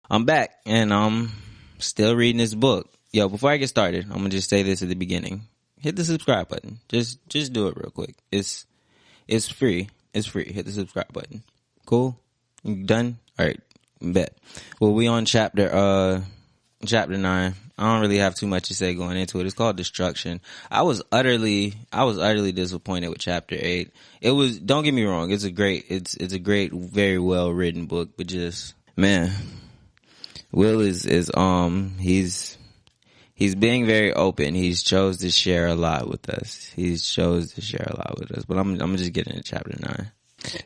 I'm back and I'm still reading this book. Yo, before I get started, I'm gonna just say this at the beginning. Hit the subscribe button. Just do it real quick. It's free. It's free. Hit the subscribe button. Cool? You done? Alright, bet. Well, we on chapter 9. I don't really have too much to say going into it. It's called Destruction. I was utterly disappointed with chapter 8. It was, don't get me wrong, it's a great, very well written book, but just, man, Will is he's being very open. He's chose to share a lot with us. But I'm just getting into chapter 9.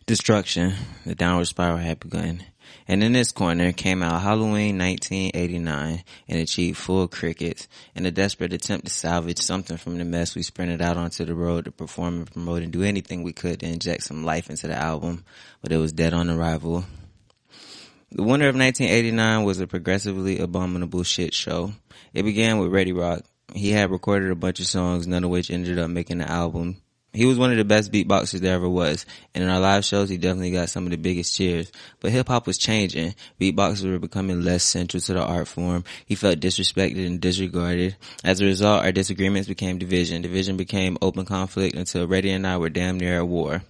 Destruction. The downward spiral had begun. And in this corner came out Halloween 1989 and achieved full crickets in a desperate attempt to salvage something from the mess. We sprinted out onto the road to perform and promote and do anything we could to inject some life into the album, but it was dead on arrival. The winter of 1989 was a progressively abominable shit show. It began with Ready Rock. He had recorded a bunch of songs, none of which ended up making the album. He was one of the best beatboxers there ever was, and in our live shows, he definitely got some of the biggest cheers. But hip-hop was changing. Beatboxers were becoming less central to the art form. He felt disrespected and disregarded. As a result, our disagreements became division. Division became open conflict until Reddy and I were damn near at war.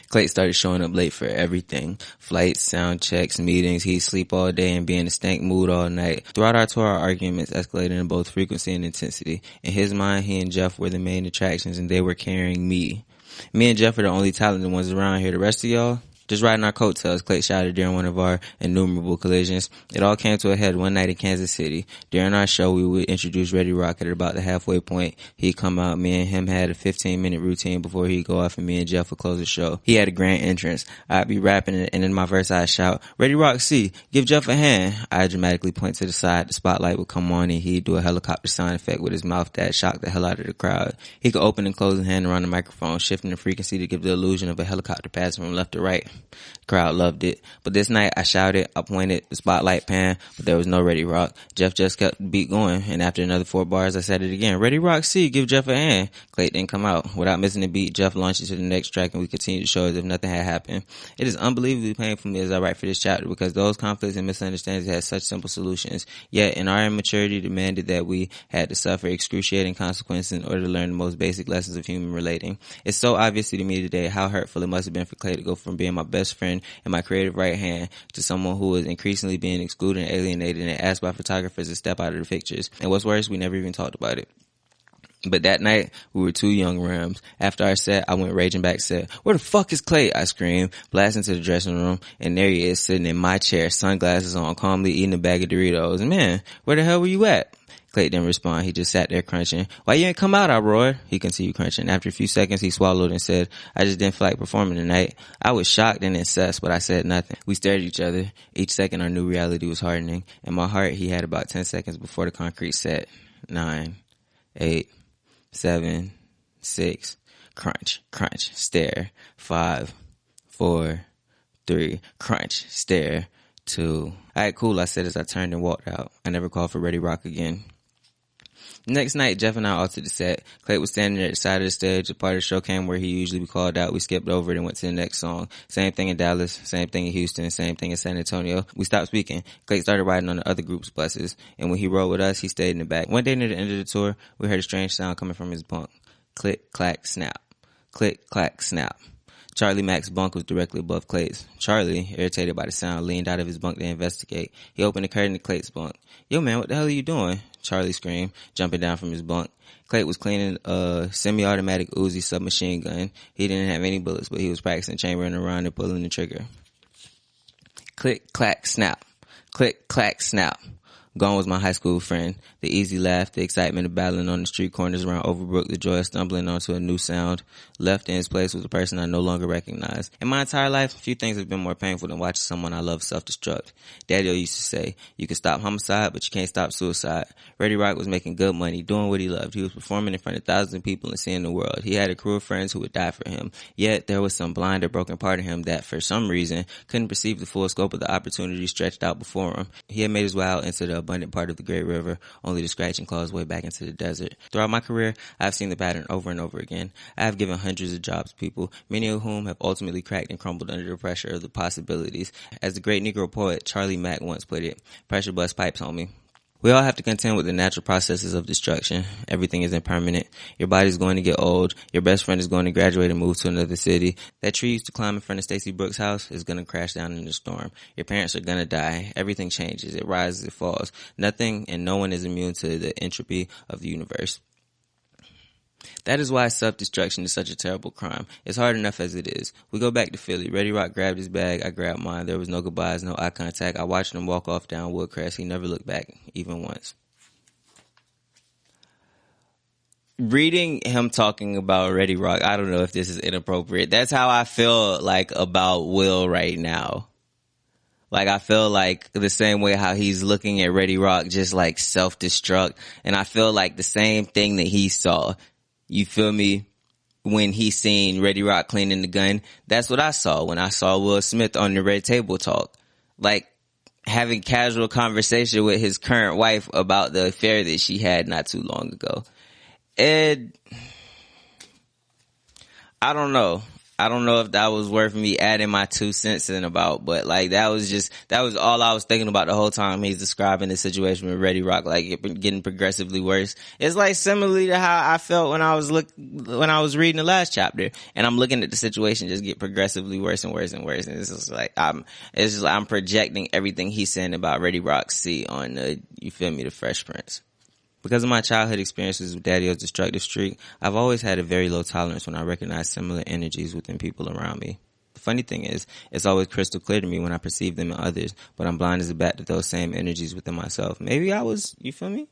Clay started showing up late for everything. Flights, sound checks, meetings. He'd sleep all day and be in a stank mood all night. Throughout our tour, our arguments escalated in both frequency and intensity. In his mind, he and Jeff were the main attractions and they were carrying me. Me and Jeff are the only talented ones around here. The rest of y'all, just riding our coattails, Clay shouted during one of our innumerable collisions. It all came to a head one night in Kansas City. During our show, we would introduce Ready Rock at about the halfway point. He'd come out. Me and him had a 15-minute routine before he'd go off, and me and Jeff would close the show. He had a grand entrance. I'd be rapping, and in my verse, I'd shout, "Ready Rock C, give Jeff a hand." I'd dramatically point to the side. The spotlight would come on, and he'd do a helicopter sound effect with his mouth that shocked the hell out of the crowd. He could open and close his hand around the microphone, shifting the frequency to give the illusion of a helicopter passing from left to right. The crowd loved it. But this night I shouted, I pointed, the spotlight pan, but there was no Ready Rock. Jeff just kept the beat going, and after another 4 bars I said it again. "Ready Rock C, give Jeff a hand." Clay didn't come out. Without missing a beat, Jeff launched into the next track and we continued to show as if nothing had happened. It is unbelievably painful for me as I write for this chapter because those conflicts and misunderstandings had such simple solutions. Yet in our immaturity demanded that we had to suffer excruciating consequences in order to learn the most basic lessons of human relating. It's so obvious to me today how hurtful it must have been for Clay to go from being my best friend and my creative right hand to someone who was increasingly being excluded and alienated and asked by photographers to step out of the pictures. And what's worse, we never even talked about it. But that night, we were 2 young Rams. After our set, I went raging back, said, "Where the fuck is Clay?" I screamed, blasting to the dressing room, and there he is sitting in my chair, sunglasses on, calmly eating a bag of Doritos. "Man, where the hell were you at?" Clay didn't respond. He just sat there crunching. "Why you ain't come out?" I roared. He continued crunching. After a few seconds, he swallowed and said, "I just didn't feel like performing tonight." I was shocked and incensed, but I said nothing. We stared at each other. Each second, our new reality was hardening. In my heart, he had about 10 seconds before the concrete set. 9, 8, 7, 6. Crunch, crunch, stare. 5, 4, 3. Crunch, stare. 2. "Alright, cool," I said as I turned and walked out. I never called for Ready Rock again. Next night, Jeff and I altered the set. Clay was standing at the side of the stage. The part of the show came where he usually be called out. We skipped over it and went to the next song. Same thing in Dallas, same thing in Houston, same thing in San Antonio. We stopped speaking. Clay started riding on the other group's buses, and when he rode with us, he stayed in the back. One day near the end of the tour, we heard a strange sound coming from his bunk. Click, clack, snap. Click, clack, snap. Charlie Mack's bunk was directly above Clay's. Charlie, irritated by the sound, leaned out of his bunk to investigate. He opened the curtain to Clay's bunk. "Yo, man, what the hell are you doing?" Charlie screamed, jumping down from his bunk. Clay was cleaning a semi-automatic Uzi submachine gun. He didn't have any bullets, but he was practicing chambering around and pulling the trigger. Click, clack, snap. Click, clack, snap. Gone was my high school friend. The easy laugh, the excitement of battling on the street corners around Overbrook, the joy of stumbling onto a new sound. Left in his place was a person I no longer recognized. In my entire life, few things have been more painful than watching someone I love self-destruct. Daddy used to say, "You can stop homicide, but you can't stop suicide." Ready Rock was making good money, doing what he loved. He was performing in front of thousands of people and seeing the world. He had a crew of friends who would die for him. Yet, there was some blind or broken part of him that, for some reason, couldn't perceive the full scope of the opportunity stretched out before him. He had made his way out into the abundant part of the Great River, only to scratch and claw his way back into the desert. Throughout my career, I've seen the pattern over and over again. I have given hundreds of jobs to people, many of whom have ultimately cracked and crumbled under the pressure of the possibilities. As the great Negro poet Charlie Mack once put it, pressure bust pipes, homie. We all have to contend with the natural processes of destruction. Everything is impermanent. Your body's going to get old. Your best friend is going to graduate and move to another city. That tree you used to climb in front of Stacey Brooks' house is going to crash down in the storm. Your parents are going to die. Everything changes. It rises, it falls. Nothing and no one is immune to the entropy of the universe. That is why self-destruction is such a terrible crime. It's hard enough as it is. We go back to Philly. Ready Rock grabbed his bag. I grabbed mine. There was no goodbyes, no eye contact. I watched him walk off down Woodcrest. He never looked back, even once. Reading him talking about Ready Rock, I don't know if this is inappropriate. That's how I feel like about Will right now. Like, I feel like the same way how he's looking at Ready Rock, just like self-destruct. And I feel like the same thing that he saw. You feel me? When he seen Ready Rock cleaning the gun, that's what I saw when I saw Will Smith on the Red Table Talk. Like, having casual conversation with his current wife about the affair that she had not too long ago. And I don't know. I don't know if that was worth me adding my 2 cents in about, but like that was all I was thinking about the whole time he's describing the situation with Ready Rock, like it been getting progressively worse. It's like similarly to how I felt when I was reading the last chapter, and I'm looking at the situation just get progressively worse and worse and worse, and it's just like I'm projecting everything he's saying about Ready Rock C on the, you feel me, the Fresh Prince. Because of my childhood experiences with Daddy-O's destructive streak, I've always had a very low tolerance when I recognize similar energies within people around me. The funny thing is, it's always crystal clear to me when I perceive them in others, but I'm blind as a bat to those same energies within myself. Maybe I was, you feel me?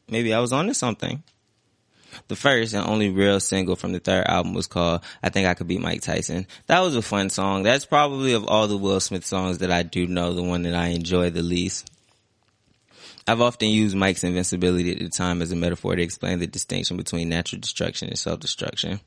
Maybe I was onto something. The first and only real single from the third album was called I Think I Could Beat Mike Tyson. That was a fun song. That's probably of all the Will Smith songs that I do know, the one that I enjoy the least. I've often used Mike's invincibility at the time as a metaphor to explain the distinction between natural destruction and self-destruction.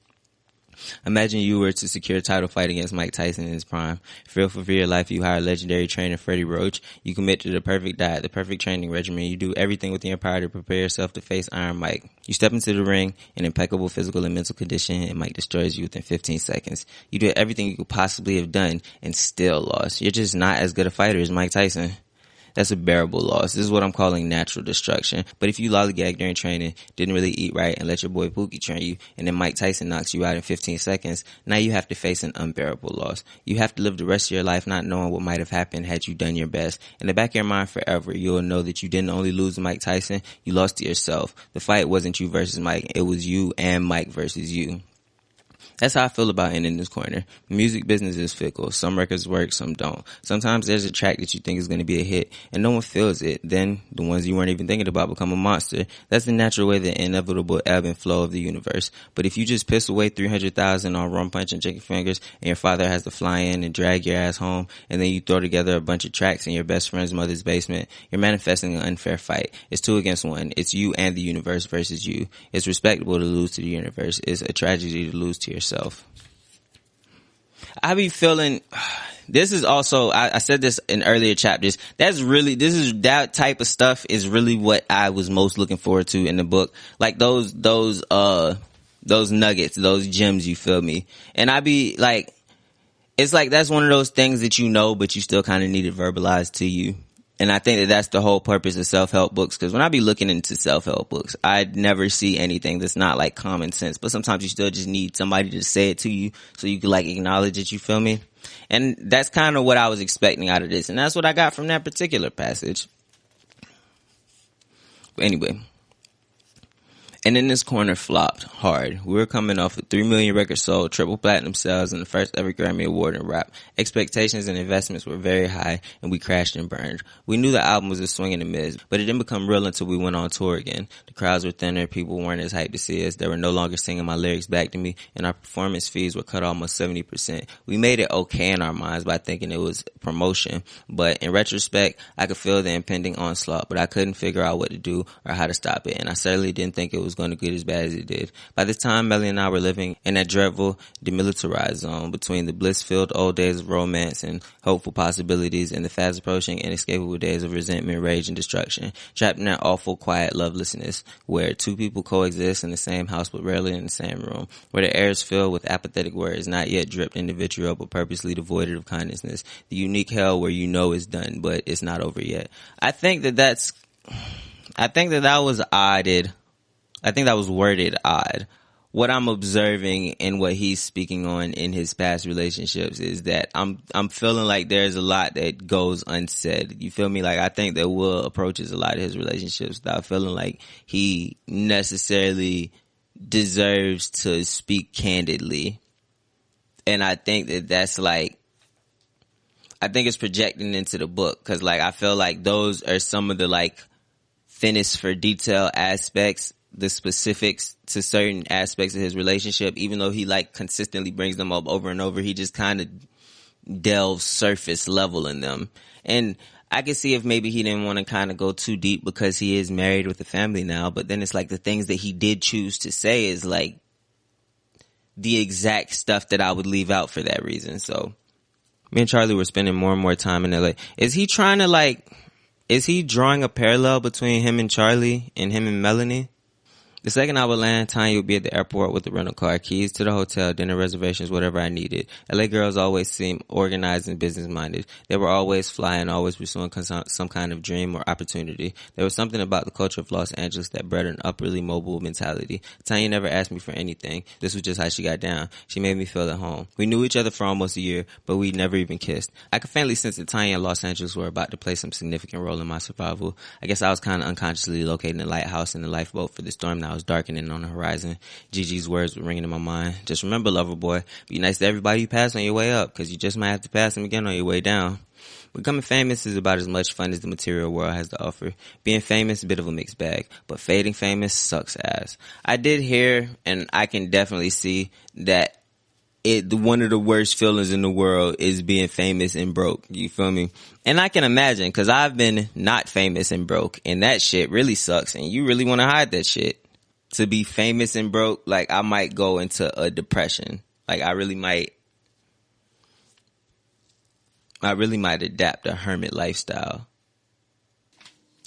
Imagine you were to secure a title fight against Mike Tyson in his prime. Fearful for your life, you hire legendary trainer Freddie Roach. You commit to the perfect diet, the perfect training regimen. You do everything within your power to prepare yourself to face Iron Mike. You step into the ring in impeccable physical and mental condition, and Mike destroys you within 15 seconds. You did everything you could possibly have done and still lost. You're just not as good a fighter as Mike Tyson. That's a bearable loss. This is what I'm calling natural destruction. But if you lollygag during training, didn't really eat right, and let your boy Pookie train you, and then Mike Tyson knocks you out in 15 seconds, now you have to face an unbearable loss. You have to live the rest of your life not knowing what might have happened had you done your best. In the back of your mind forever, you'll know that you didn't only lose to Mike Tyson, you lost to yourself. The fight wasn't you versus Mike, it was you and Mike versus you. That's how I feel about ending this corner. The music business is fickle. Some records work, some don't. Sometimes there's a track that you think is going to be a hit, and no one feels it. Then the ones you weren't even thinking about become a monster. That's the natural way, the inevitable ebb and flow of the universe. But if you just piss away 300,000 on rum punch and chicken fingers, and your father has to fly in and drag your ass home, and then you throw together a bunch of tracks in your best friend's mother's basement, you're manifesting an unfair fight. It's 2 against 1. It's you and the universe versus you. It's respectable to lose to the universe. It's a tragedy to lose to yourself. I be feeling, this is also, I said this in earlier chapters, that type of stuff is really what I was most looking forward to in the book. Like those nuggets, those gems, you feel me? And I be like, it's like that's one of those things that you know, but you still kind of need it verbalized to you. And I think that that's the whole purpose of self-help books, because when I be looking into self-help books, I never see anything that's not like common sense, but sometimes you still just need somebody to say it to you so you can like acknowledge it, you feel me? And that's kind of what I was expecting out of this, and that's what I got from that particular passage. But anyway. And then this corner flopped hard. We were coming off of 3 million records sold, triple platinum sales, and the first ever Grammy Award in rap. Expectations and investments were very high, and we crashed and burned. We knew the album was a swing and a miss, but it didn't become real until we went on tour again. The crowds were thinner, people weren't as hyped to see us, they were no longer singing my lyrics back to me, and our performance fees were cut almost 70%. We made it okay in our minds by thinking it was promotion, but in retrospect, I could feel the impending onslaught, but I couldn't figure out what to do or how to stop it, and I certainly didn't think it was was going to get as bad as it did. By this time, Melly and I were living in that dreadful, demilitarized zone between the bliss-filled old days of romance and hopeful possibilities and the fast-approaching, inescapable days of resentment, rage, and destruction, trapped in that awful, quiet lovelessness where two people coexist in the same house but rarely in the same room, where the air is filled with apathetic words, not yet dripped into vitriol but purposely devoid of kindness, the unique hell where you know it's done but it's not over yet. I think that was odded. I think that was worded odd. What I'm observing and what he's speaking on in his past relationships is that I'm feeling like there's a lot that goes unsaid. You feel me? Like, I think that Will approaches a lot of his relationships without feeling like he necessarily deserves to speak candidly. And I think that that's like, I think it's projecting into the book, cause like I feel like those are some of the like thinnest for detail aspects, the specifics to certain aspects of his relationship, even though he like consistently brings them up over and over, he just kind of delves surface level in them. And I can see if maybe he didn't want to kind of go too deep because he is married with a family now, but then it's like the things that he did choose to say is like the exact stuff that I would leave out for that reason. So me and Charlie were spending more and more time in LA. Is he drawing a parallel between him and Charlie and him and Melanie? The second I would land, Tanya would be at the airport with the rental car, keys to the hotel, dinner reservations, whatever I needed. LA girls always seem organized and business-minded. They were always flying, always pursuing some kind of dream or opportunity. There was something about the culture of Los Angeles that bred an upwardly mobile mentality. Tanya never asked me for anything. This was just how she got down. She made me feel at home. We knew each other for almost a year, but we never even kissed. I could faintly sense that Tanya and Los Angeles were about to play some significant role in my survival. I guess I was kind of unconsciously locating the lighthouse and the lifeboat for the storm that was darkening on the horizon. Gigi's words were ringing in my mind. Just remember, lover boy, be nice to everybody you pass on your way up, because you just might have to pass them again on your way down. Becoming famous is about as much fun as the material world has to offer. Being famous is a bit of a mixed bag, but fading famous sucks ass. I did hear, and I can definitely see that one of the worst feelings in the world is being famous and broke. You feel me? And I can imagine, because I've been not famous and broke, and that shit really sucks, and you really want to hide that shit. To be famous and broke, like, I might go into a depression. Like, I really might adapt a hermit lifestyle.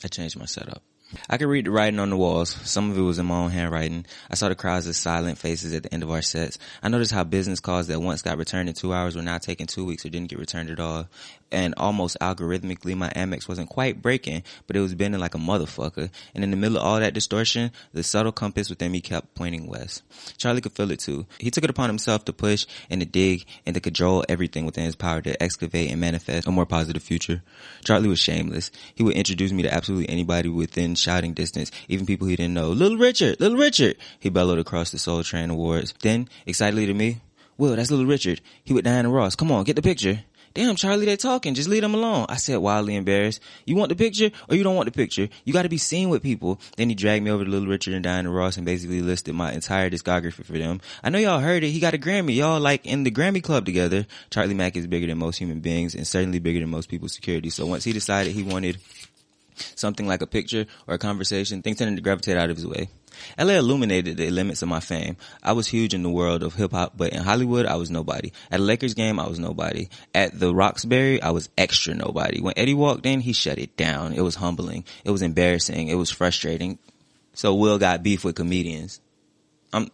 I changed my setup. I could read the writing on the walls. Some of it was in my own handwriting. I saw the crowds of silent faces at the end of our sets. I noticed how business calls that once got returned in 2 hours were now taking 2 weeks or didn't get returned at all. And almost algorithmically, my Amex wasn't quite breaking, but it was bending like a motherfucker. And in the middle of all that distortion, the subtle compass within me kept pointing west. Charlie could feel it too. He took it upon himself to push and to dig and to control everything within his power to excavate and manifest a more positive future. Charlie was shameless. He would introduce me to absolutely anybody within shouting distance, even people he didn't know. Little Richard, he bellowed across the Soul Train Awards. Then, excitedly to me, Will, that's Little Richard. He with Diana Ross. Come on, get the picture. Damn, Charlie, they talking. Just leave them alone. I said, wildly embarrassed. You want the picture or you don't want the picture? You got to be seen with people. Then he dragged me over to Little Richard and Diana Ross and basically listed my entire discography for them. I know y'all heard it. He got a Grammy. Y'all like in the Grammy club together. Charlie Mack is bigger than most human beings and certainly bigger than most people's security. So once he decided he wanted something like a picture or a conversation, things tended to gravitate out of his way. LA illuminated the limits of my fame. I was huge in the world of hip-hop, but in Hollywood, I was nobody. At a Lakers game, I was nobody. At the Roxbury, I was extra nobody. When Eddie walked in, he shut it down. It was humbling. It was embarrassing. It was frustrating. So Will got beef with comedians. I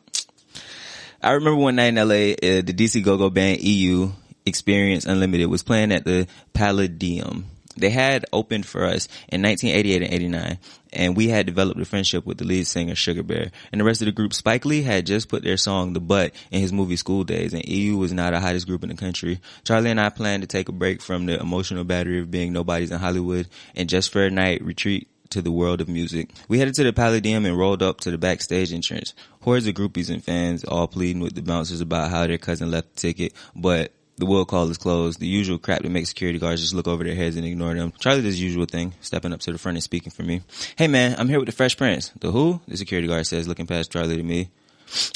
remember one night in LA, the DC Go-Go band EU, Experience Unlimited, was playing at the Palladium. They had opened for us in 1988 and 89, and we had developed a friendship with the lead singer, Sugar Bear. And the rest of the group, Spike Lee had just put their song, The Butt, in his movie School Days, and EU was now the hottest group in the country. Charlie and I planned to take a break from the emotional battery of being nobodies in Hollywood and just for a night retreat to the world of music. We headed to the Palladium and rolled up to the backstage entrance. Hordes of groupies and fans all pleading with the bouncers about how their cousin left the ticket, but the will call is closed. The usual crap that makes security guards just look over their heads and ignore them. Charlie does the usual thing, stepping up to the front and speaking for me. Hey man, I'm here with the Fresh Prince. The who? The security guard says, looking past Charlie to me.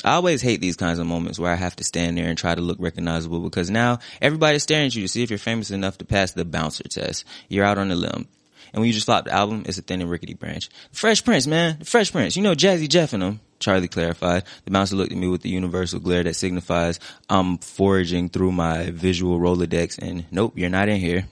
I always hate these kinds of moments where I have to stand there and try to look recognizable, because now everybody's staring at you to see if you're famous enough to pass the bouncer test. You're out on a limb. And when you just flop the album, it's a thin and rickety branch. Fresh Prince, man. The Fresh Prince. You know Jazzy Jeff and them. Charlie clarified. The bouncer looked at me with the universal glare that signifies I'm foraging through my visual Rolodex, and nope, you're not in here.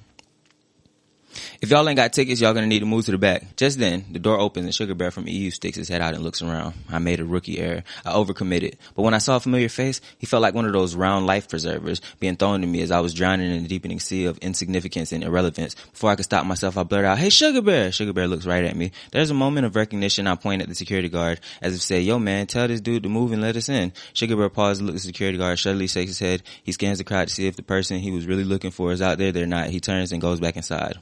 If y'all ain't got tickets, y'all gonna need to move to the back. Just then, the door opens and Sugar Bear from EU sticks his head out and looks around. I made a rookie error. I overcommitted. But when I saw a familiar face, he felt like one of those round life preservers being thrown to me as I was drowning in a deepening sea of insignificance and irrelevance. Before I could stop myself, I blurted out, "Hey, Sugar Bear!" Sugar Bear looks right at me. There's a moment of recognition. I point at the security guard as if to say, "Yo, man, tell this dude to move and let us in." Sugar Bear pauses and looks at the security guard, suddenly shakes his head. He scans the crowd to see if the person he was really looking for is out there. They're not. He turns and goes back inside.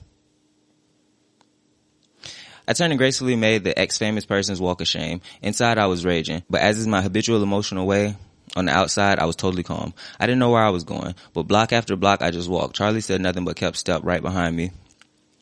I turned and gracefully made the ex-famous person's walk of shame. Inside, I was raging, but as is my habitual emotional way, on the outside, I was totally calm. I didn't know where I was going, but block after block, I just walked. Charlie said nothing but kept step right behind me.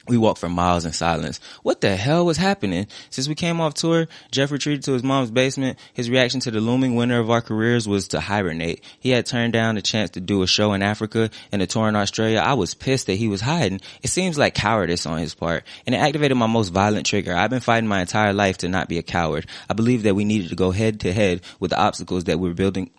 We walked for miles in silence. What the hell was happening? Since we came off tour, Jeff retreated to his mom's basement. His reaction to the looming winter of our careers was to hibernate. He had turned down the chance to do a show in Africa and a tour in Australia. I was pissed that he was hiding. It seems like cowardice on his part, and it activated my most violent trigger. I've been fighting my entire life to not be a coward. I believed that we needed to go head to head with the obstacles that we're building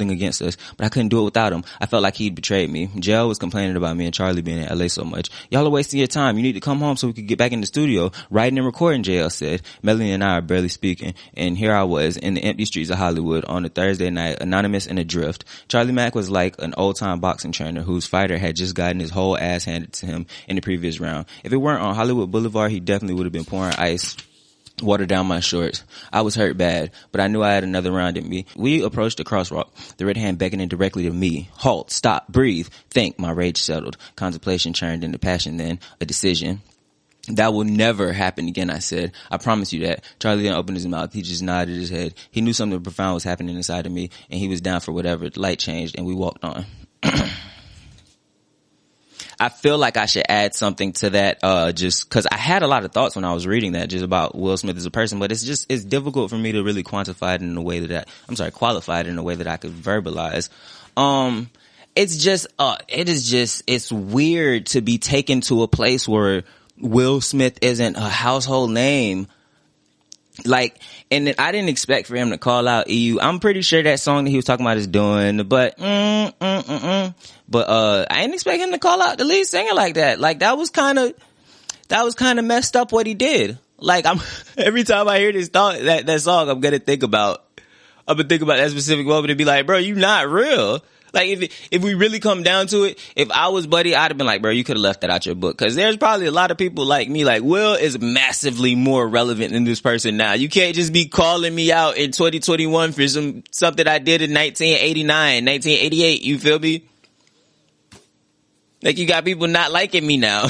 against us, but I couldn't do it without him. I felt like he'd betrayed me. JL was complaining about me and Charlie being in LA so much. "Y'all are wasting your time. You need to come home so we could get back in the studio writing and recording," JL said. Melanie and I are barely speaking, and here I was in the empty streets of Hollywood on a Thursday night, anonymous and adrift. Charlie Mack was like an old-time boxing trainer whose fighter had just gotten his whole ass handed to him in the previous round. If it weren't on Hollywood Boulevard, he definitely would have been pouring ice water down my shorts. I was hurt bad, but I knew I had another round in me. We approached the crosswalk, the red hand beckoning directly to me. Halt, stop, breathe, think. My rage settled. Contemplation turned into passion, then a decision. "That will never happen again," I said. "I promise you that." Charlie didn't open his mouth. He just nodded his head. He knew something profound was happening inside of me, and he was down for whatever. The light changed, and we walked on. I feel like I should add something to that, just cause I had a lot of thoughts when I was reading that just about Will Smith as a person, but it's difficult for me to really qualify it in a way that I could verbalize. It's weird to be taken to a place where Will Smith isn't a household name. Like, and I didn't expect for him to call out EU. I'm pretty sure that song that he was talking about is doing, but I didn't expect him to call out the lead singer like that. Like, that was kind of messed up what he did. Like, every time I hear that song, I'm gonna think about that specific moment and be like, bro, you not real. Like, if we really come down to it, if I was Buddy, I'd have been like, bro, you could have left that out your book. Cause there's probably a lot of people like me, like, Will is massively more relevant than this person now. You can't just be calling me out in 2021 for something I did in 1989, 1988. You feel me? Like, you got people not liking me now.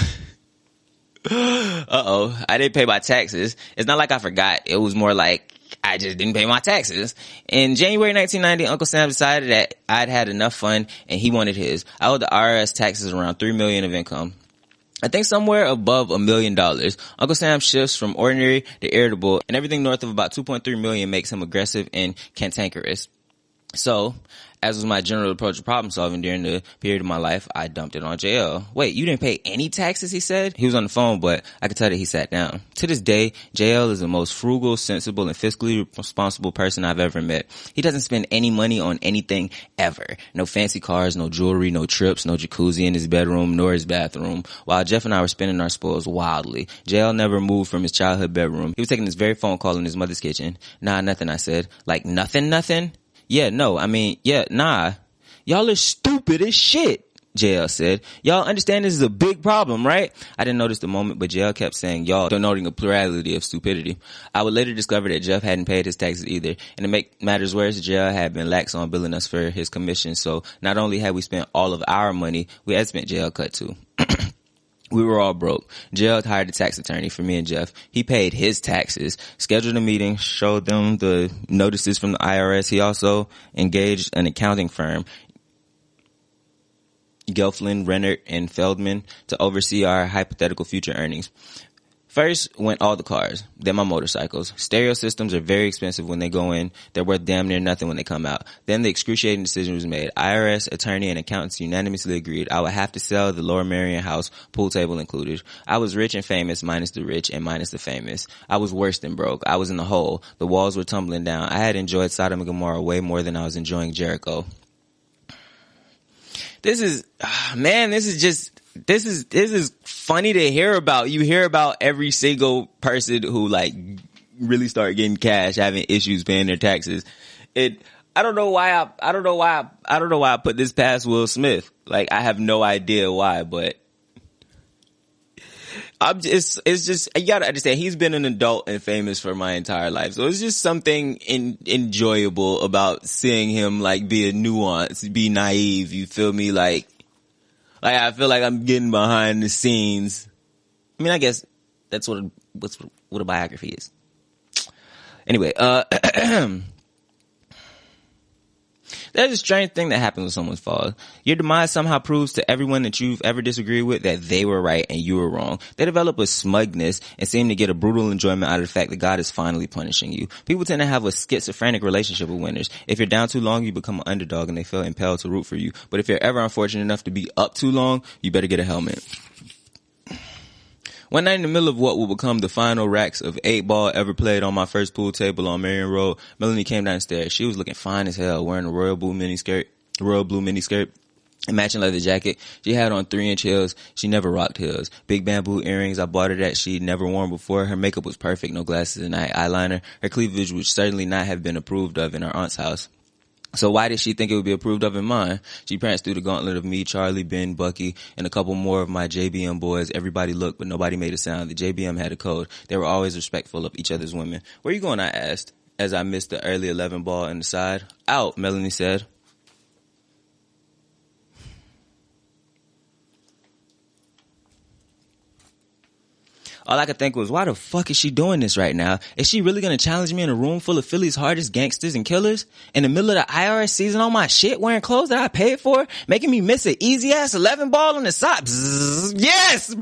I didn't pay my taxes. It's not like I forgot. It was more like, I just didn't pay my taxes. In January 1990, Uncle Sam decided that I'd had enough fun and he wanted his. I owed the IRS taxes around $3 million of income. I think somewhere above $1 million. Uncle Sam shifts from ordinary to irritable, and everything north of about 2.3 million makes him aggressive and cantankerous. So, as was my general approach to problem solving during the period of my life, I dumped it on JL. "Wait, you didn't pay any taxes?" he said. He was on the phone, but I could tell that he sat down. To this day, JL is the most frugal, sensible, and fiscally responsible person I've ever met. He doesn't spend any money on anything ever. No fancy cars, no jewelry, no trips, no jacuzzi in his bedroom, nor his bathroom. While Jeff and I were spending our spoils wildly, JL never moved from his childhood bedroom. He was taking this very phone call in his mother's kitchen. "Nah, nothing," I said. "Like, nothing? Yeah, no, I mean, yeah, nah. Y'all are stupid as shit," JL said. "Y'all understand this is a big problem, right?" I didn't notice the moment, but JL kept saying y'all, denoting a plurality of stupidity. I would later discover that Jeff hadn't paid his taxes either. And to make matters worse, JL had been lax on billing us for his commission. So not only had we spent all of our money, we had spent JL cut too. We were all broke. JL hired a tax attorney for me and Jeff. He paid his taxes, scheduled a meeting, showed them the notices from the IRS. He also engaged an accounting firm, Gelflin, Renner, and Feldman, to oversee our hypothetical future earnings. First went all the cars, then my motorcycles. Stereo systems are very expensive when they go in. They're worth damn near nothing when they come out. Then the excruciating decision was made. IRS, attorney, and accountants unanimously agreed I would have to sell the Lower Merion house, pool table included. I was rich and famous minus the rich and minus the famous. I was worse than broke. I was in the hole. The walls were tumbling down. I had enjoyed Sodom and Gomorrah way more than I was enjoying Jericho. This is funny to hear about. You hear about every single person who like really start getting cash, having issues paying their taxes. I don't know why I put this past Will Smith. Like, I have no idea why, but it's just, you gotta understand, he's been an adult and famous for my entire life. So it's just something enjoyable about seeing him like be a nuance, be naive. You feel me? Like I feel like I'm getting behind the scenes. I mean, I guess that's what a biography is. Anyway, there's a strange thing that happens when someone falls. Your demise somehow proves to everyone that you've ever disagreed with that they were right and you were wrong. They develop a smugness and seem to get a brutal enjoyment out of the fact that God is finally punishing you. People tend to have a schizophrenic relationship with winners. If you're down too long, you become an underdog and they feel impelled to root for you. But if you're ever unfortunate enough to be up too long, you better get a helmet. One night in the middle of what will become the final racks of 8-ball ever played on my first pool table on Marion Road, Melanie came downstairs. She was looking fine as hell, wearing a royal blue mini skirt, and matching leather jacket. She had on 3-inch heels. She never rocked heels. Big bamboo earrings I bought her that she'd never worn before. Her makeup was perfect, no glasses and eyeliner. Her cleavage would certainly not have been approved of in her aunt's house. So why did she think it would be approved of in mine? She pranced through the gauntlet of me, Charlie, Ben, Bucky, and a couple more of my JBM boys. Everybody looked, but nobody made a sound. The JBM had a code. They were always respectful of each other's women. Where you going? I asked, as I missed the early 11 ball in the side. Out, Melanie said. All I could think was, why the fuck is she doing this right now? Is she really going to challenge me in a room full of Philly's hardest gangsters and killers? In the middle of the IRS season on my shit, wearing clothes that I paid for? Making me miss an easy-ass 11 ball on the side? Bzzz. Yes!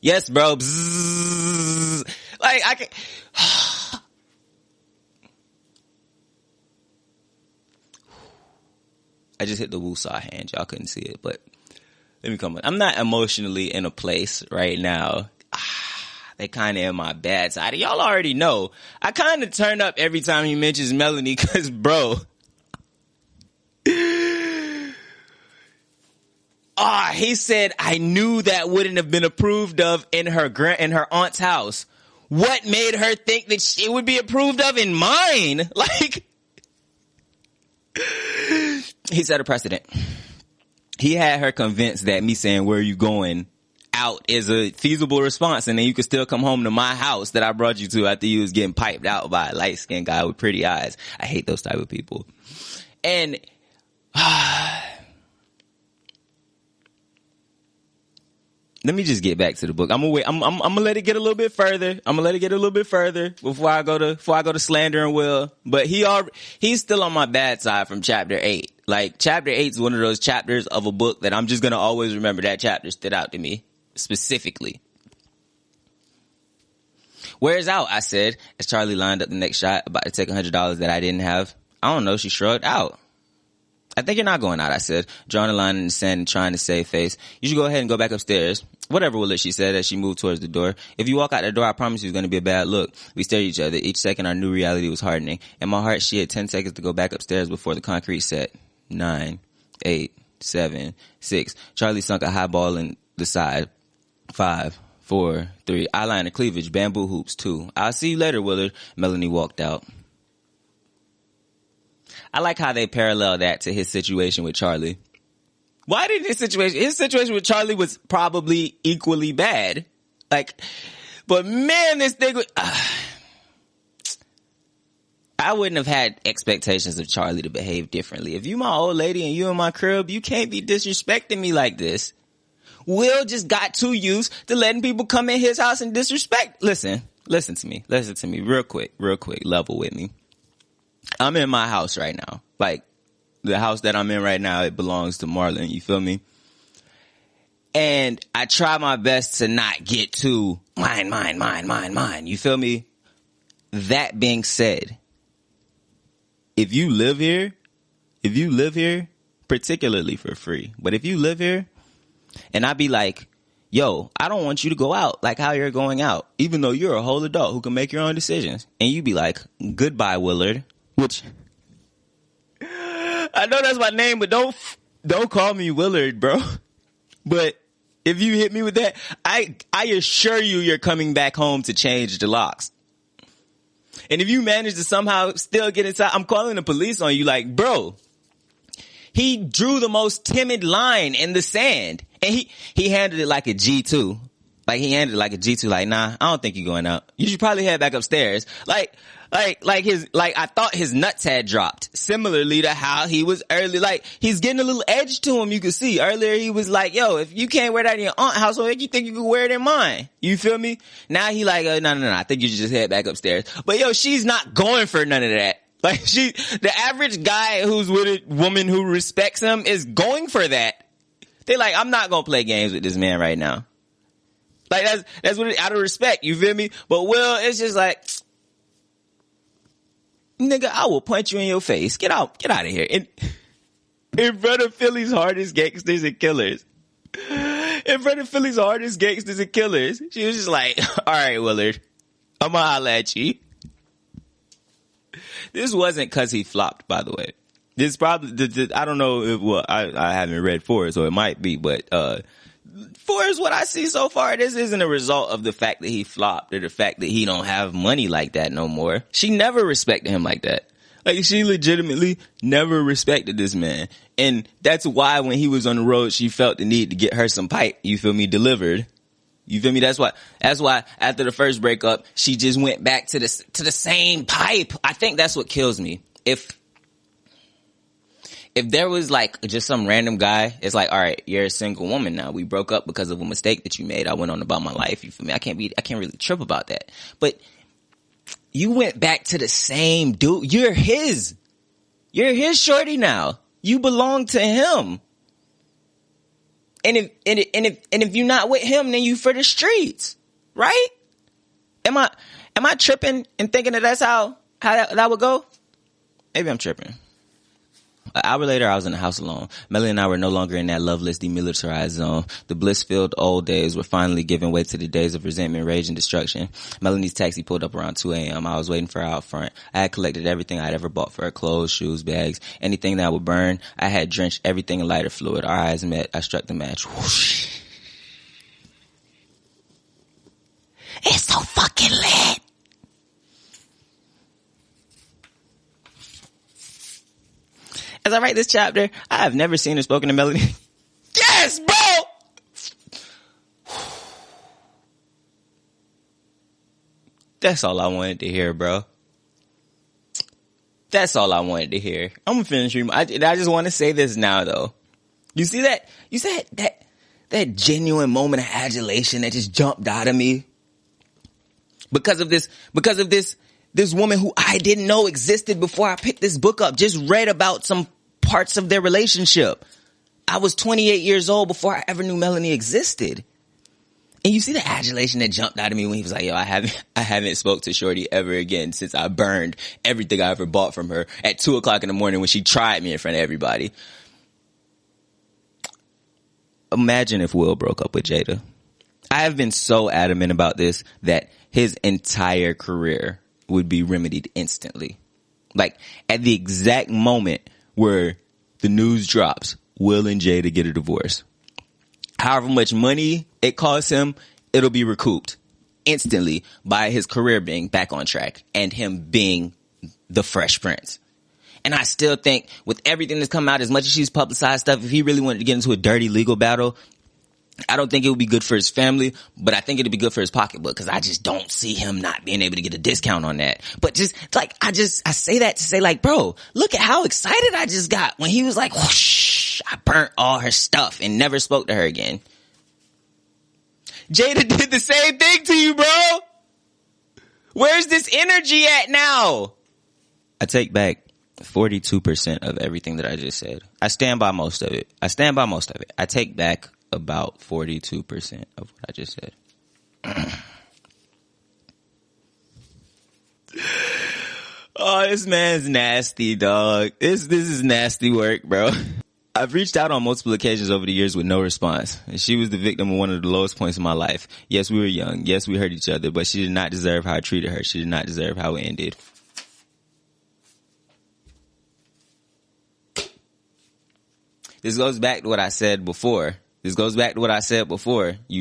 Yes, bro. Bzzz. Like, I can... I just hit the woosah hand. Y'all couldn't see it, but let me come on. I'm not emotionally in a place right now. They kind of in my bad side. Y'all already know. I kind of turn up every time he mentions Melanie because, bro. He said, I knew that wouldn't have been approved of in her aunt's house. What made her think that it would be approved of in mine? Like, he set a precedent. He had her convinced that me saying, where are you going? Out is a feasible response, and then you could still come home to my house that I brought you to after you was getting piped out by a light-skinned guy with pretty eyes. I hate those type of people. And let me just get back to the book. I'm gonna wait. I'm gonna let it get a little bit further. Before I go to slander and Will. But he's still on my bad side from chapter 8. Like, chapter 8 is one of those chapters of a book that I'm just gonna always remember. That chapter stood out to me specifically. Where's out? I said, as Charlie lined up the next shot, about to take $100 that I didn't have. I don't know. She shrugged. Out. I think you're not going out, I said, drawing a line in the sand and trying to save face. You should go ahead and go back upstairs. Whatever, Willis, she said as she moved towards the door. If you walk out the door, I promise you it's going to be a bad look. We stared at each other. Each second, our new reality was hardening. In my heart, she had 10 seconds to go back upstairs before the concrete set. 9, 8, 7, 6. Charlie sunk a high ball in the side. 5, 4, 3. Eyeliner, cleavage, bamboo hoops, 2. I'll see you later, Willard. Melanie walked out. I like how they parallel that to his situation with Charlie. Why did his situation with Charlie was probably equally bad. Like, but man, this thing was, I wouldn't have had expectations of Charlie to behave differently. If you my old lady and you in my crib, you can't be disrespecting me like this. Will just got too used to letting people come in his house and disrespect. Listen to me real quick, level with me. I'm in my house right now. Like, the house that I'm in right now, it belongs to Marlon. You feel me? And I try my best to not get too mine. You feel me? That being said, if you live here, particularly for free, but if you live here and I be like, yo, I don't want you to go out like how you're going out, even though you're a whole adult who can make your own decisions. And you be like, goodbye, Willard, which I know that's my name, but don't call me Willard, bro. But if you hit me with that, I assure you you're coming back home to change the locks. And if you manage to somehow still get inside, I'm calling the police on you like, bro, he drew the most timid line in the sand. And he handled it like a G2. Like, he handled it like a G2. Like, nah, I don't think you're going out. You should probably head back upstairs. Like I thought his nuts had dropped. Similarly to how he was early. Like, he's getting a little edge to him, you can see. Earlier, he was like, yo, if you can't wear that in your aunt's house, what make you think you can wear it in mine? You feel me? Now he like, no, I think you should just head back upstairs. But yo, she's not going for none of that. Like, the average guy who's with a woman who respects him is going for that. They're like, I'm not gonna play games with this man right now. Like, that's what out of respect, you feel me? But Will, it's just like, nigga, I will punch you in your face. Get out of here. In front of Philly's hardest gangsters and killers. In front of Philly's hardest gangsters and killers. She was just like, all right, Willard, I'm gonna holla at you. This wasn't cause he flopped, by the way. This probably, I don't know if, well, I haven't read Forrest, or it might be, but, Forrest, what I see so far, this isn't a result of the fact that he flopped or the fact that he don't have money like that no more. She never respected him like that. Like, she legitimately never respected this man. And that's why when he was on the road, she felt the need to get her some pipe, you feel me, delivered. You feel me? That's why after the first breakup, she just went back to the same pipe. I think that's what kills me. If there was like just some random guy, it's like, all right, you're a single woman now. We broke up because of a mistake that you made. I went on about my life. You feel me? I can't really trip about that. But you went back to the same dude. You're his shorty now. You belong to him. And if you're not with him, then you for the streets, right? Am I tripping and thinking that that's how that would go? Maybe I'm tripping. An hour later, I was in the house alone. Melanie and I were no longer in that loveless, demilitarized zone. The bliss-filled old days were finally giving way to the days of resentment, rage, and destruction. Melanie's taxi pulled up around 2 a.m. I was waiting for her out front. I had collected everything I'd ever bought for her: clothes, shoes, bags, anything that would burn. I had drenched everything in lighter fluid. Our eyes met. I struck the match. Whoosh. It's so fucking lit. As I write this chapter, I have never seen or spoken to Melanie. Yes, bro! That's all I wanted to hear, bro. That's all I wanted to hear. I'm gonna finish reading. I just want to say this now, though. You see that? You said that genuine moment of adulation that just jumped out of me because of this woman who I didn't know existed before I picked this book up. Just read about some parts of their relationship. I was 28 years old before I ever knew Melanie existed. And you see the adulation that jumped out of me when he was like, yo, I haven't spoke to Shorty ever again since I burned everything I ever bought from her at 2:00 in the morning when she tried me in front of everybody. Imagine if Will broke up with Jada. I have been so adamant about this that his entire career would be remedied instantly. Like, at the exact moment where the news drops, Will and Jada get a divorce. However much money it costs him, it'll be recouped instantly by his career being back on track and him being the Fresh Prince. And I still think with everything that's come out, as much as she's publicized stuff, if he really wanted to get into a dirty legal battle, I don't think it would be good for his family, but I think it'd be good for his pocketbook, because I just don't see him not being able to get a discount on that. But just like, I say that to say, like, bro, look at how excited I just got when he was like, whoosh, I burnt all her stuff and never spoke to her again. Jada did the same thing to you, bro. Where's this energy at now? I take back 42% of everything that I just said. I stand by most of it. I take back about 42% of what I just said. Oh, this man's nasty, dog. This is nasty work, bro. I've reached out on multiple occasions over the years with no response. And she was the victim of one of the lowest points in my life. Yes, we were young. Yes, we hurt each other, but she did not deserve how I treated her. She did not deserve how it ended. This goes back to what I said before. You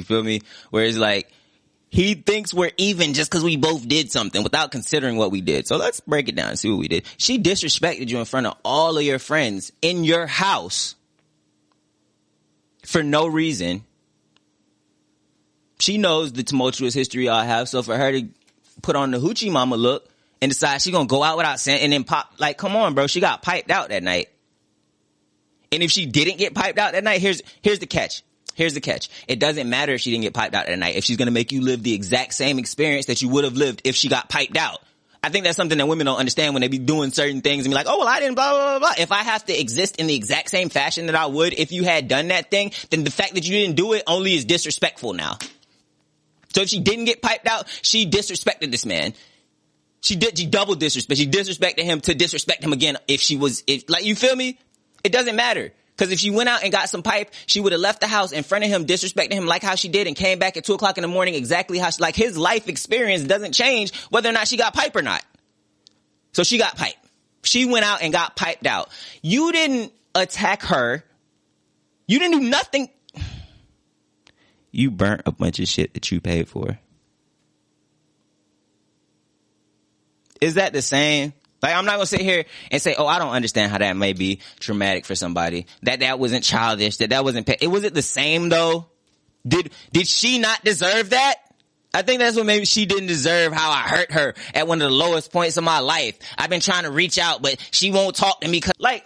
feel me? Where it's like, he thinks we're even just because we both did something without considering what we did. So let's break it down and see what we did. She disrespected you in front of all of your friends in your house for no reason. She knows the tumultuous history I have. So for her to put on the hoochie mama look and decide she's going to go out without saying and then pop, like, come on, bro. She got piped out that night. And if she didn't get piped out that night, here's the catch. Here's the catch. It doesn't matter if she didn't get piped out that night. If she's going to make you live the exact same experience that you would have lived if she got piped out. I think that's something that women don't understand when they be doing certain things and be like, oh, well, I didn't blah, blah, blah, blah. If I have to exist in the exact same fashion that I would if you had done that thing, then the fact that you didn't do it only is disrespectful now. So if she didn't get piped out, she disrespected this man. She double disrespect. She disrespected him to disrespect him again if you feel me? It doesn't matter. Because if she went out and got some pipe, she would have left the house in front of him, disrespecting him like how she did and came back at 2:00 in the morning exactly how she, like his life experience doesn't change whether or not she got pipe or not. So she got pipe. She went out and got piped out. You didn't attack her. You didn't do nothing. You burnt a bunch of shit that you paid for. Is that the same? Like, I'm not going to sit here and say, oh, I don't understand how that may be traumatic for somebody. That wasn't childish. That wasn't, was it the same though? Did she not deserve that? I think that's what maybe she didn't deserve how I hurt her at one of the lowest points of my life. I've been trying to reach out, but she won't talk to me. Like,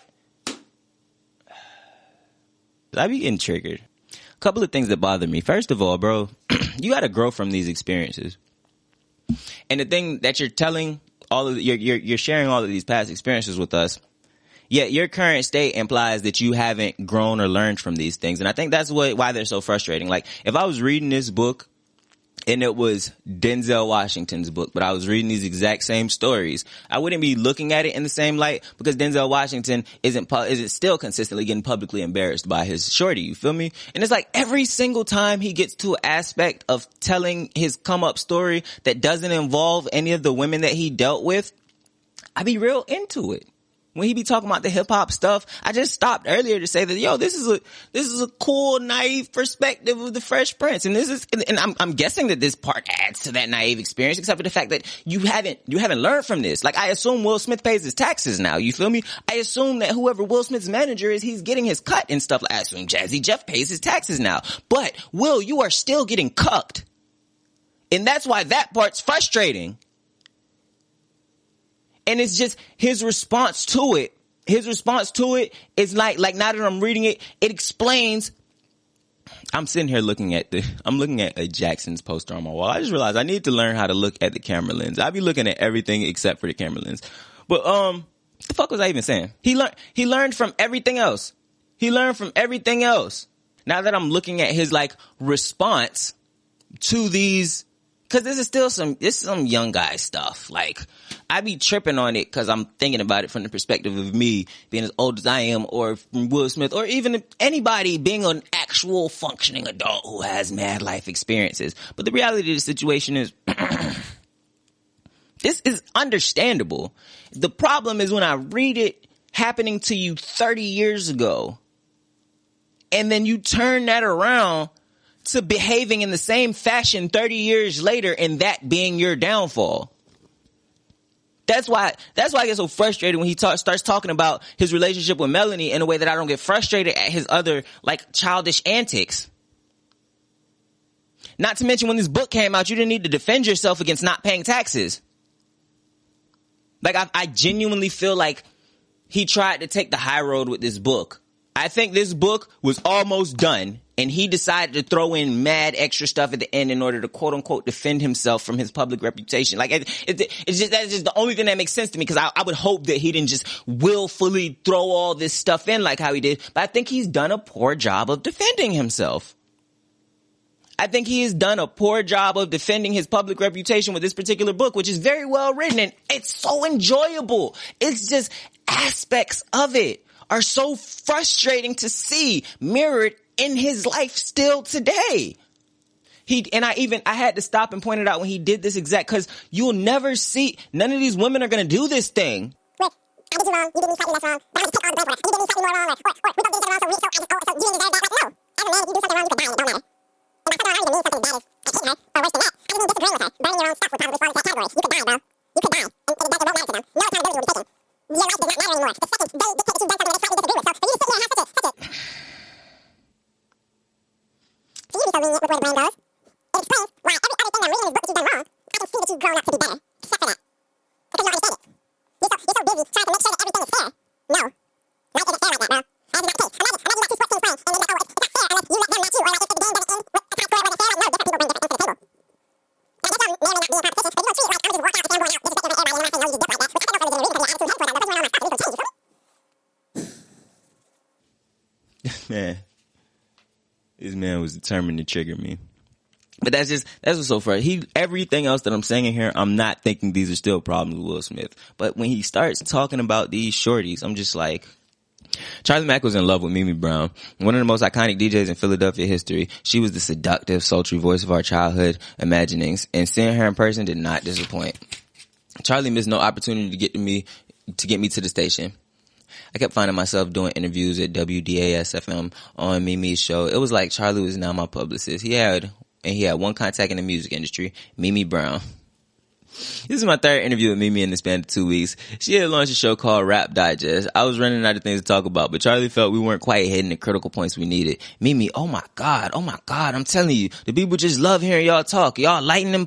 I be getting triggered. A couple of things that bother me. First of all, bro, you got to grow from these experiences. And the thing that you're telling you're sharing all of these past experiences with us, yet your current state implies that you haven't grown or learned from these things. And I think that's why they're so frustrating. Like, if I was reading this book and it was Denzel Washington's book, but I was reading these exact same stories, I wouldn't be looking at it in the same light because Denzel Washington isn't still consistently getting publicly embarrassed by his shorty. You feel me? And it's like every single time he gets to an aspect of telling his come up story that doesn't involve any of the women that he dealt with, I be real into it. When he be talking about the hip hop stuff, I just stopped earlier to say that, yo, this is a cool, naive perspective of the Fresh Prince. And I'm guessing that this part adds to that naive experience, except for the fact that you haven't learned from this. Like, I assume Will Smith pays his taxes now. You feel me? I assume that whoever Will Smith's manager is, he's getting his cut and stuff. Like, I assume Jazzy Jeff pays his taxes now. But Will, you are still getting cucked. And that's why that part's frustrating. And it's just his response to it. His response to it is like now that I'm reading it, it explains. I'm sitting here looking at a Jackson's poster on my wall. I just realized I need to learn how to look at the camera lens. I be looking at everything except for the camera lens. But what the fuck was I even saying? He learned from everything else. He learned from everything else. Now that I'm looking at his like response to these, cause this is some young guy stuff. Like, I be tripping on it cause I'm thinking about it from the perspective of me being as old as I am, or from Will Smith, or even anybody being an actual functioning adult who has mad life experiences. But the reality of the situation is, this is understandable. The problem is when I read it happening to you 30 years ago, and then you turn that around to behaving in the same fashion 30 years later, and that being your downfall. That's why I get so frustrated when he starts talking about his relationship with Melanie in a way that I don't get frustrated at his other like childish antics. Not to mention when this book came out, you didn't need to defend yourself against not paying taxes. Like, I genuinely feel like he tried to take the high road with this book. I think this book was almost done, And he decided to throw in mad extra stuff at the end in order to quote unquote defend himself from his public reputation. Like it's just, that's just the only thing that makes sense to me, because I would hope that he didn't just willfully throw all this stuff in like how he did. But I think he's done a poor job of defending himself. I think he has done a poor job of defending his public reputation with this particular book, which is very well written and it's so enjoyable. It's just aspects of it are so frustrating to see mirrored in his life still today. I had to stop and point it out when he did this exact, because you'll never see, none of these women are going to do this thing. I did you wrong, you did me slightly less wrong, but I'm going to take all the blame for that. You did me slightly more wrong, or we both did each other wrong, so you deserve that. Like, no. As a man, if you do something wrong, you can die, it don't matter. And by something wrong, you can mean something bad is, I hate her, or worse than that. I was even disagreeing with her. Burning your own stuff would probably fall into that category. You could die, bro. You could die. And it won't matter to them. No accountability will be taken. Your life does not matter anymore. The second they dictate that you've done something that they slightly disagree with. So for you to sit here and have such a for you to be so lenient with where the blame goes, it explains why every other thing I'm reading in this book that you've done wrong, I can see that you've grown up to be better. Except for that. Because you don't understand it. You're so busy trying to make sure that everything is fair. No. Life isn't fair like that, bro. That is not the case. Imagine you got two sports teams playing, and you're like, oh, it's not fair unless you let them not you, or like if the game doesn't end with a top score where they're fair. Like, no, different people bring different things to the table. Now, your job may or may not be in competition, but you don't treat it like I'm just walk out the damn board out, disrespecting everybody, and I'm not saying no, you dip like that. Which I don't know if it's in the reading because your attitude head for that, but that's where all my stuff, it needs to change, you feel me? Man, this man was determined to trigger me. But that's what's so frustrating. Everything else that I'm saying in here, I'm not thinking these are still problems with Will Smith. But when he starts talking about these shorties, I'm just like, Charlie Mack was in love with Mimi Brown, one of the most iconic DJs in Philadelphia history. She was the seductive, sultry voice of our childhood imaginings, and seeing her in person did not disappoint. Charlie missed no opportunity to get me to the station. I kept finding myself doing interviews at WDAS-FM on Mimi's show. It was like Charlie was now my publicist. He had one contact in the music industry, Mimi Brown. This is my third interview with Mimi in the span of 2 weeks. She had launched a show called Rap Digest. I was running out of things to talk about, but Charlie felt we weren't quite hitting the critical points we needed. Mimi, oh my God, I'm telling you, the people just love hearing y'all talk. Y'all lighting them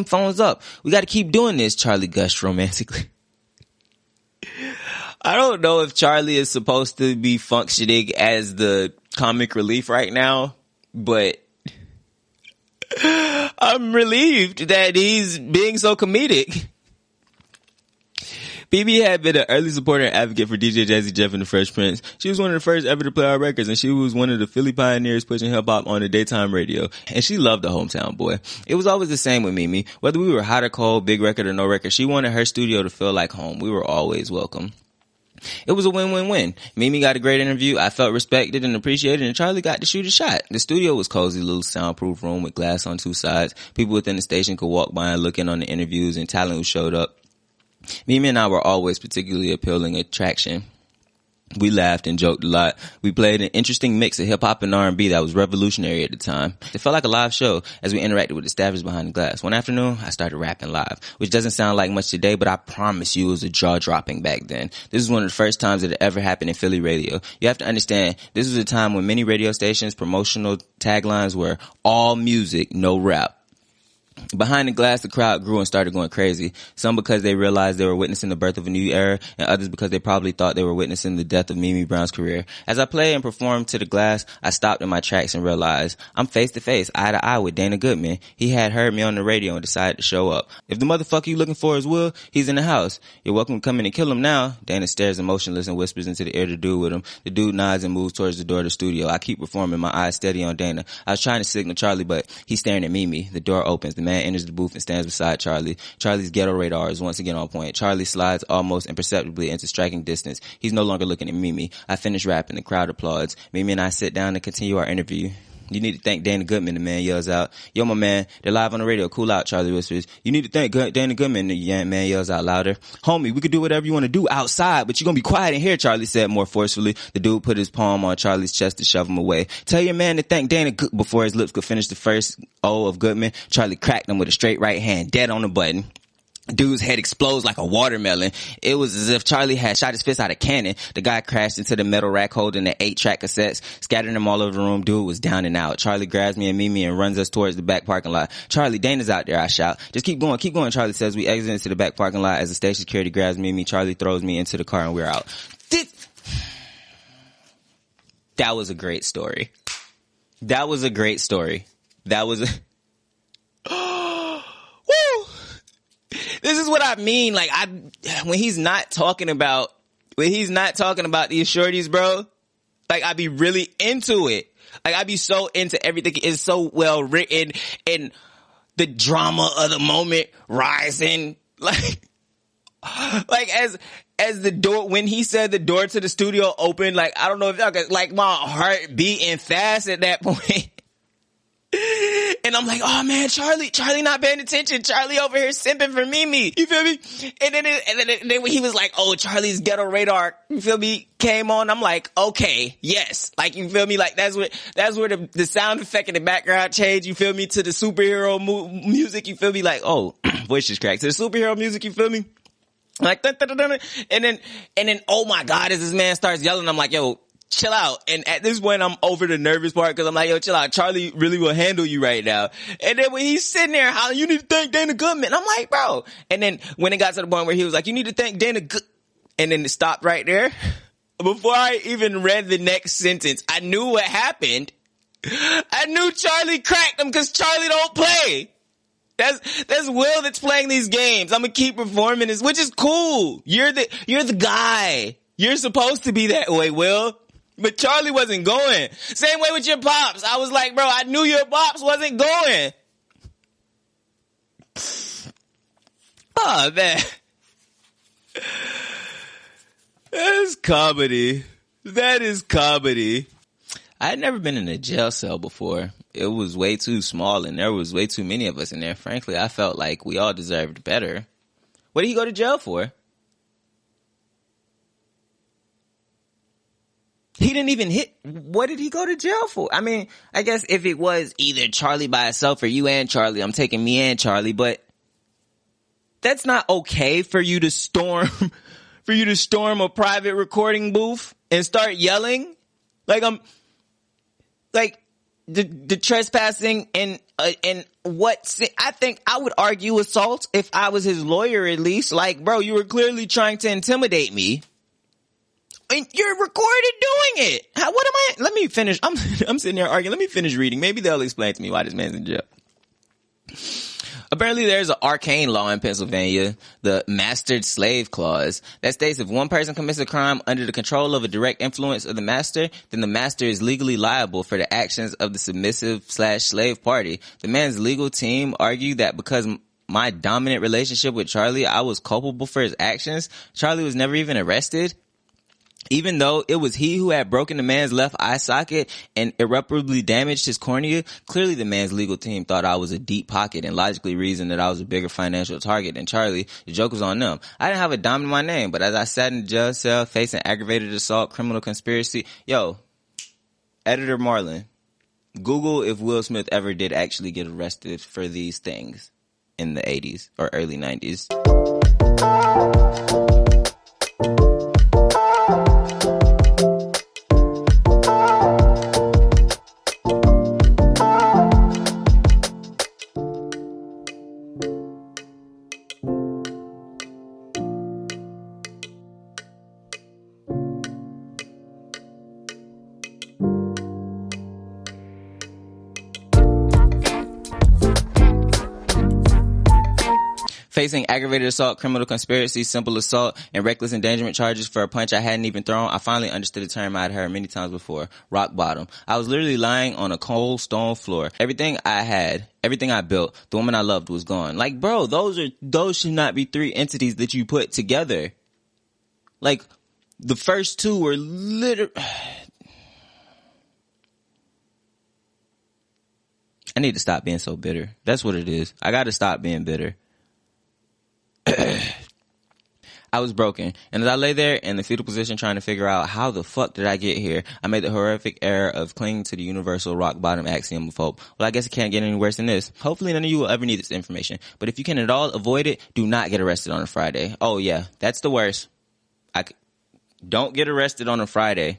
phones up. We gotta keep doing this, Charlie gushed romantically. I don't know if Charlie is supposed to be functioning as the comic relief right now, but I'm relieved that he's being so comedic. BB had been an early supporter and advocate for DJ Jazzy Jeff and the Fresh Prince. She was one of the first ever to play our records, and she was one of the Philly pioneers pushing hip-hop on the daytime radio. And she loved the hometown boy. It was always the same with Mimi. Whether we were hot or cold, big record or no record, she wanted her studio to feel like home. We were always welcome. It was a win-win-win. Mimi got a great interview. I felt respected and appreciated, and Charlie got to shoot a shot. The studio was cozy, little soundproof room with glass on two sides. People within the station could walk by and look in on the interviews and talent who showed up. Mimi and I were always particularly appealing attraction. We laughed and joked a lot. We played an interesting mix of hip-hop and R&B that was revolutionary at the time. It felt like a live show as we interacted with the staffers behind the glass. One afternoon, I started rapping live, which doesn't sound like much today, but I promise you it was a jaw-dropping back then. This is one of the first times that it ever happened in Philly radio. You have to understand, this was a time when many radio stations' promotional taglines were all music, no rap. Behind the glass, the crowd grew and started going crazy. Some because they realized they were witnessing the birth of a new era, and others because they probably thought they were witnessing the death of Mimi Brown's career. As I played and performed to the glass, I stopped in my tracks and realized I'm face to face, eye to eye with Dana Goodman. He had heard me on the radio and decided to show up. If the motherfucker you looking for is Will, he's in the house. You're welcome to come in and kill him now. Dana stares emotionless and whispers into the ear to do with him. The dude nods and moves towards the door of the studio. I keep performing, my eyes steady on Dana. I was trying to signal Charlie, but he's staring at Mimi. The door opens. The man enters the booth and stands beside Charlie. Charlie's ghetto radar is once again on point. Charlie slides almost imperceptibly into striking distance. He's no longer looking at Mimi. I finish rapping. The crowd applauds. Mimi and I sit down to continue our interview. You need to thank Dana Goodman, the man yells out. Yo, my man, they're live on the radio. Cool out, Charlie whispers. You need to thank Dana Goodman, the man yells out louder. Homie, we could do whatever you want to do outside, but you're going to be quiet in here, Charlie said more forcefully. The dude put his palm on Charlie's chest to shove him away. Tell your man to thank Dana before his lips could finish the first O of Goodman. Charlie cracked him with a straight right hand, dead on the button. Dude's head explodes like a watermelon. It was as if Charlie had shot his fist out of cannon. The guy crashed into the metal rack holding the 8-track cassettes, scattering them all over the room. Dude was down and out. Charlie grabs me and Mimi and runs us towards the back parking lot. Charlie, Dana's out there, I shout. Just keep going, Charlie says. We exit into the back parking lot as the station security grabs Mimi. Charlie throws me into the car and we're out. That was a great story. That was a great story. That was woo! This is what I mean. Like, when he's not talking about these shorties, bro, like, I be really into it. Like, I be so into everything. It's so well written and the drama of the moment rising. Like as the door, when he said the door to the studio opened, like, I don't know if y'all could, like, my heart beating fast at that point. And I'm like, oh man, Charlie not paying attention. Charlie over here simping for Mimi. You feel me? And then when he was like, oh, Charlie's Ghetto Radar, you feel me, came on, I'm like, okay, yes. Like, you feel me? Like, that's where the sound effect in the background changed, you feel me, to the superhero music, you feel me? Like, oh, voice just cracked. To the superhero music, you feel me? Like, dun, dun, dun, dun. And then, oh my God, as this man starts yelling, I'm like, yo, chill out. And at this point, I'm over the nervous part because I'm like, yo, chill out. Charlie really will handle you right now. And then when he's sitting there hollering, you need to thank Dana Goodman. I'm like, bro. And then when it got to the point where he was like, you need to thank Dana and then it stopped right there. Before I even read the next sentence, I knew what happened. I knew Charlie cracked him because Charlie don't play. That's Will that's playing these games. I'm gonna keep performing this, which is cool. You're the guy. You're supposed to be that way, Will. But Charlie wasn't going. Same way with your pops. I was like, bro, I knew your pops wasn't going. Oh, man. That's comedy. That is comedy. I had never been in a jail cell before. It was way too small and there was way too many of us in there. Frankly, I felt like we all deserved better. What did he go to jail for? He didn't even hit. What did he go to jail for? I mean, I guess if it was either Charlie by itself or you and Charlie, I'm taking me and Charlie, but that's not okay for you to storm a private recording booth and start yelling. Like, the trespassing and what I think I would argue assault if I was his lawyer, at least. Like, bro, you were clearly trying to intimidate me. And you're recorded doing it. What am I? Let me finish. I'm sitting there arguing. Let me finish reading. Maybe they'll explain to me why this man's in jail. Apparently there's an arcane law in Pennsylvania, the mastered slave clause, that states if one person commits a crime under the control of a direct influence of the master, then the master is legally liable for the actions of the submissive/slave party. The man's legal team argued that because my dominant relationship with Charlie, I was culpable for his actions. Charlie was never even arrested. Even though it was he who had broken the man's left eye socket and irreparably damaged his cornea, clearly the man's legal team thought I was a deep pocket and logically reasoned that I was a bigger financial target than Charlie. The joke was on them. I didn't have a dime in my name, but as I sat in the jail cell facing aggravated assault, criminal conspiracy, Editor Marlin, Google if Will Smith ever did actually get arrested for these things in the 80s or early 90s. Facing aggravated assault, criminal conspiracy, simple assault, and reckless endangerment charges for a punch I hadn't even thrown, I finally understood the term I had heard many times before, rock bottom. I was literally lying on a cold stone floor. Everything I had, everything I built, the woman I loved was gone. Like, bro, those should not be three entities that you put together. Like, the first two were literally... I need to stop being so bitter. That's what it is. I gotta stop being bitter. I was broken, and as I lay there in the fetal position trying to figure out how the fuck did I get here, I made the horrific error of clinging to the universal rock bottom axiom of hope. Well, I guess it can't get any worse than this. Hopefully none of you will ever need this information, but if you can at all avoid it, do not get arrested on a Friday. Oh yeah, that's the worst. Don't get arrested on a Friday.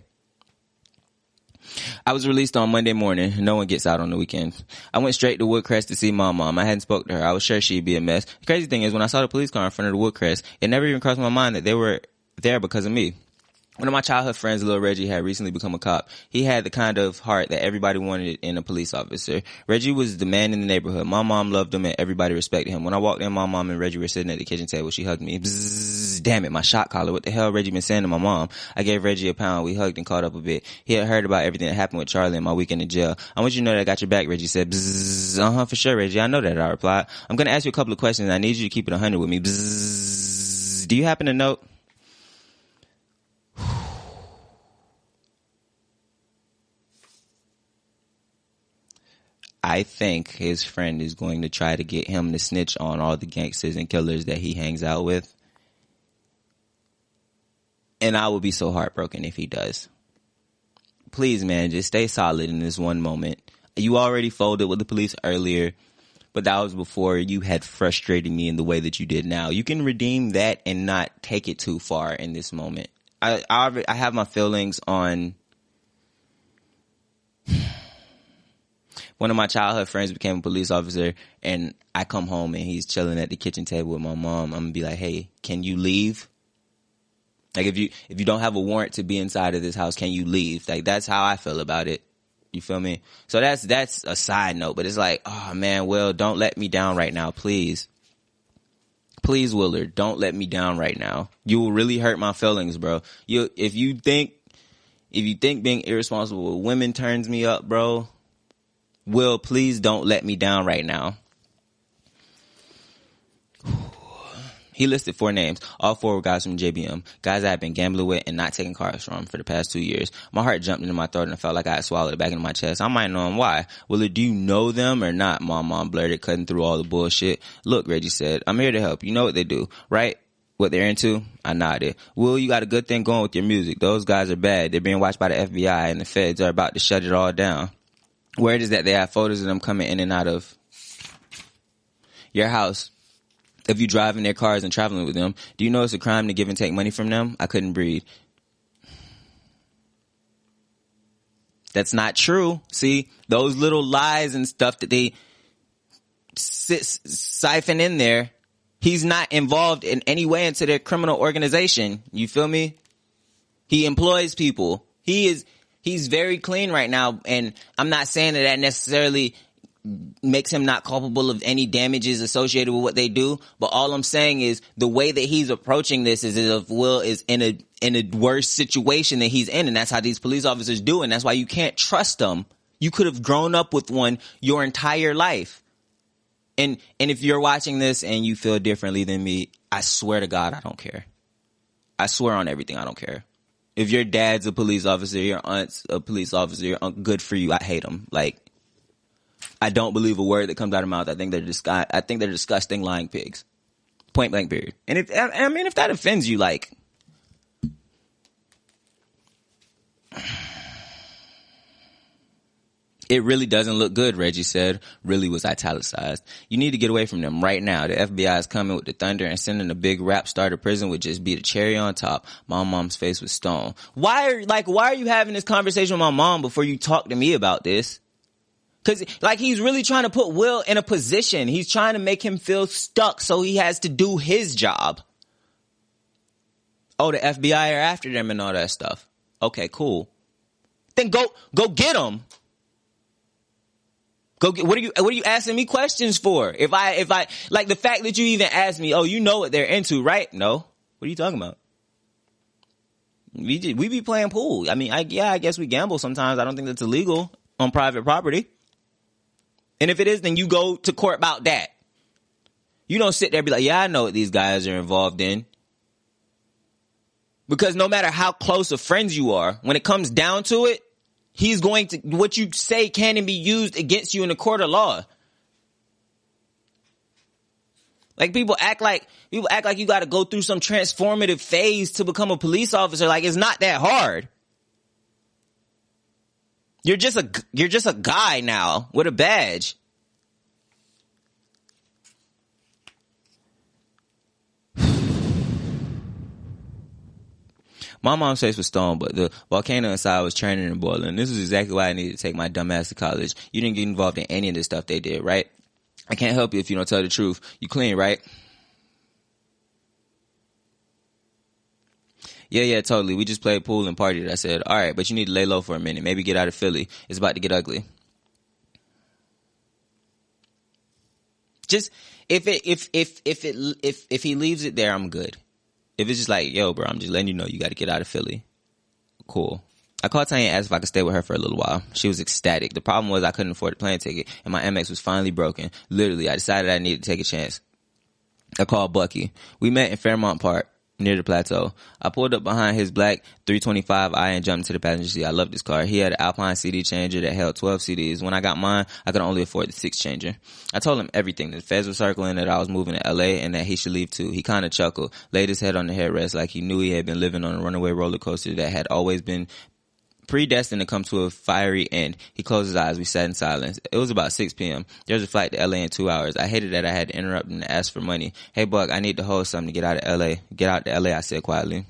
I was released on Monday morning. No one gets out on the weekends. I went straight to Woodcrest to see my mom. I hadn't spoke to her. I was sure she'd be a mess. The crazy thing is, when I saw the police car in front of the Woodcrest, it never even crossed my mind that they were there because of me. One of my childhood friends, Lil Reggie, had recently become a cop. He had the kind of heart that everybody wanted in a police officer. Reggie was the man in the neighborhood. My mom loved him and everybody respected him. When I walked in, my mom and Reggie were sitting at the kitchen table. She hugged me. Bzzz, damn it, my shot collar. What the hell Reggie been saying to my mom? I gave Reggie a pound. We hugged and caught up a bit. He had heard about everything that happened with Charlie and my weekend in jail. I want you to know that I got your back, Reggie said. Bzzz, for sure, Reggie. I know that, I replied. I'm going to ask you a couple of questions. I need you to keep it 100 with me. Bzzz, do you happen to know? I think his friend is going to try to get him to snitch on all the gangsters and killers that he hangs out with. And I will be so heartbroken if he does. Please, man, just stay solid in this one moment. You already folded with the police earlier, but that was before you had frustrated me in the way that you did now. You can redeem that and not take it too far in this moment. I have my feelings on... One of my childhood friends became a police officer, and I come home and he's chilling at the kitchen table with my mom. I'm gonna be like, hey, can you leave? Like, if you don't have a warrant to be inside of this house, can you leave? Like, that's how I feel about it. You feel me? So that's a side note, but it's like, oh man, Will, don't let me down right now, please. Please, Willard, don't let me down right now. You will really hurt my feelings, bro. If you think being irresponsible with women turns me up, bro, Will, please don't let me down right now. He listed 4 names. All 4 were guys from JBM. Guys I had been gambling with and not taking cars from for the past 2 years. My heart jumped into my throat and I felt like I had swallowed it back into my chest. I might know him. Why? Willard, do you know them or not? Mom blurted, cutting through all the bullshit. Look, Reggie said, I'm here to help. You know what they do, right? What they're into? I nodded. Will, you got a good thing going with your music. Those guys are bad. They're being watched by the FBI and the feds are about to shut it all down. Word is that they have photos of them coming in and out of your house. If you drive in their cars and traveling with them, do you know it's a crime to give and take money from them? I couldn't breathe. That's not true. See, those little lies and stuff that they siphon in there, he's not involved in any way into their criminal organization. You feel me? He employs people. He's very clean right now, and I'm not saying that necessarily makes him not culpable of any damages associated with what they do, but all I'm saying is the way that he's approaching this is as if Will is in a worse situation than he's in, and that's how these police officers do, and that's why you can't trust them. You could have grown up with one your entire life. And if you're watching this and you feel differently than me, I swear to God, I don't care. I swear on everything, I don't care. If your dad's a police officer, your aunt's a police officer, good for you. I hate them. Like, I don't believe a word that comes out of their mouth. I think they're disgusting lying pigs. Point blank period. And if that offends you, like, it really doesn't look good, Reggie said. Really was italicized. You need to get away from them right now. The FBI is coming with the thunder, and sending a big rap star to prison would just be the cherry on top. My mom's face was stone. Why are you having this conversation with my mom before you talk to me about this? Cause like he's really trying to put Will in a position. He's trying to make him feel stuck so he has to do his job. Oh, the FBI are after them and all that stuff. Okay, cool. Then go get them. What are you asking me questions for? If I like the fact that you even asked me, oh, you know what they're into, right? No. What are you talking about? We be playing pool. I mean, I guess we gamble sometimes. I don't think that's illegal on private property. And if it is, then you go to court about that. You don't sit there and be like, yeah, I know what these guys are involved in. Because no matter how close of friends you are, when it comes down to it, he's going to, what you say can and be used against you in a court of law. Like people act like you got to go through some transformative phase to become a police officer. Like it's not that hard. You're just a guy now with a badge. My mom's face was stone, but the volcano inside was churning and boiling. This is exactly why I needed to take my dumb ass to college. You didn't get involved in any of this stuff they did, right? I can't help you if you don't tell the truth. You clean, right? Yeah, totally. We just played pool and partied. I said, all right, but you need to lay low for a minute. Maybe get out of Philly. It's about to get ugly. Just if he leaves it there, I'm good. If it's just like, yo, bro, I'm just letting you know you got to get out of Philly. Cool. I called Tanya and asked if I could stay with her for a little while. She was ecstatic. The problem was I couldn't afford a plane ticket, and my Amex was finally broken. Literally, I decided I needed to take a chance. I called Bucky. We met in Fairmount Park, near the plateau. I pulled up behind his black 325i and jumped into the passenger seat. I loved this car. He had an Alpine CD changer that held 12 CDs. When I got mine, I could only afford the 6 changer. I told him everything. The feds were circling, that I was moving to LA and that he should leave too. He kind of chuckled, laid his head on the headrest like he knew he had been living on a runaway roller coaster that had always been predestined to come to a fiery end. He closed his eyes. We sat in silence. It was about 6 p.m. There was a flight to LA in 2 hours. I hated that I had to interrupt and ask for money. Hey, Buck, I need to hold something to get out of LA. Get out to LA, I said quietly.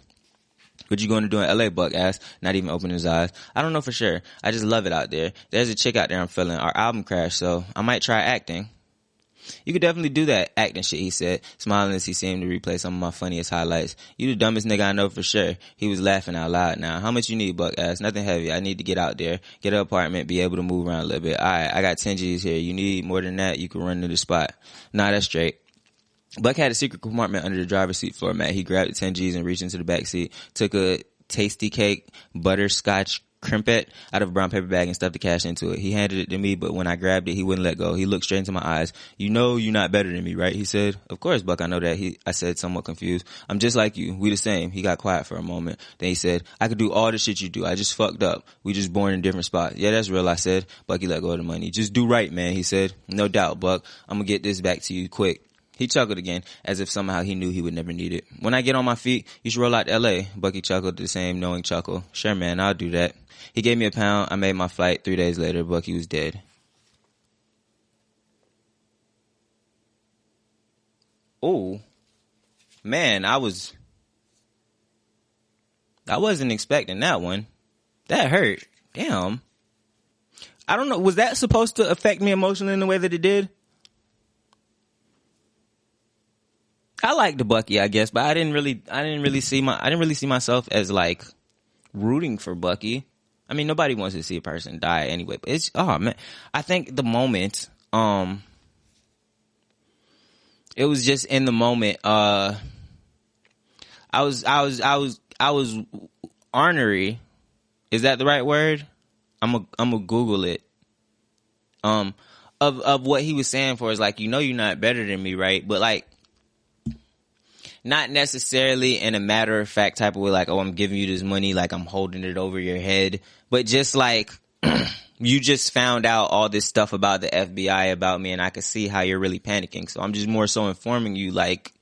What you going to do in LA, Buck asked, not even opening his eyes. I don't know for sure. I just love it out there. There's a chick out there I'm feeling. Our album crashed, so I might try acting. You could definitely do that acting shit, he said, smiling as he seemed to replay some of my funniest highlights. You the dumbest nigga I know for sure. He was laughing out loud now. How much you need, Buck asked. Nothing heavy. I need to get out there, get an apartment, be able to move around a little bit. Alright, I got 10 G's here. You need more than that, you can run to the spot. Nah, that's straight. Buck had a secret compartment under the driver's seat floor mat. He grabbed the 10 G's and reached into the back seat, took a tasty cake, butterscotch crimpet out of a brown paper bag and stuffed the cash into it. He handed it to me, but when I grabbed it, he wouldn't let go. He looked straight into my eyes. You know you're not better than me, right? He said. Of course, Buck, I know that. I said, somewhat confused. I'm just like you. We the same. He got quiet for a moment. Then he said, I could do all the shit you do. I just fucked up. We just born in different spots. Yeah, that's real, I said. Bucky let go of the money. Just do right, man, he said. No doubt, Buck. I'm gonna get this back to you quick. He chuckled again, as if somehow he knew he would never need it. When I get on my feet, you should roll out to L.A. Bucky chuckled the same knowing chuckle. Sure, man, I'll do that. He gave me £1. I made my flight. 3 days later, Bucky was dead. Oh, man, I wasn't expecting that one. That hurt. Damn. I don't know. Was that supposed to affect me emotionally in the way that it did? I liked the Bucky, I guess, but I didn't really see myself as like rooting for Bucky. I mean, nobody wants to see a person die anyway, but it's, oh man, I think the moment, it was just in the moment, I was ornery. Is that the right word? I'm gonna Google it. Of what he was saying for is like, you know, you're not better than me, right? But like, not necessarily in a matter of fact type of way, like, oh, I'm giving you this money, like I'm holding it over your head, but just like, you just found out all this stuff about the FBI about me and I could see how you're really panicking. So I'm just more so informing you, like,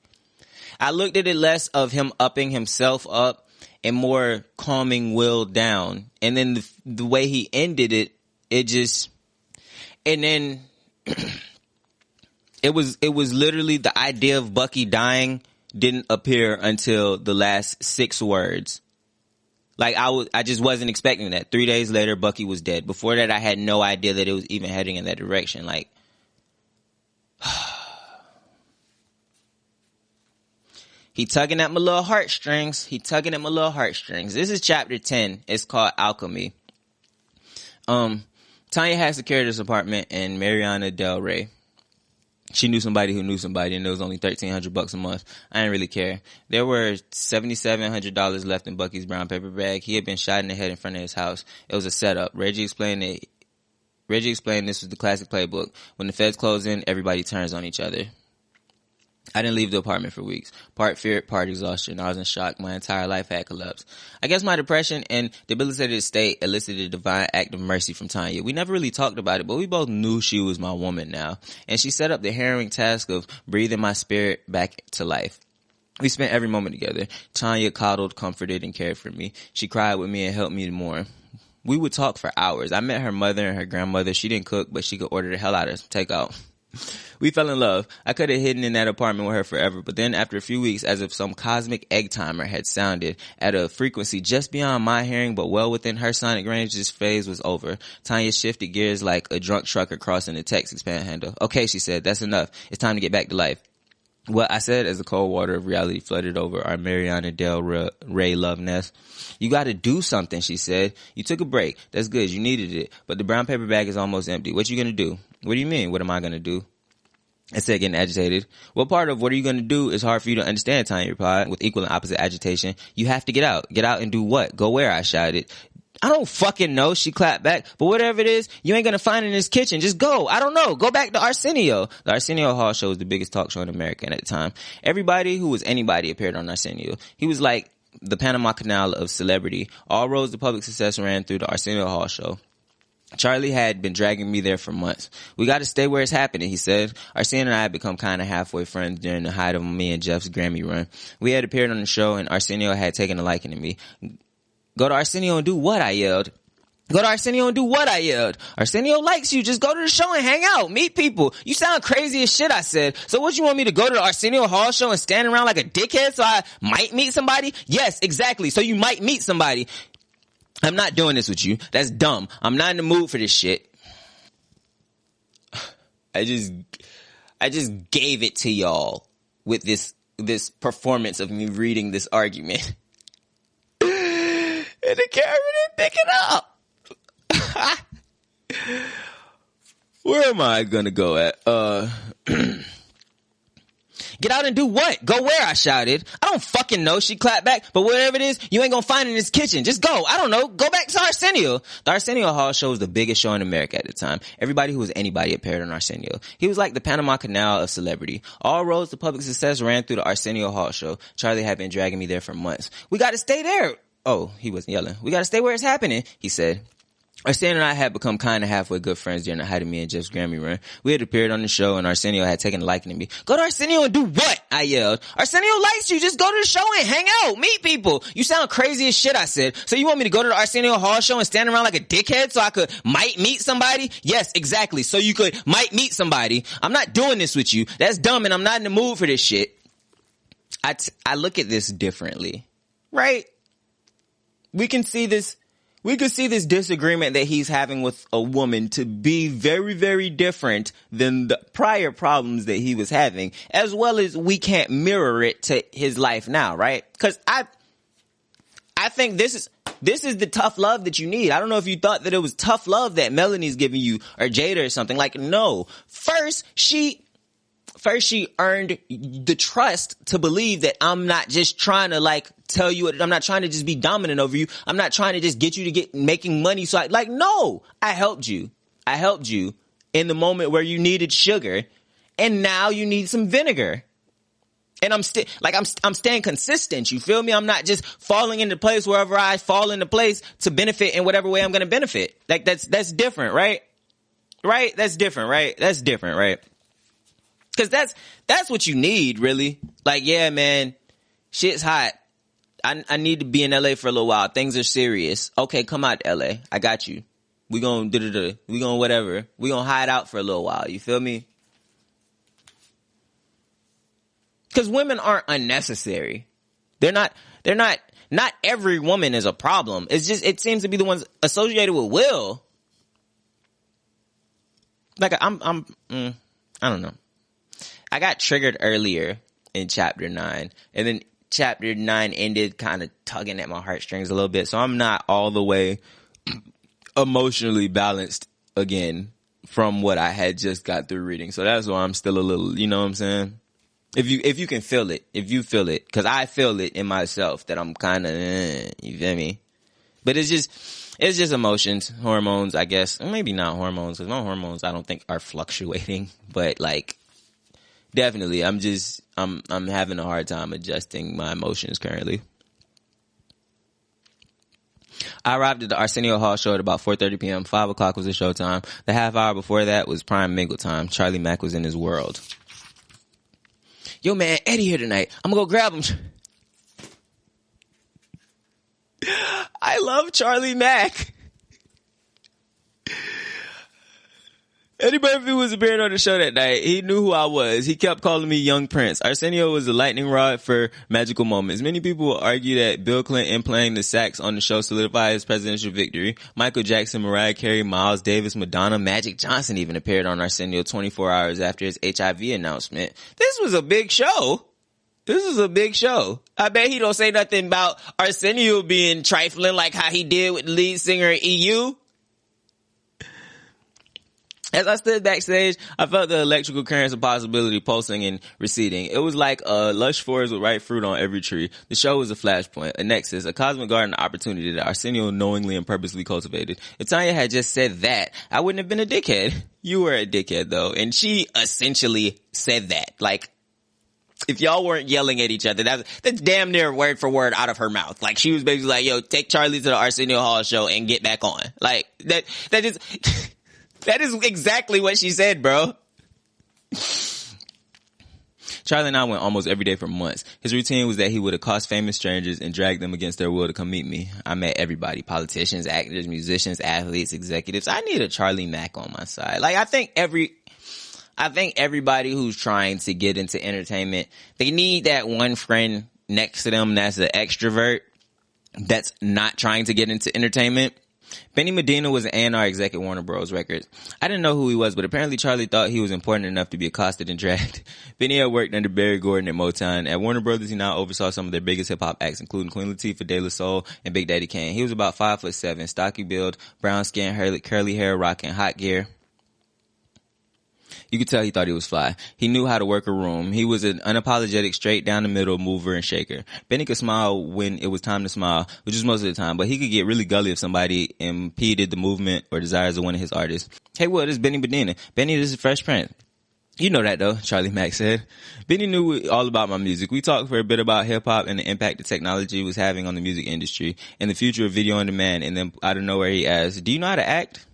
I looked at it less of him upping himself up and more calming Will down. And then the way he ended it, it just, and then it was literally the idea of Bucky dying didn't appear until the last 6 words. Like I just wasn't expecting that. 3 days later, Bucky was dead. Before that, I had no idea that it was even heading in that direction. Like, he tugging at my little heartstrings. This is chapter 10. It's called Alchemy. Tanya had secured this apartment in Mariana Del Rey. She knew somebody who knew somebody, and it was only $1,300 a month. I didn't really care. There were $7,700 left in Bucky's brown paper bag. He had been shot in the head in front of his house. It was a setup. Reggie explained this was the classic playbook. When the feds close in, everybody turns on each other. I didn't leave the apartment for weeks. Part fear, part exhaustion. I was in shock. My entire life had collapsed. I guess my depression and debilitated state elicited a divine act of mercy from Tanya. We never really talked about it, but we both knew she was my woman now. And she set up the harrowing task of breathing my spirit back to life. We spent every moment together. Tanya coddled, comforted, and cared for me. She cried with me and helped me more. We would talk for hours. I met her mother and her grandmother. She didn't cook, but she could order the hell out of takeout. We fell in love. I could have hidden in that apartment with her forever, but then after a few weeks, as if some cosmic egg timer had sounded at a frequency just beyond my hearing but well within her sonic range, this phase was over. Tanya shifted gears like a drunk trucker crossing the Texas panhandle. Okay, she said, that's enough. It's time to get back to life. What I said as the cold water of reality flooded over our Mariana Del Rey love nest. You got to do something, she said. You took a break. That's good. You needed it. But the brown paper bag is almost empty. What you going to do? What do you mean? What am I going to do? I said, getting agitated. What part of what are you going to do is hard for you to understand, Tanya replied, with equal and opposite agitation. You have to get out. Get out and do what? Go where? I shouted. I don't fucking know, she clapped back. But whatever it is, you ain't gonna find it in this kitchen. Just go. I don't know. Go back to Arsenio. The Arsenio Hall show was the biggest talk show in America at the time. Everybody who was anybody appeared on Arsenio. He was like the Panama Canal of celebrity. All roads to public success ran through the Arsenio Hall show. Charlie had been dragging me there for months. We got to stay where it's happening, he said. Arsenio and I had become kind of halfway friends during the height of me and Jeff's Grammy run. We had appeared on the show, and Arsenio had taken a liking to me. Go to Arsenio and do what? I yelled. Go to Arsenio and do what? I yelled. Arsenio likes you. Just go to the show and hang out. Meet people. You sound crazy as shit, I said. So what, you want me to go to the Arsenio Hall show and stand around like a dickhead so I might meet somebody? Yes, exactly. So you might meet somebody. I'm not doing this with you. That's dumb. I'm not in the mood for this shit. I just gave it to y'all with this performance of me reading this argument. And the camera didn't pick it up. Where am I gonna go at? Get out and do what? Go where? I shouted. I don't fucking know, she clapped back. But whatever it is, you ain't gonna find it in this kitchen. Just go. I don't know. Go back to Arsenio. The Arsenio Hall show was the biggest show in America at the time. Everybody who was anybody appeared on Arsenio. He was like the Panama Canal of celebrity. All roads to public success ran through the Arsenio Hall show. Charlie had been dragging me there for months. We gotta stay there. Oh, he wasn't yelling. We gotta stay where it's happening, he said. Arsenio and I had become kind of halfway good friends during the height of me and Jeff's Grammy run. We had appeared on the show, and Arsenio had taken a liking to me. Go to Arsenio and do what? I yelled. Arsenio likes you. Just go to the show and hang out. Meet people. You sound crazy as shit, I said. So you want me to go to the Arsenio Hall show and stand around like a dickhead so I might meet somebody? Yes, exactly. So you might meet somebody. I'm not doing this with you. That's dumb, and I'm not in the mood for this shit. I look at this differently. Right? We can see this disagreement that he's having with a woman to be very, very different than the prior problems that he was having, as well as we can't mirror it to his life now, right? Because I think this is the tough love that you need. I don't know if you thought that it was tough love that Melanie's giving you or Jada or something. Like, no. First, she earned the trust to believe that I'm not just trying to tell you, I'm not trying to just be dominant over you. I'm not trying to just get you to making money. So no, I helped you. I helped you in the moment where you needed sugar, and now you need some vinegar. And I'm staying consistent. You feel me? I'm not just falling into place wherever I fall into place to benefit in whatever way I'm going to benefit. Like that's different, right? Right? That's different, right? That's different, right? Cause that's what you need, really. Like, yeah, man, shit's hot. I need to be in LA for a little while. Things are serious. Okay, come out to LA. I got you. We gonna whatever. We gonna hide out for a little while. You feel me? Cause women aren't unnecessary. Not every woman is a problem. It's just, it seems to be the ones associated with Will. Like, I don't know. I got triggered earlier in chapter 9, and then chapter 9 ended kind of tugging at my heartstrings a little bit, so I'm not all the way emotionally balanced again from what I had just got through reading. So that's why I'm still a little, you know what I'm saying? If you can feel it, because I feel it in myself that I'm kind of, you feel me? But it's just emotions, hormones, I guess. Maybe not hormones, because my hormones I don't think are fluctuating, but definitely, I'm having a hard time adjusting my emotions currently. I arrived at the Arsenio Hall show at about 4:30 p.m. 5 o'clock was the show time. The half hour before that was prime mingle time. Charlie Mack was in his world. Yo, man, Eddie here tonight. I'm gonna go grab him. I love Charlie Mack. Eddie Murphy was appearing on the show that night. He knew who I was. He kept calling me Young Prince. Arsenio was a lightning rod for magical moments. Many people will argue that Bill Clinton playing the sax on the show solidified his presidential victory. Michael Jackson, Mariah Carey, Miles Davis, Madonna, Magic Johnson even appeared on Arsenio 24 hours after his HIV announcement. This was a big show. This is a big show. I bet he don't say nothing about Arsenio being trifling like how he did with the lead singer of EU. As I stood backstage, I felt the electrical currents of possibility pulsing and receding. It was like a lush forest with ripe fruit on every tree. The show was a flashpoint, a nexus, a cosmic garden opportunity that Arsenio knowingly and purposely cultivated. If Tanya had just said that, I wouldn't have been a dickhead. You were a dickhead though, and she essentially said that. Like, if y'all weren't yelling at each other, that's damn near word for word out of her mouth. Like, she was basically like, yo, take Charlie to the Arsenio Hall show and get back on. Like, that is... That is exactly what she said, bro. Charlie and I went almost every day for months. His routine was that he would accost famous strangers and drag them against their will to come meet me. I met everybody. Politicians, actors, musicians, athletes, executives. I need a Charlie Mack on my side. Like, I think everybody who's trying to get into entertainment, they need that one friend next to them that's an extrovert that's not trying to get into entertainment. Benny Medina was an A&R exec at Warner Bros. Records. I didn't know who he was, but apparently Charlie thought he was important enough to be accosted and dragged. Benny had worked under Barry Gordon at Motown. At Warner Brothers, he now oversaw some of their biggest hip-hop acts, including Queen Latifah, De La Soul, and Big Daddy Kane. He was about 5'7", stocky build, brown skin, curly hair, rocking hot gear. You could tell he thought he was fly. He knew how to work a room. He was an unapologetic, straight down the middle mover and shaker. Benny could smile when it was time to smile, which was most of the time, but he could get really gully if somebody impeded the movement or desires of one of his artists. Hey, this is Benny Medina. Benny, this is Fresh Prince. You know that though, Charlie Mack said. Benny knew all about my music. We talked for a bit about hip hop and the impact the technology was having on the music industry and the future of video on demand, and then out of nowhere he asked, do you know how to act?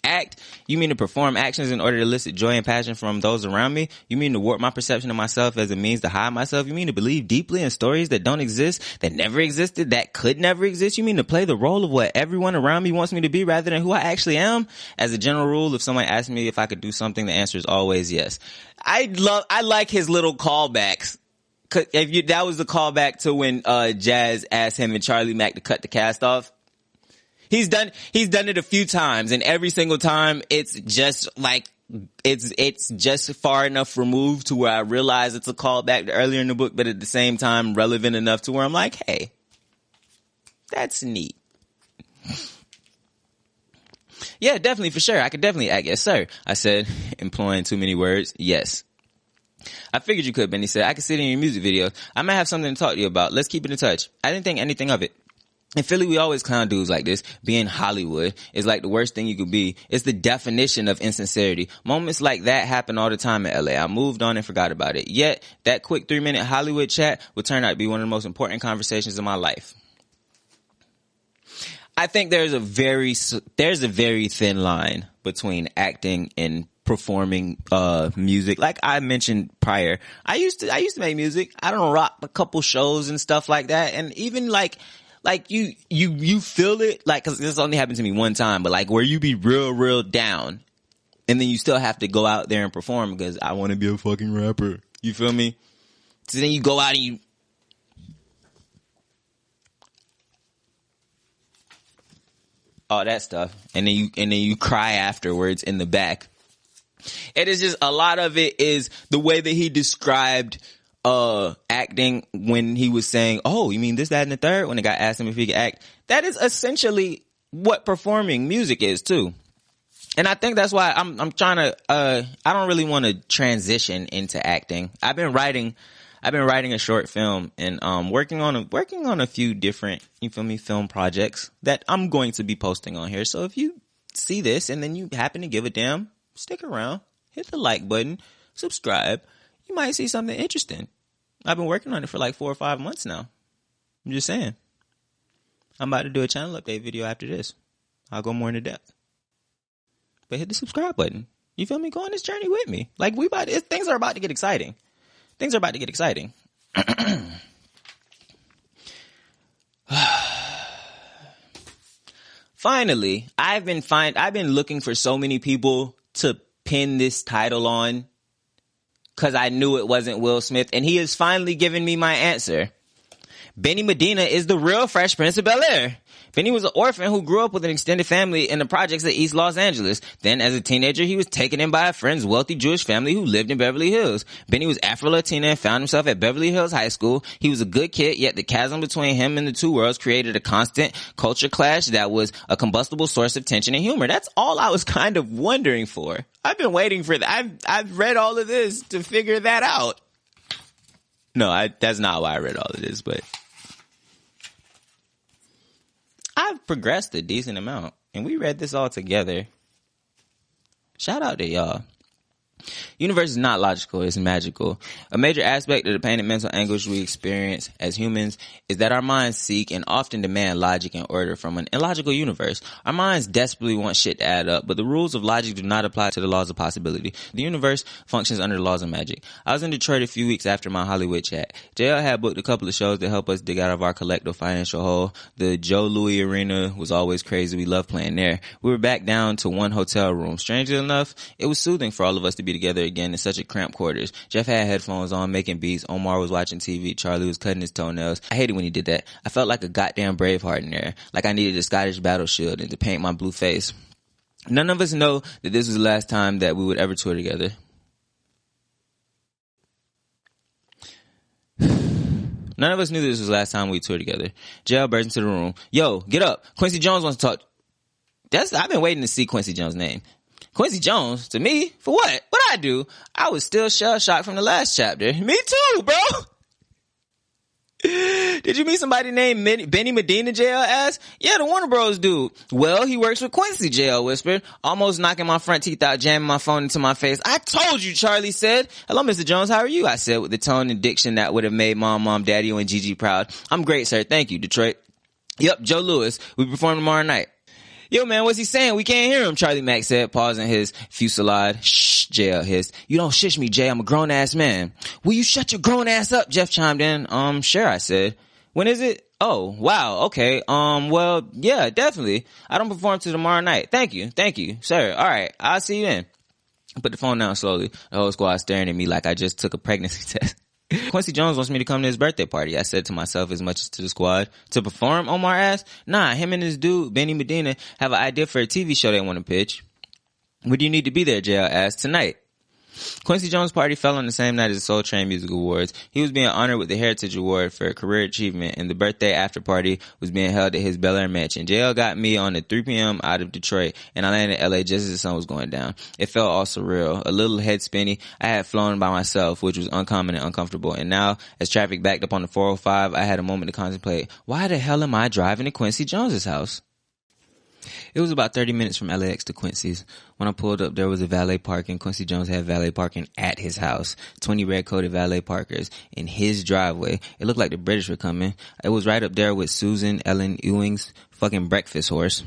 Act? You mean to perform actions in order to elicit joy and passion from those around me? You mean to warp my perception of myself as a means to hide myself? You mean to believe deeply in stories that don't exist, that never existed, that could never exist? You mean to play the role of what everyone around me wants me to be rather than who I actually am? As a general rule, if someone asks me if I could do something, the answer is always yes. I like his little callbacks. That was the callback to when Jazz asked him and Charlie Mack to cut the cast off. He's done it a few times, and every single time it's just like, it's just far enough removed to where I realize it's a callback to earlier in the book, but at the same time relevant enough to where I'm like, hey, that's neat. Yeah, definitely, for sure. I could definitely act. Yes, sir. I said, employing too many words. Yes. I figured you could, Benny said. I could see it in your music videos. I might have something to talk to you about. Let's keep it in touch. I didn't think anything of it. In Philly, we always clown dudes like this. Being Hollywood is like the worst thing you could be. It's the definition of insincerity. Moments like that happen all the time in LA. I moved on and forgot about it. Yet, that quick 3-minute Hollywood chat would turn out to be one of the most important conversations of my life. I think there's a very thin line between acting and performing music. Like I mentioned prior, I used to make music. I don't rock a couple shows and stuff like that, and even like you feel it, like, cause this only happened to me one time, but like where you be real down and then you still have to go out there and perform because I want to be a fucking rapper. You feel me? So then you go out and you, all that stuff. And then you cry afterwards in the back. It is just, a lot of it is the way that he described acting when he was saying, oh, you mean this, that, and the third, when the guy asked him if he could act. That is essentially what performing music is too. And I think that's why I'm trying to, I don't really want to transition into acting. I've been writing a short film and, working on a few different, you feel me, film projects that I'm going to be posting on here. So if you see this and then you happen to give a damn, stick around, hit the like button, subscribe. You might see something interesting. I've been working on it for like 4 or 5 months now. I'm just saying. I'm about to do a channel update video after this. I'll go more into depth. But hit the subscribe button. You feel me? Go on this journey with me. Like things are about to get exciting. Things are about to get exciting. Finally, I've been looking for so many people to pin this title on because I knew it wasn't Will Smith, and he has finally given me my answer. Benny Medina is the real Fresh Prince of Bel-Air. Benny was an orphan who grew up with an extended family in the projects of East Los Angeles. Then, as a teenager, he was taken in by a friend's wealthy Jewish family who lived in Beverly Hills. Benny was Afro-Latino and found himself at Beverly Hills High School. He was a good kid, yet the chasm between him and the two worlds created a constant culture clash that was a combustible source of tension and humor. That's all I was kind of wondering for. I've been waiting for that. I've read all of this to figure that out. No, that's not why I read all of this, but I've progressed a decent amount, and we read this all together. Shout out to y'all. Universe is not logical, it's magical. A major aspect of the pain and mental anguish we experience as humans is that our minds seek and often demand logic and order from an illogical universe. Our minds desperately want shit to add up, but the rules of logic do not apply to the laws of possibility. The universe functions under the laws of magic. I was in Detroit a few weeks after my Hollywood chat. JL had booked a couple of shows to help us dig out of our collective financial hole. The Joe Louis Arena was always crazy. We loved playing there. We were back down to one hotel room. Strangely enough, it was soothing for all of us to be together again in such a cramped quarters. Jeff had headphones on making beats. Omar was watching TV. Charlie was cutting his toenails. I hated when he did that. I felt like a goddamn Braveheart in there. Like I needed a Scottish battle shield and to paint my blue face. None of us know that this was the last time that we would ever tour together. None of us knew this was the last time we toured together. JL burst into the room. Yo, get up. Quincy Jones wants to talk. I've been waiting to see Quincy Jones' name. Quincy Jones? To me? For what? What'd I do? I was still shell-shocked from the last chapter. Me too, bro. Did you meet somebody named Benny Medina, JL asked? Yeah, the Warner Bros. Dude. Well, he works with Quincy, JL whispered, almost knocking my front teeth out, jamming my phone into my face. I told you, Charlie said. Hello, Mr. Jones, how are you? I said with the tone and diction that would have made Mom, Daddy, and Gigi proud. I'm great, sir. Thank you, Detroit. Yep, Joe Louis. We perform tomorrow night. Yo, man, what's he saying? We can't hear him, Charlie Mack said, pausing his fusillade. Shh, JL hissed. You don't shush me, Jay. I'm a grown-ass man. Will you shut your grown ass up? Jeff chimed in. Sure, I said. When is it? Oh, wow, okay. Well, yeah, definitely. I don't perform till tomorrow night. Thank you, sir. All right, I'll see you then. I put the phone down slowly. The whole squad staring at me like I just took a pregnancy test. Quincy Jones wants me to come to his birthday party, I said to myself as much as to the squad. To perform, Omar asked. Nah, him and his dude, Benny Medina, have an idea for a TV show they want to pitch. When do you need to be there, JL asked. Tonight. Quincy Jones' party fell on the same night as the Soul Train Music Awards. He was being honored with the Heritage Award for career achievement, and the birthday after party was being held at his Bel Air mansion. JL got me on at 3 p.m. out of Detroit, and I landed in LA just as the sun was going down. It felt all surreal, a little head spinny. I had flown by myself, which was uncommon and uncomfortable, and now, as traffic backed up on the 405, I had a moment to contemplate, why the hell am I driving to Quincy Jones's house? It was about 30 minutes from LAX to Quincy's. When I pulled up, there was a valet parking. Quincy Jones had valet parking at his house. 20 red-coated valet parkers in his driveway. It looked like the British were coming. It was right up there with Susan Ellen Ewing's fucking breakfast horse.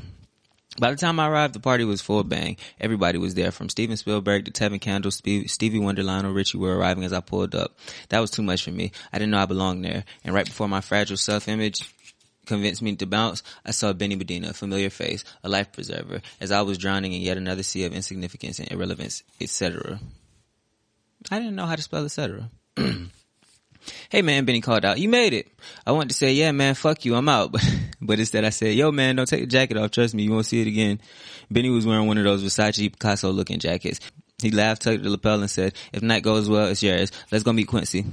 By the time I arrived, the party was full bang. Everybody was there, from Steven Spielberg to Tevin Campbell, Stevie Wonder, Lionel Richie were arriving as I pulled up. That was too much for me. I didn't know I belonged there. And right before my fragile self-image convinced me to bounce, I saw Benny Medina, a familiar face, a life preserver, as I was drowning in yet another sea of insignificance and irrelevance, etc. I didn't know how to spell etc. Hey man, Benny called out. You made it. I wanted to say, yeah man, fuck you, I'm out. But instead I said, yo man, don't take the jacket off. Trust me, you won't see it again. Benny was wearing one of those Versace Picasso looking jackets. He laughed, tugged the lapel and said, if night goes well, it's yours. Let's go meet Quincy.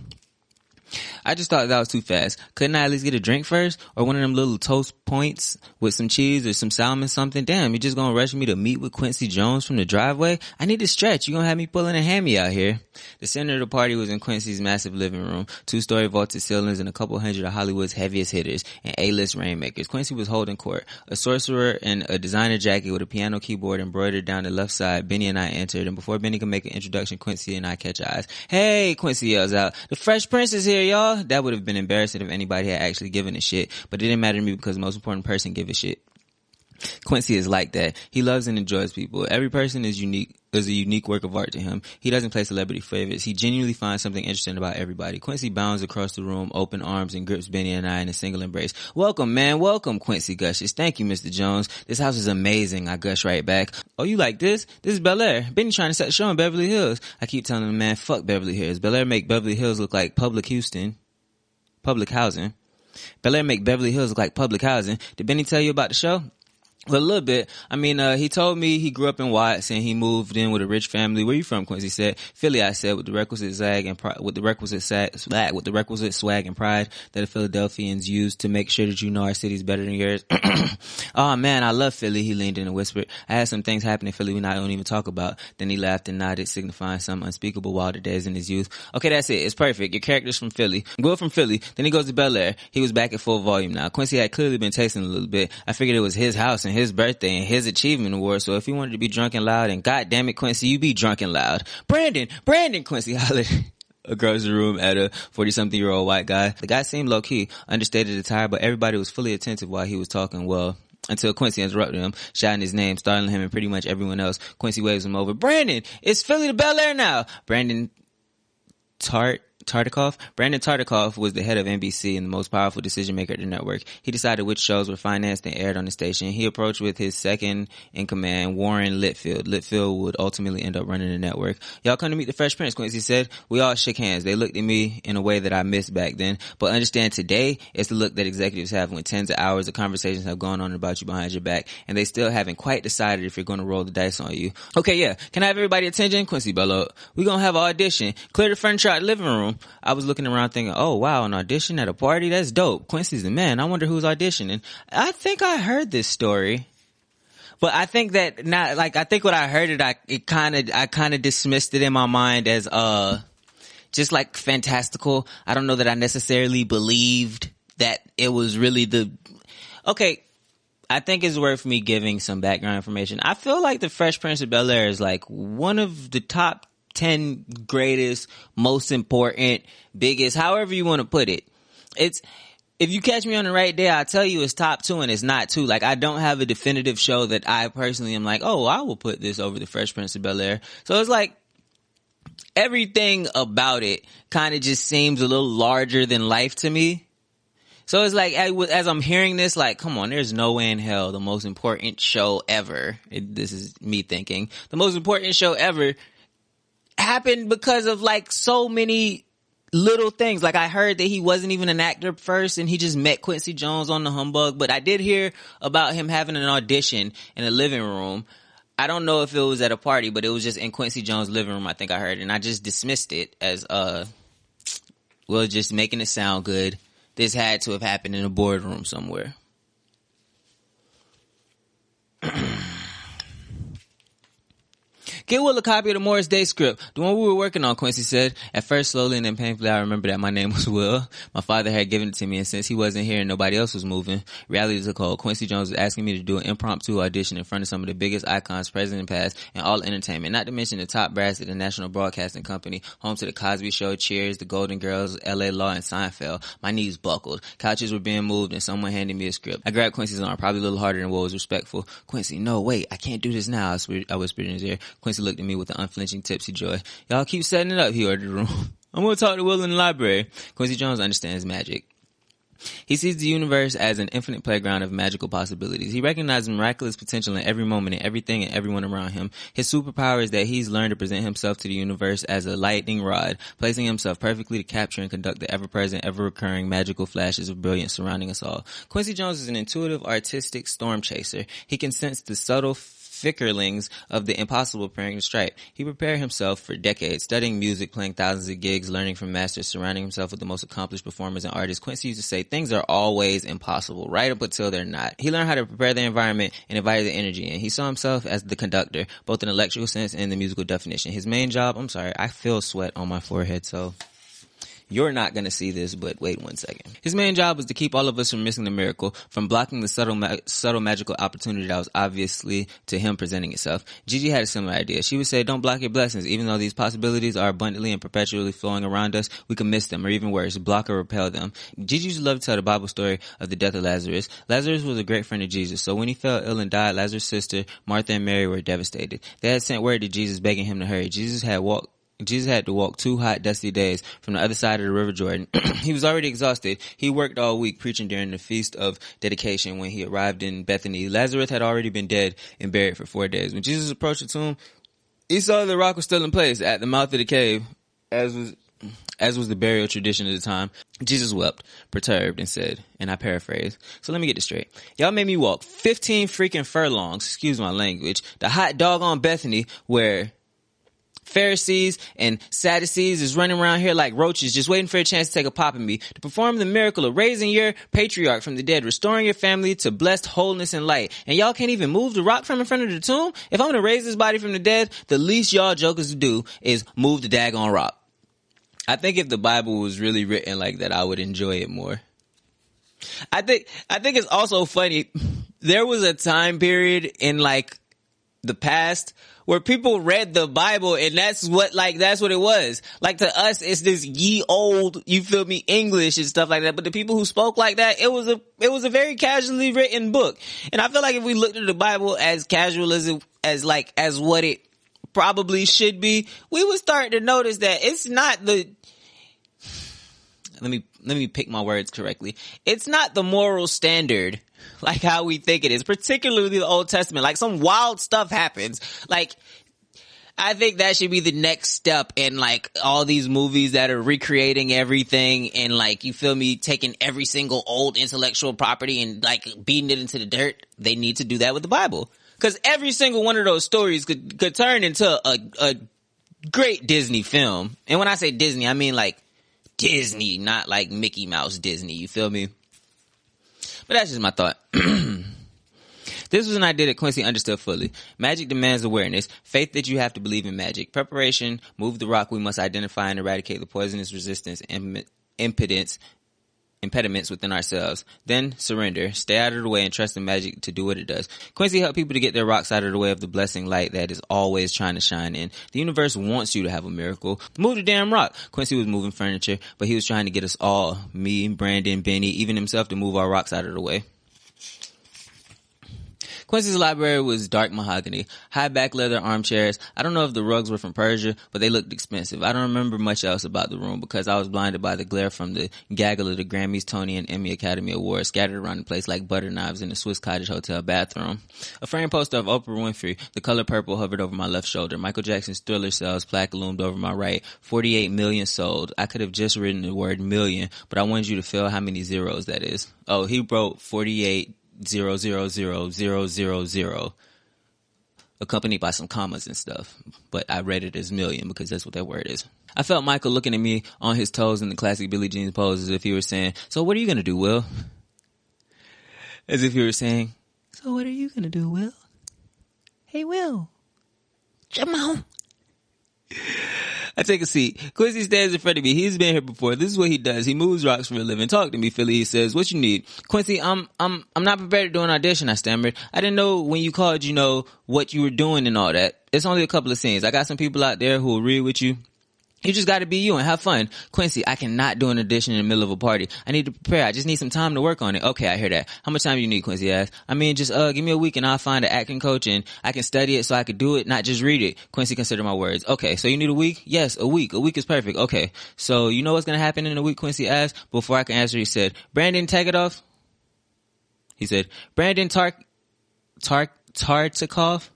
I just thought that was too fast. Couldn't I at least get a drink first? Or one of them little toast points with some cheese or some salmon something? Damn, you just gonna rush me to meet with Quincy Jones from the driveway? I need to stretch. You gonna have me pulling a hammy out here. The center of the party was in Quincy's massive living room. 2-story vaulted ceilings and a couple hundred of Hollywood's heaviest hitters and A-list rainmakers. Quincy was holding court. A sorcerer in a designer jacket with a piano keyboard embroidered down the left side. Benny and I entered, and before Benny could make an introduction, Quincy and I catch eyes. Hey, Quincy yells out. The Fresh Prince is here, y'all. That would have been embarrassing if anybody had actually given a shit, but it didn't matter to me because the most important person give a shit. Quincy is like that. He loves and enjoys people. Every person is unique is a unique work of art to him. He doesn't play celebrity favorites. He genuinely finds something interesting about everybody. Quincy bounds across the room, open arms, and grips Benny and I in a single embrace. Welcome, man. Welcome, Quincy gushes. Thank you, Mr. Jones. This house is amazing. I gush right back. Oh, you like this? This is Bel Air. Benny trying to set the show in Beverly Hills. I keep telling him, man, fuck Beverly Hills. Bel Air make Beverly Hills look like public housing. Bel Air make Beverly Hills look like public housing. Did Benny tell you about the show? Well, a little bit. I mean, he told me he grew up in Watts and he moved in with a rich family. Where you from, Quincy? Said Philly. I said with the requisite swag and pride that the Philadelphians use to make sure that you know our city's better than yours. Oh man, I love Philly. He leaned in and whispered. I had some things happen in Philly we don't even talk about. Then he laughed and nodded, signifying some unspeakable wilder days in his youth. Okay, that's it. It's perfect. Your character's from Philly. Will from Philly. Then he goes to Bel Air. He was back at full volume now. Quincy had clearly been tasting a little bit. I figured it was his house and his birthday and his achievement award, so if he wanted to be drunk and loud, and god damn it, Quincy, you be drunk and loud. Brandon, Quincy hollered across the room at a 40-something-year-old white guy. The guy seemed low-key, understated attire, but everybody was fully attentive while he was talking, well, until Quincy interrupted him, shouting his name, startling him and pretty much everyone else. Quincy waves him over. Brandon, it's Philly to Bel Air now. Brandon Tartikoff was the head of NBC and the most powerful decision maker at the network. He decided which shows were financed and aired on the station. He approached with his second in command, Warren Litfield. Litfield would ultimately end up running the network. Y'all come to meet the Fresh Prince, Quincy said. We all shook hands. They looked at me in a way that I missed back then. But understand today, it's the look that executives have when tens of hours of conversations have gone on about you behind your back, and they still haven't quite decided if you're going to roll the dice on you. Okay, yeah. Can I have everybody attention? Quincy bellowed. We're going to have an audition. Clear the furniture out of the living room. I was looking around thinking, oh wow, an audition at a party? That's dope. Quincy's the man. I wonder who's auditioning. I think I heard this story. But I think that I think when I heard it, I kind of dismissed it in my mind as, just like fantastical. I don't know that I necessarily believed that it was really okay. I think it's worth me giving some background information. I feel like the Fresh Prince of Bel Air is like one of the top 10 greatest, most important, biggest, however you want to put it. If you catch me on the right day, I'll tell you it's top 2 and it's not 2. Like, I don't have a definitive show that I personally am like, oh, I will put this over the Fresh Prince of Bel Air. So it's like, everything about it kind of just seems a little larger than life to me. So it's like, as I'm hearing this, like, come on, there's no way in hell the most important show ever, this is me thinking, the most important show ever happened because of like so many little things. Like, I heard that he wasn't even an actor first and he just met Quincy Jones on the humbug, but I did hear about him having an audition in a living room. I don't know if it was at a party, but it was just in Quincy Jones' living room, I think I heard, and I just dismissed it as well, just making it sound good. This had to have happened in a boardroom somewhere. Get Will a copy of the Morris Day script, the one we were working on, Quincy said. At first, slowly and then painfully, I remember that my name was Will. My father had given it to me, and since he wasn't here and nobody else was moving, reality took hold. Quincy Jones was asking me to do an impromptu audition in front of some of the biggest icons present and past in all entertainment, not to mention the top brass at the National Broadcasting Company, home to the Cosby Show, Cheers, The Golden Girls, L.A. Law, and Seinfeld. My knees buckled. Couches were being moved, and someone handed me a script. I grabbed Quincy's arm, probably a little harder than what was respectful. Quincy, no, wait, I can't do this now, I whispered in his ear. Quincy looked at me with an unflinching tipsy joy. Y'all keep setting it up, he ordered the room. I'm going to talk to Will in the library. Quincy Jones understands magic. He sees the universe as an infinite playground of magical possibilities. He recognizes miraculous potential in every moment and everything and everyone around him. His superpower is that he's learned to present himself to the universe as a lightning rod, placing himself perfectly to capture and conduct the ever-present, ever-recurring magical flashes of brilliance surrounding us all. Quincy Jones is an intuitive, artistic storm chaser. He can sense the subtle fickerlings of the impossible preparing to strike. He prepared himself for decades, studying music, playing thousands of gigs, learning from masters, surrounding himself with the most accomplished performers and artists. Quincy used to say, things are always impossible, right up until they're not. He learned how to prepare the environment and invited the energy in. He saw himself as the conductor, both in electrical sense and the musical definition. His main job, I feel sweat on my forehead, so You're not going to see this, but wait 1 second. His main job was to keep all of us from missing the miracle, from blocking the subtle magical opportunity that was obviously to him presenting itself. Gigi had a similar idea. She would say, don't block your blessings. Even though these possibilities are abundantly and perpetually flowing around us, we can miss them, or even worse, block or repel them. Gigi used to love to tell the Bible story of the death of Lazarus. Lazarus was a great friend of Jesus, so when he fell ill and died, Lazarus' sister, Martha and Mary, were devastated. They had sent word to Jesus begging him to hurry. Jesus had to walk 2 hot, dusty days from the other side of the River Jordan. He was already exhausted. He worked all week preaching during the Feast of Dedication. When he arrived in Bethany, Lazarus had already been dead and buried for 4 days. When Jesus approached the tomb, he saw the rock was still in place at the mouth of the cave, as was the burial tradition at the time. Jesus wept, perturbed, and said, and I paraphrase, so let me get this straight. Y'all made me walk 15 freaking furlongs, excuse my language, the hot doggone Bethany, where Pharisees and Sadducees is running around here like roaches, just waiting for a chance to take a pop at me, to perform the miracle of raising your patriarch from the dead, restoring your family to blessed wholeness and light. And y'all can't even move the rock from in front of the tomb? If I'm going to raise this body from the dead, the least y'all jokers do is move the daggone rock. I think if the Bible was really written like that, I would enjoy it more. I think it's also funny. There was a time period in like the past where people read the Bible and that's what it was. Like to us, it's this ye old, you feel me, English and stuff like that. But the people who spoke like that, it was a very casually written book. And I feel like if we looked at the Bible as casual as what it probably should be, we would start to notice that it's not the, let me pick my words correctly. It's not the moral standard like how we think it is, particularly the Old Testament. Like some wild stuff happens. Like, I think that should be the next step in like all these movies that are recreating everything and like, you feel me, taking every single old intellectual property and like beating it into the dirt. They need to do that with the Bible. Cause every single one of those stories could turn into a great Disney film. And when I say Disney, I mean like Disney, not like Mickey Mouse Disney. You feel me? But that's just my thought. This was an idea that Quincy understood fully. Magic demands awareness, faith that you have to believe in magic. Preparation, move the rock. We must identify and eradicate the poisonous resistance and impediments within ourselves. Then surrender, stay out of the way, and trust in magic to do what it does. Quincy helped people to get their rocks out of the way of the blessing light that is always trying to shine in. The universe wants you to have a miracle. Move the damn rock. Quincy was moving furniture, but he was trying to get us all, me, Brandon, Benny, even himself, to move our rocks out of the way. Quincy's library was dark mahogany, high back leather armchairs. I don't know if the rugs were from Persia, but they looked expensive. I don't remember much else about the room because I was blinded by the glare from the gaggle of the Grammys, Tony, and Emmy Academy Awards scattered around the place like butter knives in the Swiss Cottage Hotel bathroom. A framed poster of Oprah Winfrey, the color purple, hovered over my left shoulder. Michael Jackson's Thriller Cells plaque loomed over my right. 48 million sold. I could have just written the word million, but I wanted you to feel how many zeros that is. Oh, he wrote 48 000,000, accompanied by some commas and stuff. But I read it as million because that's what that word is. I felt Michael looking at me on his toes in the classic Billie Jean pose as if he were saying, so what are you going to do, Will? As if he were saying, so what are you going to do, Will? Hey, Will. Come on. I take a seat. Quincy stands in front of me. He's been here before. This is what he does. He moves rocks for a living. Talk to me, Philly. He says, what you need? Quincy, I'm not prepared to do an audition, I stammered. I didn't know when you called, what you were doing and all that. It's only a couple of scenes. I got some people out there who will read with you. You just gotta be you and have fun. Quincy, I cannot do an audition in the middle of a party. I need to prepare. I just need some time to work on it. Okay, I hear that. How much time do you need, Quincy asked. I mean, just give me a week and I'll find an acting coach and I can study it so I could do it, not just read it. Quincy considered my words. Okay, so you need a week? Yes, a week. A week is perfect. Okay. So you know what's gonna happen in a week, Quincy asked. Before I can answer, he said, Brandon Tagotoff? He said, Brandon Tartikoff?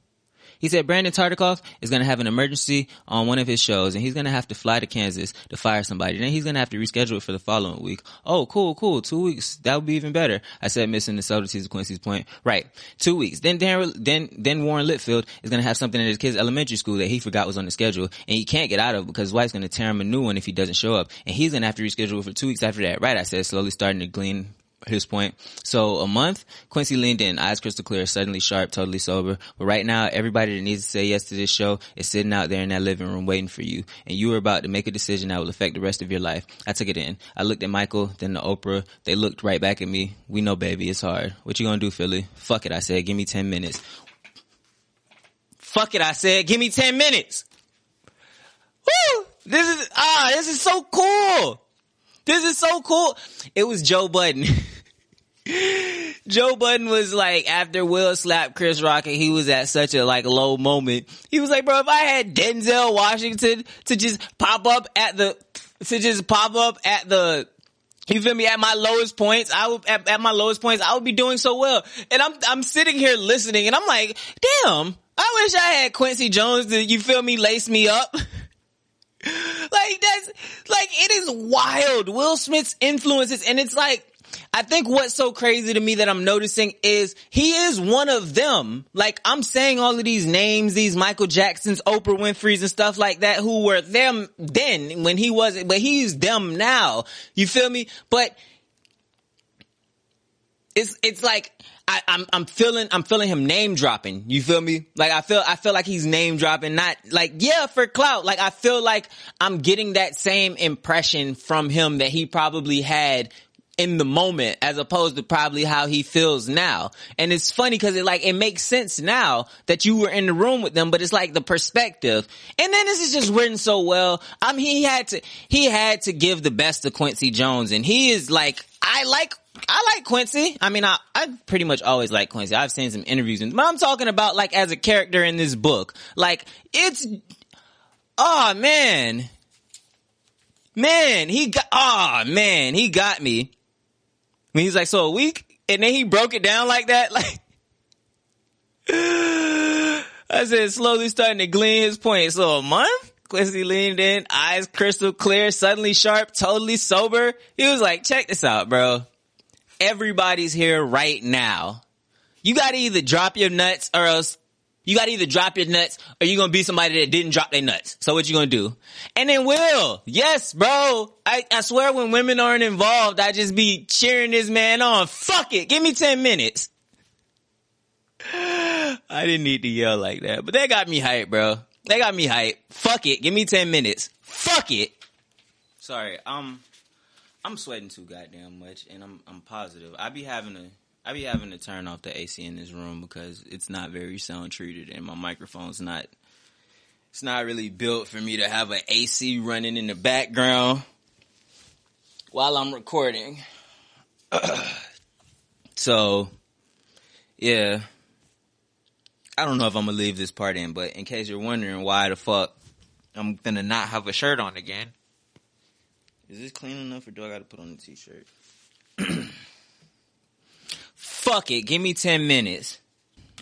He said Brandon Tartikoff is going to have an emergency on one of his shows and he's going to have to fly to Kansas to fire somebody. Then he's going to have to reschedule it for the following week. Oh, cool. 2 weeks. That would be even better. I said, missing the subtleties of Quincy's point. Right. 2 weeks. Then Warren Litfield is going to have something in his kid's elementary school that he forgot was on the schedule and he can't get out of because his wife's going to tear him a new one if he doesn't show up. And he's going to have to reschedule it for 2 weeks after that. Right. I said, slowly starting to glean his point. So a month, Quincy leaned in, eyes crystal clear, suddenly sharp, totally sober. But right now, everybody that needs to say yes to this show is sitting out there in that living room waiting for you. And you are about to make a decision that will affect the rest of your life. I took it in. I looked at Michael, then to Oprah. They looked right back at me. We know, baby, it's hard. What you gonna do, Philly? Fuck it, I said. Give me 10 minutes. Fuck it, I said. Give me 10 minutes. Woo! This is so cool. This is so cool. It was Joe Budden. Joe Budden was like, after Will slapped Chris Rock and he was at such a like low moment, he was like, bro, if I had Denzel Washington to just pop up at the, you feel me, at my lowest points, I would be doing so well. And I'm sitting here listening and I'm like, damn, I wish I had Quincy Jones to, you feel me, lace me up. Like that's, like it is wild. Will Smith's influences, and it's like, I think what's so crazy to me that I'm noticing is he is one of them. Like I'm saying all of these names, these Michael Jacksons, Oprah Winfrey's and stuff like that who were them then when he wasn't, but he's them now. You feel me? But it's like, I'm feeling him name dropping. You feel me? Like I feel like he's name dropping, not like, yeah, for clout. Like I feel like I'm getting that same impression from him that he probably had in the moment as opposed to probably how he feels now. And it's funny because it makes sense now that you were in the room with them, but it's like the perspective. And then this is just written so well. I mean, he had to give the best to Quincy Jones, and he is like, I like Quincy. I mean, I pretty much always like Quincy. I've seen some interviews, but I'm talking about like as a character in this book. Like it's, oh man, he got me. When he's like, so a week? And then he broke it down like that. Like, I said, slowly starting to glean his point. So a month? Quincy leaned in, eyes crystal clear, suddenly sharp, totally sober. He was like, check this out, bro. Everybody's here right now. You gotta either drop your nuts or else you're gonna be somebody that didn't drop their nuts. So what you gonna do? And then Will, yes, bro. I swear when women aren't involved, I just be cheering this man on. Fuck it. Give me 10 minutes. I didn't need to yell like that, but they got me hyped, bro. They got me hyped. Fuck it. Give me 10 minutes. Fuck it. Sorry. I'm sweating too goddamn much, and I'm positive. I be having to turn off the AC in this room because it's not very sound treated, and my microphone's not. It's not really built for me to have an AC running in the background while I'm recording. So, yeah. I don't know if I'm gonna leave this part in, but in case you're wondering why the fuck I'm gonna not have a shirt on again. Is this clean enough or do I gotta put on a t-shirt? Fuck it, give me 10 minutes.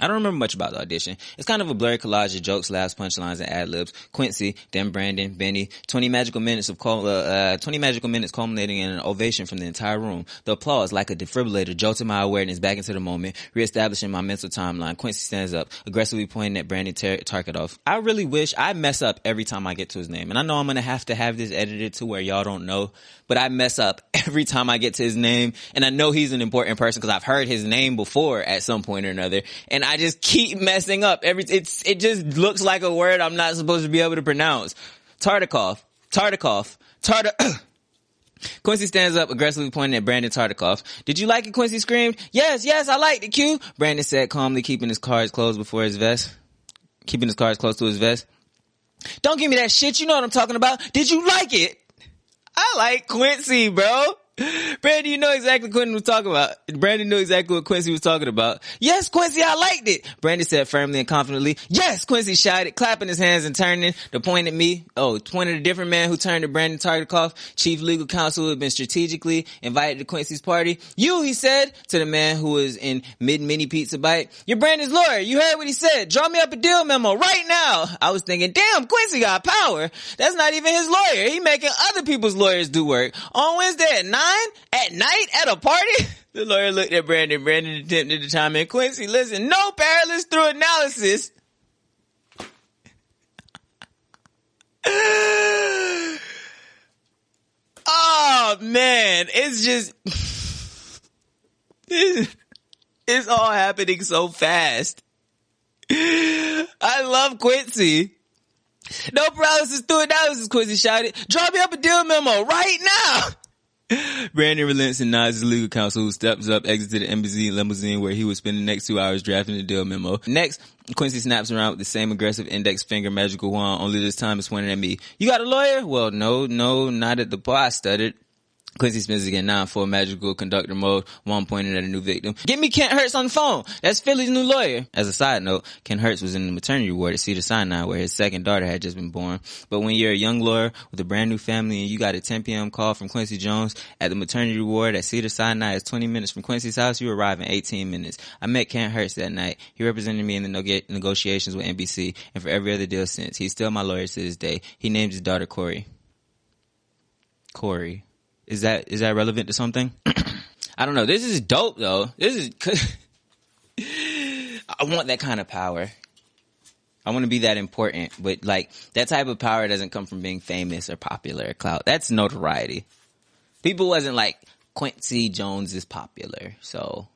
I don't remember much about the audition. It's kind of a blurry collage of jokes, laughs, punchlines, and ad-libs. Quincy, then Brandon, Benny, 20 magical minutes culminating in an ovation from the entire room. The applause, like a defibrillator, jolted my awareness back into the moment, reestablishing my mental timeline. Quincy stands up, aggressively pointing at Brandon Tarkatoff. I really wish I mess up every time I get to his name. And I know I'm going to have this edited to where y'all don't know, but I mess up every time I get to his name. And I know he's an important person because I've heard his name before at some point or another. And I just keep messing up. It just looks like a word I'm not supposed to be able to pronounce. Tartikoff. Quincy stands up, aggressively pointing at Brandon Tartikoff. Did you like it? Quincy screamed. Yes, I liked it, Q. Brandon said calmly, keeping his cards close to his vest. Don't give me that shit. You know what I'm talking about. Did you like it? I like Quincy, bro. Brandon, you know exactly what Quincy was talking about. Brandon knew exactly what Quincy was talking about. Yes, Quincy, I liked it. Brandon said firmly and confidently. Yes, Quincy shouted, clapping his hands and turning to point at me. Pointed a different man who turned to Brandon Tartikoff, chief legal counsel who had been strategically invited to Quincy's party. You, he said, to the man who was in mid-mini pizza bite. You're Brandon's lawyer. You heard what he said. Draw me up a deal memo right now. I was thinking, damn, Quincy got power. That's not even his lawyer. He making other people's lawyers do work. On Wednesday at 9? At night? At a party? The lawyer looked at Brandon. Brandon attempted to chime in. Quincy, listen, no parallels through analysis. Oh, man. It's just... It's all happening so fast. I love Quincy. No paralysis through analysis, Quincy shouted. Draw me up a deal memo right now. Brandon relents and nods his legal counsel, who steps up, exits the embassy limousine where he would spend the next 2 hours drafting the deal memo. Next, Quincy snaps around with the same aggressive index finger magical wand, only this time it's pointing at me. You got a lawyer? Well, no, not at the bar, I stuttered. Quincy spins again, now in full magical conductor mode, one pointing at a new victim. Get me Kent Hertz on the phone. That's Philly's new lawyer. As a side note, Kent Hertz was in the maternity ward at Cedars-Sinai where his second daughter had just been born. But when you're a young lawyer with a brand new family and you got a 10 p.m. call from Quincy Jones at the maternity ward at Cedars-Sinai, it's 20 minutes from Quincy's house, you arrive in 18 minutes. I met Kent Hertz that night. He represented me in the negotiations with NBC and for every other deal since. He's still my lawyer to this day. He named his daughter Corey. Corey. Is that relevant to something? I don't know. This is dope though. I want that kind of power. I want to be that important, but like that type of power doesn't come from being famous or popular or clout. That's notoriety. People wasn't like, Quincy Jones is popular, so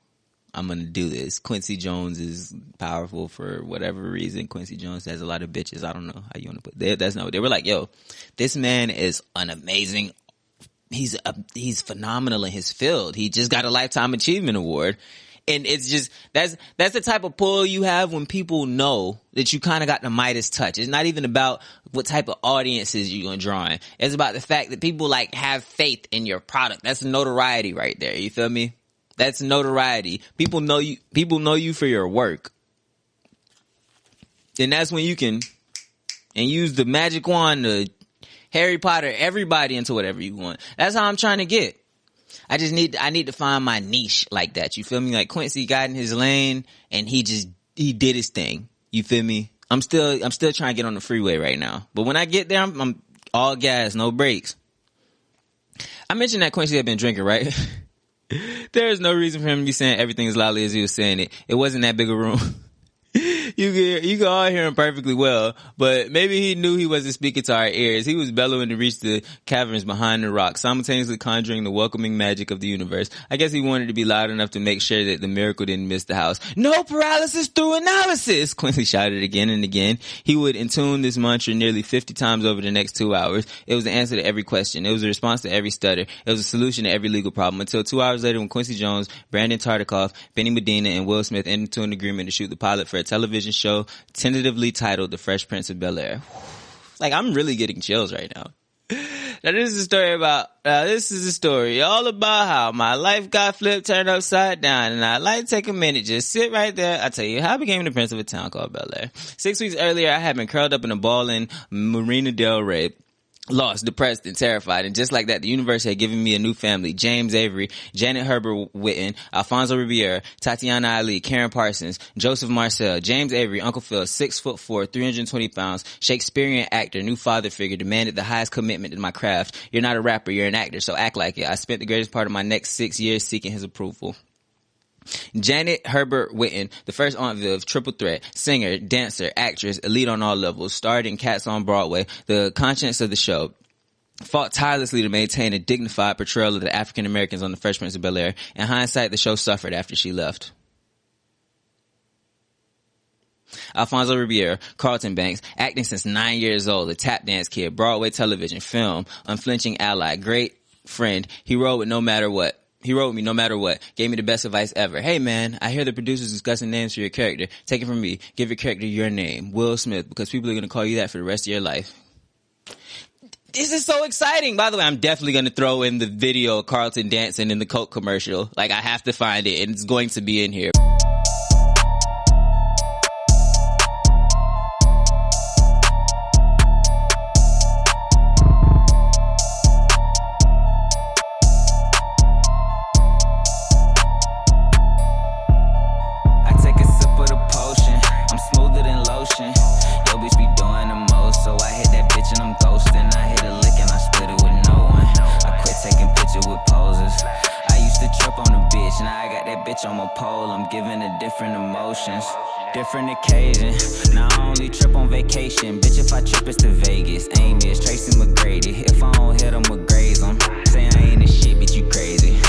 I'm going to do this. Quincy Jones is powerful for whatever reason. Quincy Jones has a lot of bitches. I don't know how you want to put that. That's not what they were like. Yo, this man is an amazing. He's phenomenal in his field. He just got a Lifetime Achievement Award. And it's just, that's the type of pull you have when people know that you kind of got the Midas touch. It's not even about what type of audiences you're going to draw in. It's about the fact that people like have faith in your product. That's notoriety right there. You feel me? That's notoriety. People know you for your work. And that's when you can, and use the magic wand to Harry Potter everybody into whatever you want. That's how I'm trying to get. I need to find my niche like that. You feel me? Like Quincy got in his lane and he did his thing. You feel me? I'm still trying to get on the freeway right now. But when I get there, I'm all gas, no brakes. I mentioned that Quincy had been drinking, right? There is no reason for him to be saying everything as loudly as he was saying it. It wasn't that big a room. You can all hear him perfectly well, but maybe he knew he wasn't speaking to our ears. He was bellowing to reach the caverns behind the rock, simultaneously conjuring the welcoming magic of the universe. I guess he wanted to be loud enough to make sure that the miracle didn't miss the house. No paralysis through analysis! Quincy shouted again and again. He would intune this mantra nearly 50 times over the next 2 hours. It was the answer to every question. It was a response to every stutter. It was a solution to every legal problem. Until 2 hours later, when Quincy Jones, Brandon Tartikoff, Benny Medina, and Will Smith entered into an agreement to shoot the pilot for a television show tentatively titled The Fresh Prince of Bel-Air. Like, I'm really getting chills right now. Now, this is a story all about how my life got flipped, turned upside down, and I'd like to take a minute, just sit right there. I'll tell you how I became the prince of a town called Bel-Air. 6 weeks earlier, I had been curled up in a ball in Marina Del Rey. Lost, depressed, and terrified. And just like that, the universe had given me a new family. James Avery, Janet Herbert Witten, Alfonso Ribeiro, Tatiana Ali, Karen Parsons, Joseph Marcel, James Avery, Uncle Phil, 6'4", 320 pounds, Shakespearean actor, new father figure, demanded the highest commitment in my craft. You're not a rapper, you're an actor, so act like it. I spent the greatest part of my next 6 years seeking his approval. Janet Herbert Witten, the first Aunt Viv, triple threat, singer, dancer, actress, elite on all levels, starred in Cats on Broadway, the conscience of the show, fought tirelessly to maintain a dignified portrayal of the African Americans on The Fresh Prince of Bel-Air. In hindsight, the show suffered after she left. Alfonso Ribeiro, Carlton Banks, acting since 9 years old, a tap dance kid, Broadway television, film, unflinching ally, great friend. He rode with no matter what. He wrote me no matter what. Gave me the best advice ever. Hey man, I hear the producers discussing names for your character. Take it from me. Give your character your name, Will Smith, because people are going to call you that for the rest of your life. This is so exciting. By the way, I'm definitely going to throw in the video of Carlton dancing in the Coke commercial. Like, I have to find it, and it's going to be in here. On my pole, I'm giving it different emotions, different occasion. Now I only trip on vacation. Bitch, if I trip, it's to Vegas. Aim is Tracy McGrady. If I don't hit them with graze, I'm saying I ain't a shit, bitch, you crazy.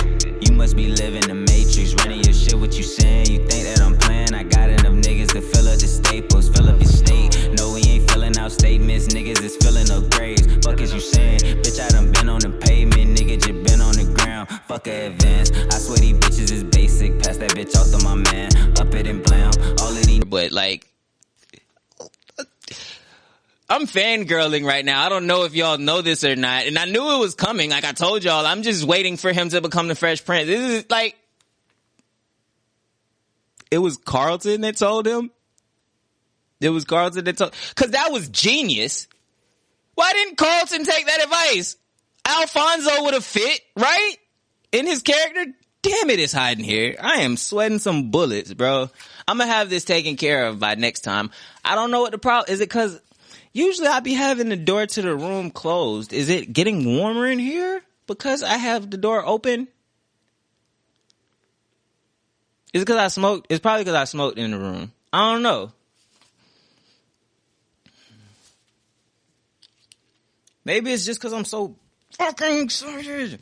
You must be living the matrix. Running your shit, what you saying? You think that I'm playing? I got enough niggas to fill up the staples, fill up your state. No, we ain't filling out statements, niggas is filling up graves. Fuck is you saying? Bitch, I done been on the pavement, nigga just been on the ground. Fuck a advance. I swear these bitches is basic. Pass that bitch off to my man. Up it and blam. All of these. But like, I'm fangirling right now. I don't know if y'all know this or not. And I knew it was coming. Like I told y'all, I'm just waiting for him to become the Fresh Prince. This is like, it was Carlton that told him. It was Carlton that told, cause that was genius. Why didn't Carlton take that advice? Alfonso would have fit, right? In his character. Damn it, it's hiding here. I am sweating some bullets, bro. I'm gonna have this taken care of by next time. I don't know what the problem is. It cause usually I be having the door to the room closed. Is it getting warmer in here because I have the door open? Is it because I smoked? It's probably because I smoked in the room. I don't know. Maybe it's just because I'm so fucking excited.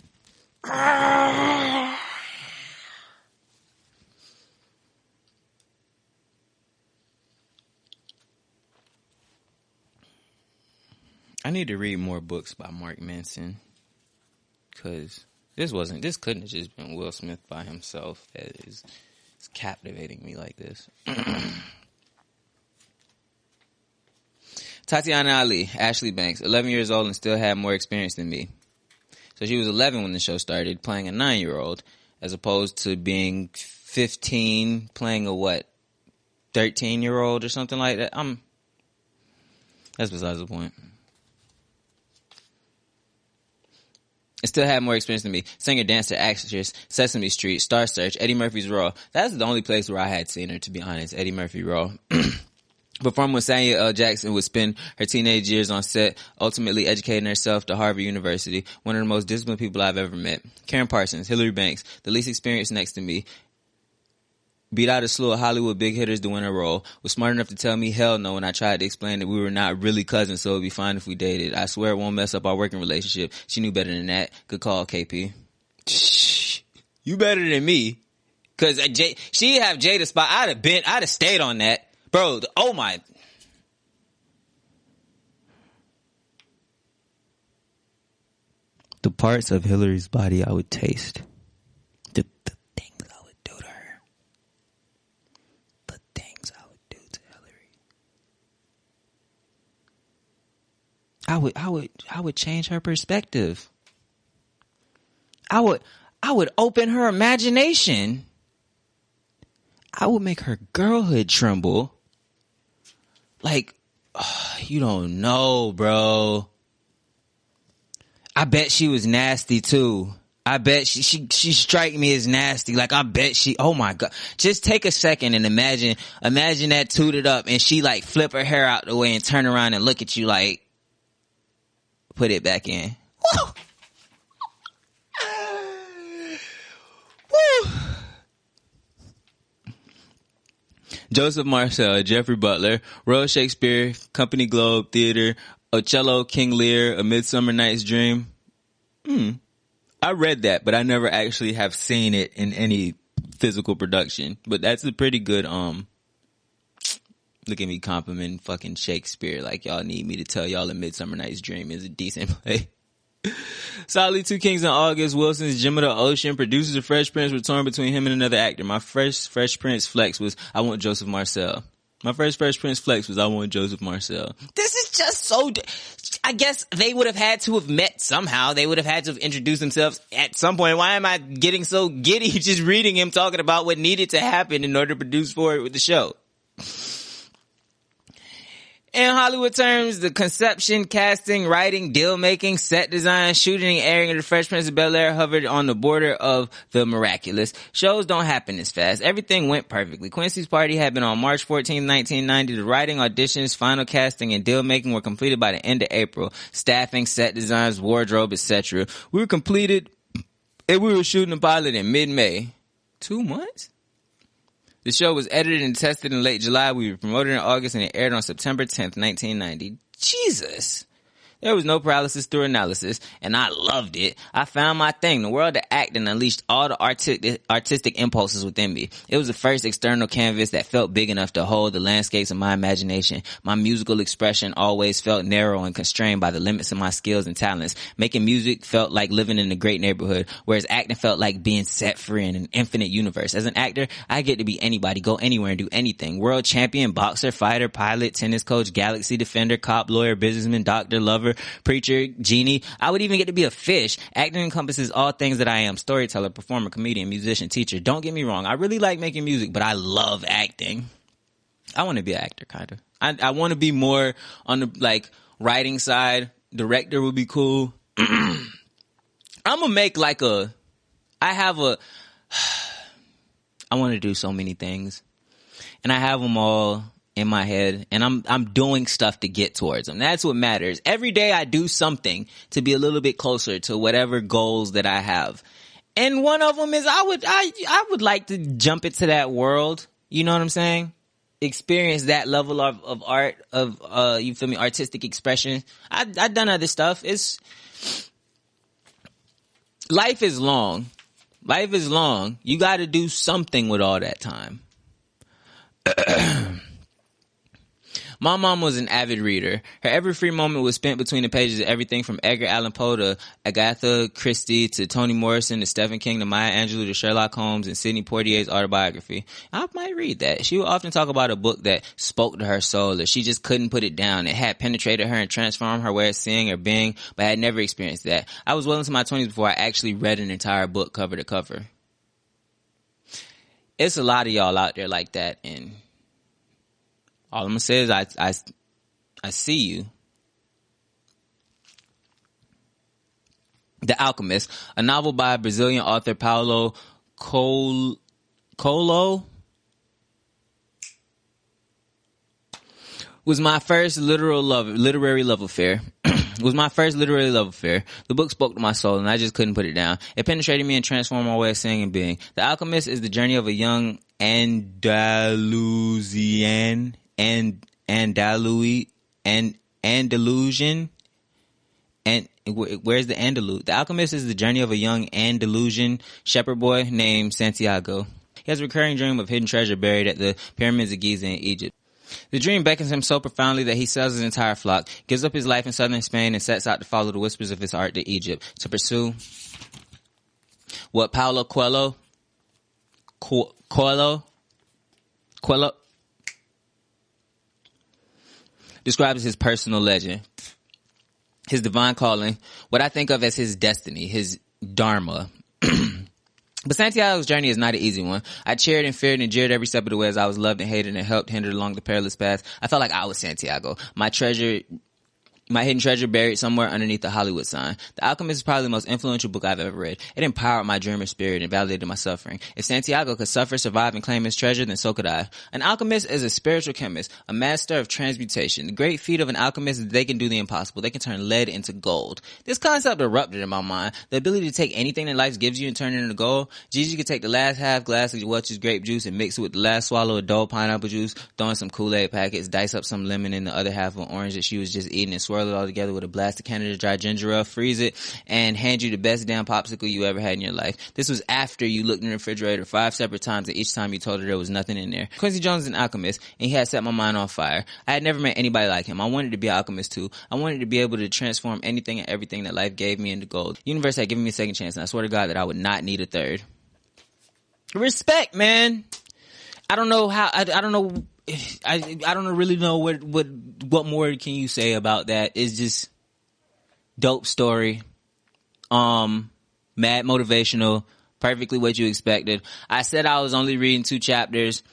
I need to read more books by Mark Manson. Because this couldn't have just been Will Smith by himself that is captivating me like this. Tatiana Ali, Ashley Banks, 11 years old and still had more experience than me. So she was 11 when the show started, playing a 9-year-old, as opposed to being 15, playing a 13-year-old or something like that. That's besides the point. I still had more experience than me. Singer, dancer, actress, Sesame Street, Star Search, Eddie Murphy's Raw. That's the only place where I had seen her, to be honest. Eddie Murphy Raw. Performing with Samuel L. Jackson would spend her teenage years on set, ultimately educating herself to Harvard University. One of the most disciplined people I've ever met. Karen Parsons, Hillary Banks, the least experienced next to me. Beat out a slew of Hollywood big hitters to win a role. Was smart enough to tell me hell no when I tried to explain that we were not really cousins, so it'd be fine if we dated. I swear it won't mess up our working relationship. She knew better than that. Good call, KP. Shh. You better than me. Cause she'd have Jada spot. I'd have stayed on that. Bro, oh my. The parts of Hillary's body I would taste. The things I would do to her. The things I would do to Hillary. I would change her perspective. I would open her imagination. I would make her girlhood tremble. Like, you don't know, bro. I bet she was nasty too. I bet she strike me as nasty. Like, I bet oh my God. Just take a second and imagine that tooted up and she like flip her hair out the way and turn around and look at you like, put it back in. Woo! Woo! Joseph Marcel, Jeffrey Butler, Royal Shakespeare, Company Globe Theater, Ocello, King Lear, A Midsummer Night's Dream. I read that, but I never actually have seen it in any physical production. But that's a pretty good, look at me complimenting fucking Shakespeare like y'all need me to tell y'all A Midsummer Night's Dream is a decent play. Solidly Two Kings in August, Wilson's Gem of the Ocean, producers of Fresh Prince were torn between him and another actor. My first Fresh Prince flex was, I want Joseph Marcel. My first Fresh Prince flex was, I want Joseph Marcel. This is just so, I guess they would have had to have met somehow. They would have had to have introduced themselves at some point. Why am I getting so giddy just reading him talking about what needed to happen in order to produce forward with the show? In Hollywood terms, the conception, casting, writing, deal-making, set design, shooting, and airing of The Fresh Prince of Bel-Air hovered on the border of the miraculous. Shows don't happen this fast. Everything went perfectly. Quincy's party had been on March 14, 1990. The writing, auditions, final casting, and deal-making were completed by the end of April. Staffing, set designs, wardrobe, etc. We were completed, and we were shooting the pilot in mid-May. 2 months? The show was edited and tested in late July. We were promoted in August and it aired on September 10th, 1990. Jesus. There was no paralysis through analysis, and I loved it. I found my thing. The world of acting unleashed all the artistic impulses within me. It was the first external canvas that felt big enough to hold the landscapes of my imagination. My musical expression always felt narrow and constrained by the limits of my skills and talents. Making music felt like living in a great neighborhood, whereas acting felt like being set free in an infinite universe. As an actor, I get to be anybody, go anywhere and do anything. World champion, boxer, fighter, pilot, tennis coach, galaxy defender, cop, lawyer, businessman, doctor, lover, preacher, genie. I would even get to be a fish. Acting encompasses all things that I am: storyteller, performer, comedian, musician, teacher. Don't get me wrong, I really like making music, but I love acting. I want to be an actor, kind of. I want to be more on the like writing side. Director would be cool. I'm gonna make like I want to do so many things, and I have them all in my head, and I'm doing stuff to get towards them. That's what matters. Every day I do something to be a little bit closer to whatever goals that I have. And one of them is I would like to jump into that world. You know what I'm saying? Experience that level of art, of you feel me, artistic expression. I've done other stuff. Life is long. Life is long. You got to do something with all that time. My mom was an avid reader. Her every free moment was spent between the pages of everything from Edgar Allan Poe to Agatha Christie to Toni Morrison to Stephen King to Maya Angelou to Sherlock Holmes and Sidney Poitier's autobiography. I might read that. She would often talk about a book that spoke to her soul, or she just couldn't put it down. It had penetrated her and transformed her way of seeing or being, but I had never experienced that. I was well into my 20s before I actually read an entire book cover to cover. It's a lot of y'all out there like that, and all I'm gonna say is I see you. The Alchemist, a novel by Brazilian author Paulo Coelho, was my first literary love affair. Was my first literary love affair. The book spoke to my soul, and I just couldn't put it down. It penetrated me and transformed my way of seeing and being. The Alchemist is the journey of a young Andalusian and where's the Andalus? The Alchemist is the journey of a young Andalusian shepherd boy named Santiago. He has a recurring dream of hidden treasure buried at the pyramids of Giza in Egypt. The dream beckons him so profoundly that he sells his entire flock, gives up his life in southern Spain, and sets out to follow the whispers of his art to Egypt to pursue what Paulo Coelho describes as his personal legend, his divine calling, what I think of as his destiny, his dharma. But Santiago's journey is not an easy one. I cheered and feared and jeered every step of the way as I was loved and hated and helped hindered along the perilous path. I felt like I was Santiago, my hidden treasure buried somewhere underneath the Hollywood sign. The Alchemist is probably the most influential book I've ever read. It empowered my dreamer spirit and validated my suffering. If Santiago could suffer, survive, and claim his treasure, then so could I. An alchemist is a spiritual chemist, a master of transmutation. The great feat of an alchemist is that they can do the impossible. They can turn lead into gold. This concept erupted in my mind. The ability to take anything that life gives you and turn it into gold. Gigi could take the last half glass of Welch's grape juice and mix it with the last swallow of Dole pineapple juice, throw in some Kool-Aid packets, dice up some lemon in the other half of an orange that she was just eating, and swirl it all together with a blast of Canada Dry ginger ale, freeze it, and hand you the best damn popsicle you ever had in your life. This was after you looked in the refrigerator 5 separate times, and each time you told her there was nothing in there. Quincy Jones is an alchemist, and he had set my mind on fire. I had never met anybody like him. I wanted to be an alchemist too. I wanted to be able to transform anything and everything that life gave me into gold. The universe had given me a second chance, and I swear to God that I would not need a third. Respect, man. I don't know how, I don't know, I don't really know what more can you say about that. It's just dope story. Mad motivational. Perfectly what you expected. I said I was only reading 2 chapters.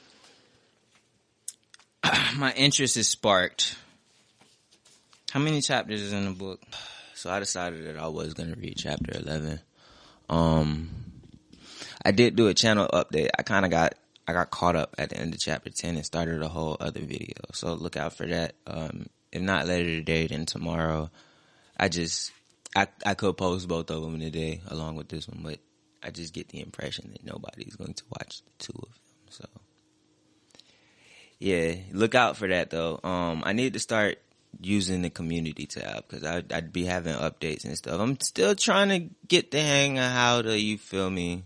My interest is sparked. How many chapters is in the book? So I decided that I was going to read chapter 11. I did do a channel update. I got caught up at the end of chapter 10 and started a whole other video. So look out for that. If not later today, then tomorrow. I could post both of them today along with this one, but I just get the impression that nobody's going to watch the 2 of them. So yeah, look out for that though. I need to start using the community tab because I'd be having updates and stuff. I'm still trying to get the hang of how to, you feel me,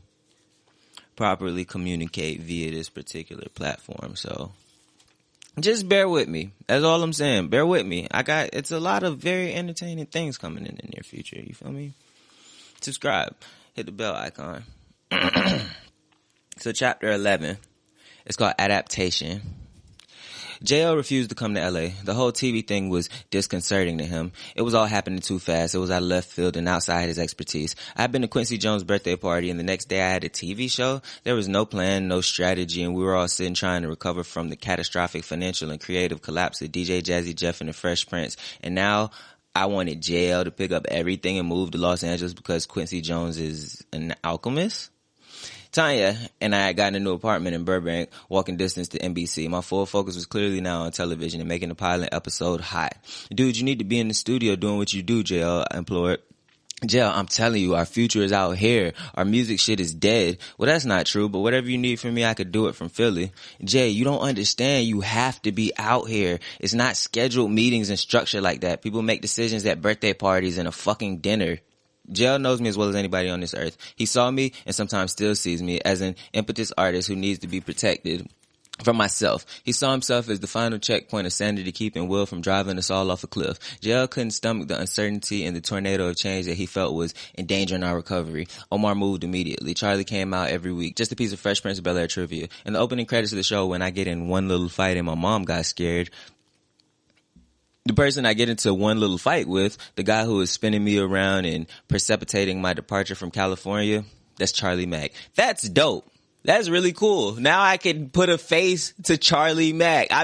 properly communicate via this particular platform. So just bear with me. That's all I'm saying. Bear with me. It's a lot of very entertaining things coming in the near future. You feel me? Subscribe. Hit the bell icon. So chapter 11, it's called Adaptation. JL refused to come to LA. The whole TV thing was disconcerting to him. It was all happening too fast. It was out of left field and outside his expertise. I'd been to Quincy Jones' birthday party, and the next day I had a TV show. There was no plan, no strategy, and we were all sitting trying to recover from the catastrophic financial and creative collapse of DJ Jazzy Jeff and the Fresh Prince. And now I wanted JL to pick up everything and move to Los Angeles because Quincy Jones is an alchemist. Tanya and I had gotten a new apartment in Burbank, walking distance to NBC. My full focus was clearly now on television and making the pilot episode hot. Dude, you need to be in the studio doing what you do, JL, I implored. JL, I'm telling you, our future is out here. Our music shit is dead. Well, that's not true, but whatever you need from me, I could do it from Philly. Jay, you don't understand. You have to be out here. It's not scheduled meetings and structure like that. People make decisions at birthday parties and a fucking dinner. JL knows me as well as anybody on this earth. He saw me and sometimes still sees me as an impetus artist who needs to be protected from myself. He saw himself as the final checkpoint of sanity keeping Will from driving us all off a cliff. JL couldn't stomach the uncertainty and the tornado of change that he felt was endangering our recovery. Omar moved immediately. Charlie came out every week. Just a piece of Fresh Prince of Bel-Air trivia. In the opening credits of the show, when I get in one little fight and my mom got scared, the person I get into one little fight with, the guy who is spinning me around and precipitating my departure from California, that's Charlie Mack. That's dope. That's really cool. Now I can put a face to Charlie Mack. I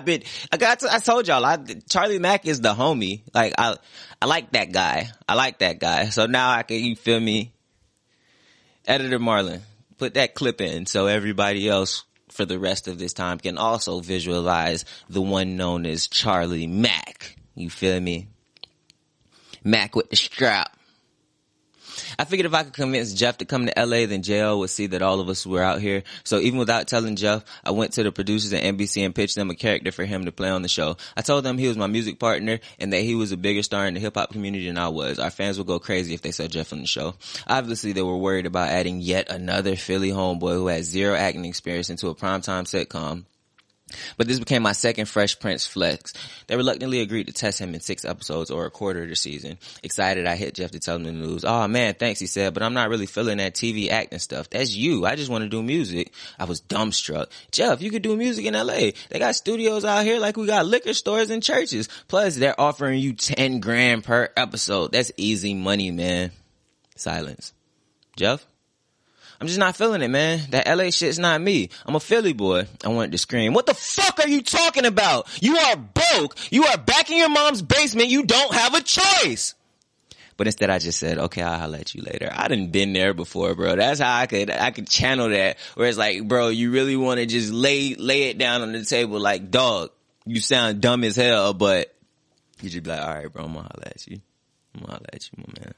told y'all, Charlie Mack is the homie. Like, I like that guy. I like that guy. So now I can, you feel me? Editor Marlon, put that clip in so everybody else for the rest of this time can also visualize the one known as Charlie Mack. You feel me? Mac with the strap. I figured if I could convince Jeff to come to LA, then JL would see that all of us were out here. So even without telling Jeff, I went to the producers at NBC and pitched them a character for him to play on the show. I told them he was my music partner and that he was a bigger star in the hip-hop community than I was. Our fans would go crazy if they saw Jeff on the show. Obviously, they were worried about adding yet another Philly homeboy who had zero acting experience into a primetime sitcom. But this became my second Fresh Prince flex. They reluctantly agreed to test him in 6 episodes or a quarter of the season. Excited, I hit Jeff to tell him the news. Oh man, thanks, he said, but I'm not really feeling that TV acting stuff. That's you. I just want to do music. I was dumbstruck. Jeff, you could do music in LA. They got studios out here like we got liquor stores and churches. Plus, they're offering you $10,000 per episode. That's easy money, man. Silence. Jeff? I'm just not feeling it, man. That LA shit's not me. I'm a Philly boy. I wanted to scream, what the fuck are you talking about? You are broke. You are back in your mom's basement. You don't have a choice. But instead I just said, okay, I'll holler at you later. I done been there before, bro. That's how I could channel that. Where it's like, bro, you really want to just lay it down on the table like, dog, you sound dumb as hell, but you just be like, all right, bro, I'm gonna holler at you. I'm gonna holler at you, my man.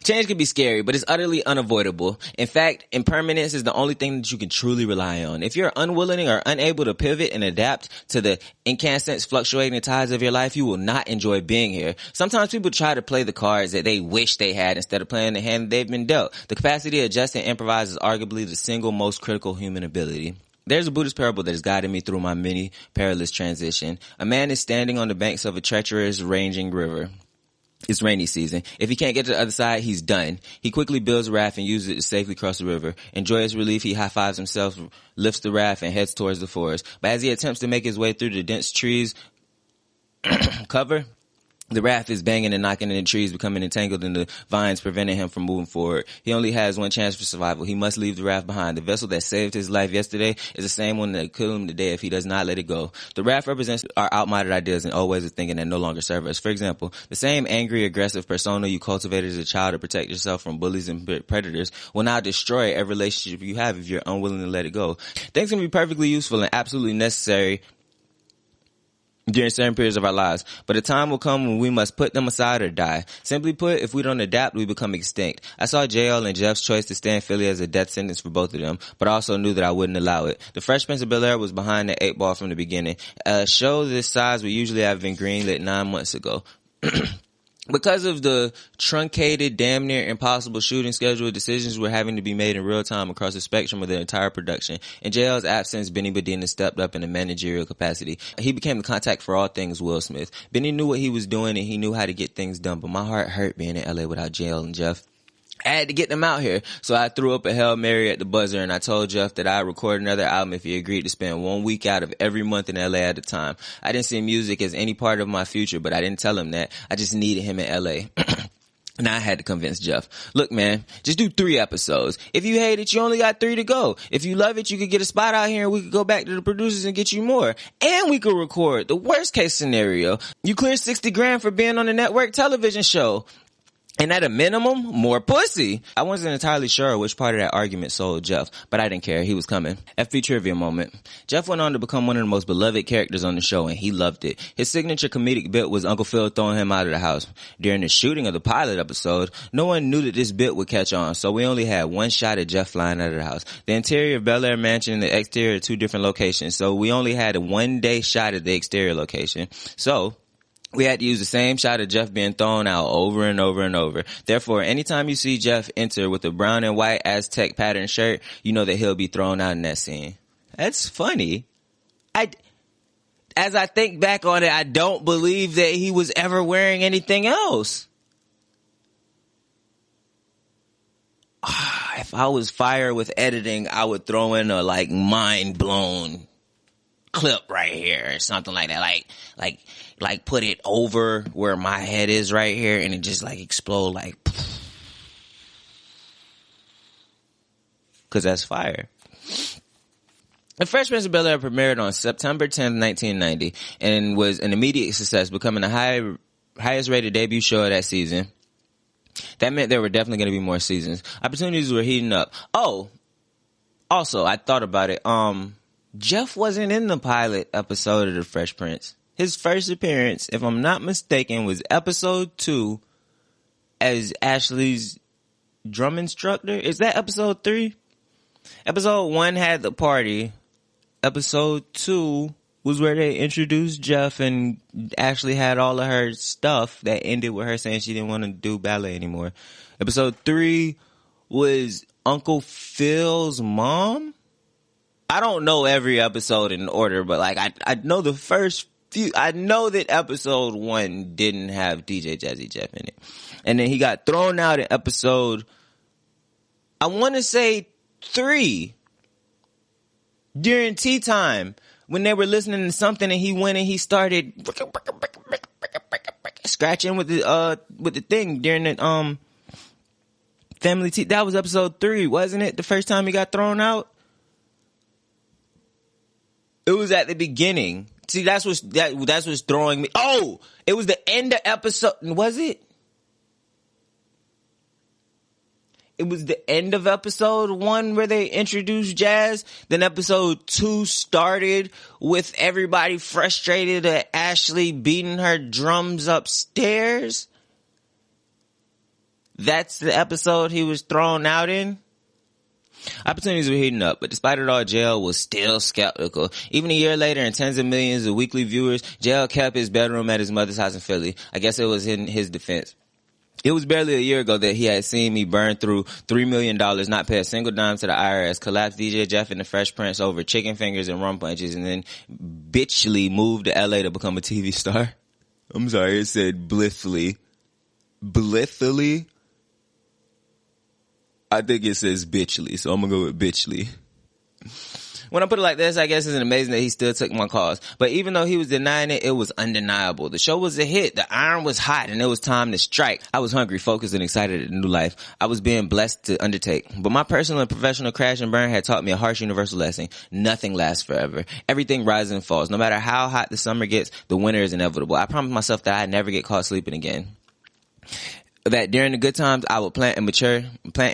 Change can be scary, but it's utterly unavoidable. In fact, impermanence is the only thing that you can truly rely on. If you're unwilling or unable to pivot and adapt to the incandescent fluctuating tides of your life, you will not enjoy being here. Sometimes people try to play the cards that they wish they had instead of playing the hand they've been dealt. The capacity to adjust and improvise is arguably the single most critical human ability. There's a Buddhist parable that has guided me through my many perilous transition. A man is standing on the banks of a treacherous, raging river. It's rainy season. If he can't get to the other side, he's done. He quickly builds a raft and uses it to safely cross the river. In joyous relief, he high-fives himself, lifts the raft, and heads towards the forest. But as he attempts to make his way through the dense trees cover, the raft is banging and knocking in the trees, becoming entangled in the vines, preventing him from moving forward. He only has one chance for survival. He must leave the raft behind. The vessel that saved his life yesterday is the same one that killed him today if he does not let it go. The raft represents our outmoded ideas and old ways of thinking that no longer serve us. For example, the same angry, aggressive persona you cultivated as a child to protect yourself from bullies and predators will now destroy every relationship you have if you're unwilling to let it go. Things can be perfectly useful and absolutely necessary during certain periods of our lives, but a time will come when we must put them aside or die. Simply put, if we don't adapt, we become extinct. I saw JL and Jeff's choice to stay in Philly as a death sentence for both of them, but I also knew that I wouldn't allow it. The Fresh Prince of Bel-Air was behind the 8 ball from the beginning. A show this size would usually have been greenlit 9 months ago. Because of the truncated, damn near impossible shooting schedule, decisions were having to be made in real time across the spectrum of the entire production. In JL's absence, Benny Medina stepped up in a managerial capacity. He became the contact for all things Will Smith. Benny knew what he was doing and he knew how to get things done, but my heart hurt being in LA without JL and Jeff. I had to get them out here, so I threw up a Hail Mary at the buzzer and I told Jeff that I'd record another album if he agreed to spend 1 week out of every month in LA at a time. I didn't see music as any part of my future, but I didn't tell him that. I just needed him in LA. Now I had to convince Jeff. Look, man, just do 3 episodes. If you hate it, you only got 3 to go. If you love it, you could get a spot out here and we could go back to the producers and get you more. And we could record the worst case scenario. You clear $60,000 for being on a network television show. And at a minimum, more pussy. I wasn't entirely sure which part of that argument sold Jeff, but I didn't care. He was coming. FB trivia moment. Jeff went on to become one of the most beloved characters on the show, and he loved it. His signature comedic bit was Uncle Phil throwing him out of the house. During the shooting of the pilot episode, no one knew that this bit would catch on, so we only had one shot of Jeff flying out of the house. The interior of Bel-Air Mansion and the exterior are 2 different locations, so we only had a 1-day shot at the exterior location. So we had to use the same shot of Jeff being thrown out over and over and over. Therefore, anytime you see Jeff enter with a brown and white Aztec pattern shirt, you know that he'll be thrown out in that scene. That's funny. As I think back on it, I don't believe that he was ever wearing anything else. If I was fired with editing, I would throw in a mind blown clip right here or something like that. Like put it over where my head is right here and it just explode cause that's fire. The Fresh Prince of Bel-Air premiered on September 10th, 1990 and was an immediate success, becoming the highest rated debut show of that season. That meant there were definitely going to be more seasons. Opportunities were heating up. Oh, also, I thought about it. Jeff wasn't in the pilot episode of The Fresh Prince. His first appearance, if I'm not mistaken, was episode 2 as Ashley's drum instructor. Is that episode 3? Episode 1 had the party. Episode 2 was where they introduced Jeff and Ashley had all of her stuff that ended with her saying she didn't want to do ballet anymore. Episode 3 was Uncle Phil's mom. I don't know every episode in order, but I know the first few. I know that episode 1 didn't have DJ Jazzy Jeff in it. And then he got thrown out in episode, I want to say 3, during tea time when they were listening to something and he went and he started scratching with the thing during the family tea. That was episode 3, wasn't it? The first time he got thrown out. It was at the beginning. See, that's what's throwing me. Oh, it was the end of episode. Was it? It was the end of episode 1 where they introduced Jazz. Then episode 2 started with everybody frustrated at Ashley beating her drums upstairs. That's the episode he was thrown out in. Opportunities were heating up, but despite it all, JL was still skeptical. Even a year later and tens of millions of weekly viewers, JL kept his bedroom at his mother's house in Philly. I guess it was in his defense. It was barely a year ago that he had seen me burn through $3 million, not pay a single dime to the IRS, collapse DJ Jeff and the Fresh Prince over chicken fingers and rum punches, and then bitchly moved to LA to become a TV star. I'm sorry, it said blithely. Blithely? I think it says bitchly, so I'm gonna go with bitchly. When I put it like this, I guess it's amazing that he still took my calls. But even though he was denying it, it was undeniable. The show was a hit. The iron was hot and it was time to strike. I was hungry, focused, and excited at the new life I was being blessed to undertake. But my personal and professional crash and burn had taught me a harsh universal lesson. Nothing lasts forever. Everything rises and falls. No matter how hot the summer gets, the winter is inevitable. I promised myself that I'd never get caught sleeping again. that during the good times, I would plant and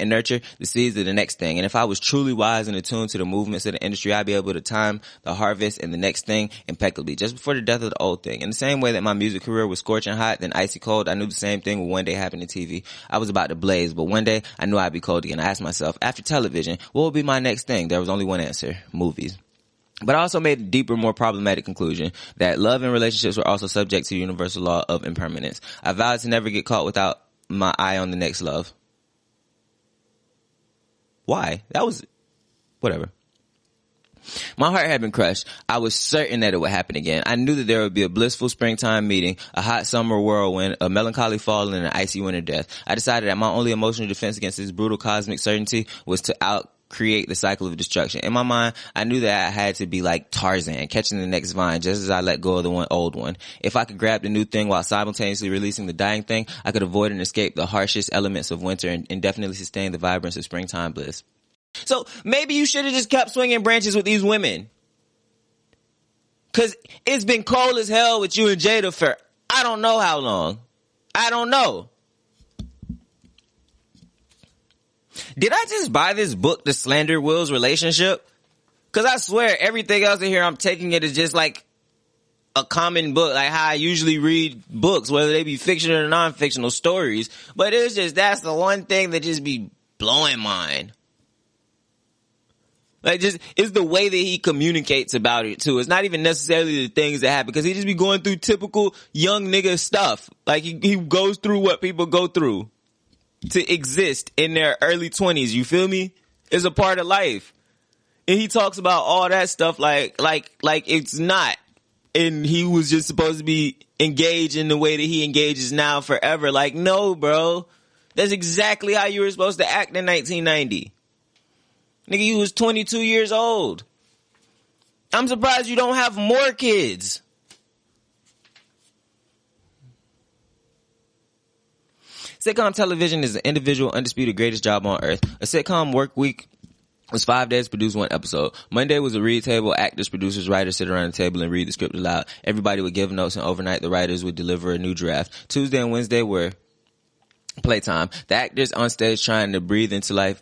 nurture the seeds of the next thing. And if I was truly wise and attuned to the movements of the industry, I'd be able to time the harvest and the next thing impeccably, just before the death of the old thing. In the same way that my music career was scorching hot, then icy cold, I knew the same thing would one day happen to TV. I was about to blaze, but one day I knew I'd be cold again. I asked myself, after television, what would be my next thing? There was only one answer: movies. But I also made a deeper, more problematic conclusion that love and relationships were also subject to the universal law of impermanence. I vowed to never get caught without my eye on the next love. Why? That was whatever. My heart had been crushed. I was certain that it would happen again. I knew that there would be a blissful springtime meeting, a hot summer whirlwind, a melancholy fall, and an icy winter death. I decided that my only emotional defense against this brutal cosmic certainty was to create the cycle of destruction. In my mind, I knew that I had to be like Tarzan, catching the next vine just as I let go of the old one. If I could grab the new thing while simultaneously releasing the dying thing, I could avoid and escape the harshest elements of winter and indefinitely sustain the vibrance of springtime bliss. So maybe you should have just kept swinging branches with these women. Cause it's been cold as hell with you and Jada for I don't know how long. I don't know. Did I just buy this book to slander Will's relationship? Cause I swear everything else in here I'm taking it as just like a common book, like how I usually read books, whether they be fictional or non-fictional stories. But it's just, that's the one thing that just be blowing mine. Like just, it's the way that he communicates about it too. It's not even necessarily the things that happen, because he just be going through typical young nigga stuff. Like he goes through what people go through to exist in their early 20s. You feel me? It's a part of life. And he talks about all that stuff like it's not. And he was just supposed to be engaged in the way that he engages now forever. Like, no, bro. That's exactly how you were supposed to act in 1990. Nigga, you was 22 years old. I'm surprised you don't have more kids. Sitcom television is the individual, undisputed greatest job on earth. A sitcom work week was 5 days to produce one episode. Monday was a read table. Actors, producers, writers sit around the table and read the script aloud. Everybody would give notes, and overnight the writers would deliver a new draft. Tuesday and Wednesday were playtime. The actors on stage trying to breathe life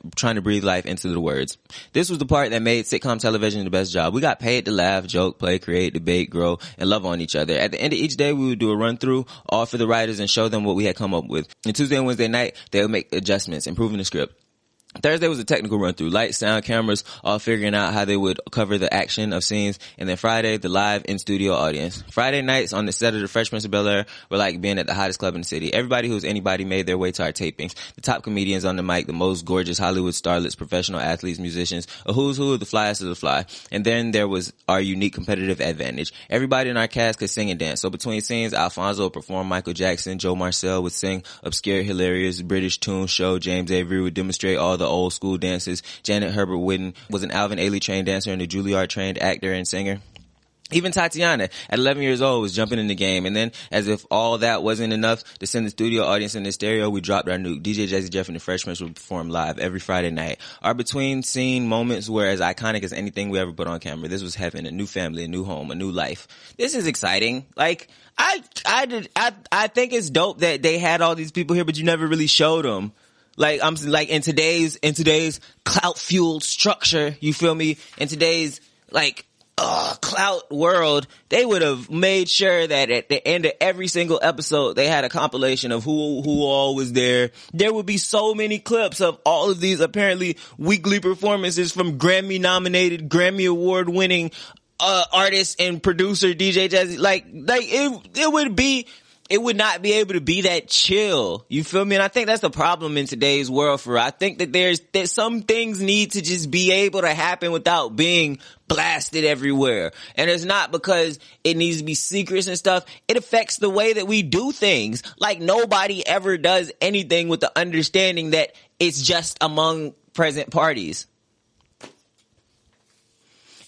into the words. This was the part that made sitcom television the best job. We got paid to laugh, joke, play, create, debate, grow, and love on each other. At the end of each day, we would do a run through, all for the writers, and show them what we had come up with. And Tuesday and Wednesday night, they would make adjustments, improving the script. Thursday was a technical run through, lights, sound, cameras, all figuring out how they would cover the action of scenes. And then Friday, the live in-studio audience. Friday nights on the set of The Fresh Prince of Bel-Air were like being at the hottest club in the city. Everybody who was anybody made their way to our tapings. The top comedians on the mic, the most gorgeous Hollywood starlets, professional athletes, musicians, a who's who of the flyest of the fly. And then there was our unique competitive advantage. Everybody in our cast could sing and dance. So between scenes, Alfonso would perform Michael Jackson, Joe Marcel would sing obscure, hilarious British tune show, James Avery would demonstrate all the old school dances. Janet Herbert Whitten was an Alvin Ailey trained dancer and a Juilliard trained actor and singer. Even Tatiana, at 11 years old, was jumping in the game. And then, as if all that wasn't enough to send the studio audience in the stereo, we dropped our nuke. DJ Jazzy Jeff and the Fresh Prince would perform live every Friday night. Our between scene moments were as iconic as anything we ever put on camera. This was heaven, a new family, a new home, a new life. This is exciting. Like, I think it's dope that they had all these people here, but you never really showed them. Like, I'm like, in today's clout fueled structure, you feel me? In today's clout world, they would have made sure that at the end of every single episode, they had a compilation of who all was there. There would be so many clips of all of these apparently weekly performances from Grammy nominated, Grammy award winning, artist and producer DJ Jazzy. It would not be able to be that chill. You feel me? And I think that's the problem in today's world for real. I think that some things need to just be able to happen without being blasted everywhere. And it's not because it needs to be secrets and stuff. It affects the way that we do things. Like, nobody ever does anything with the understanding that it's just among present parties.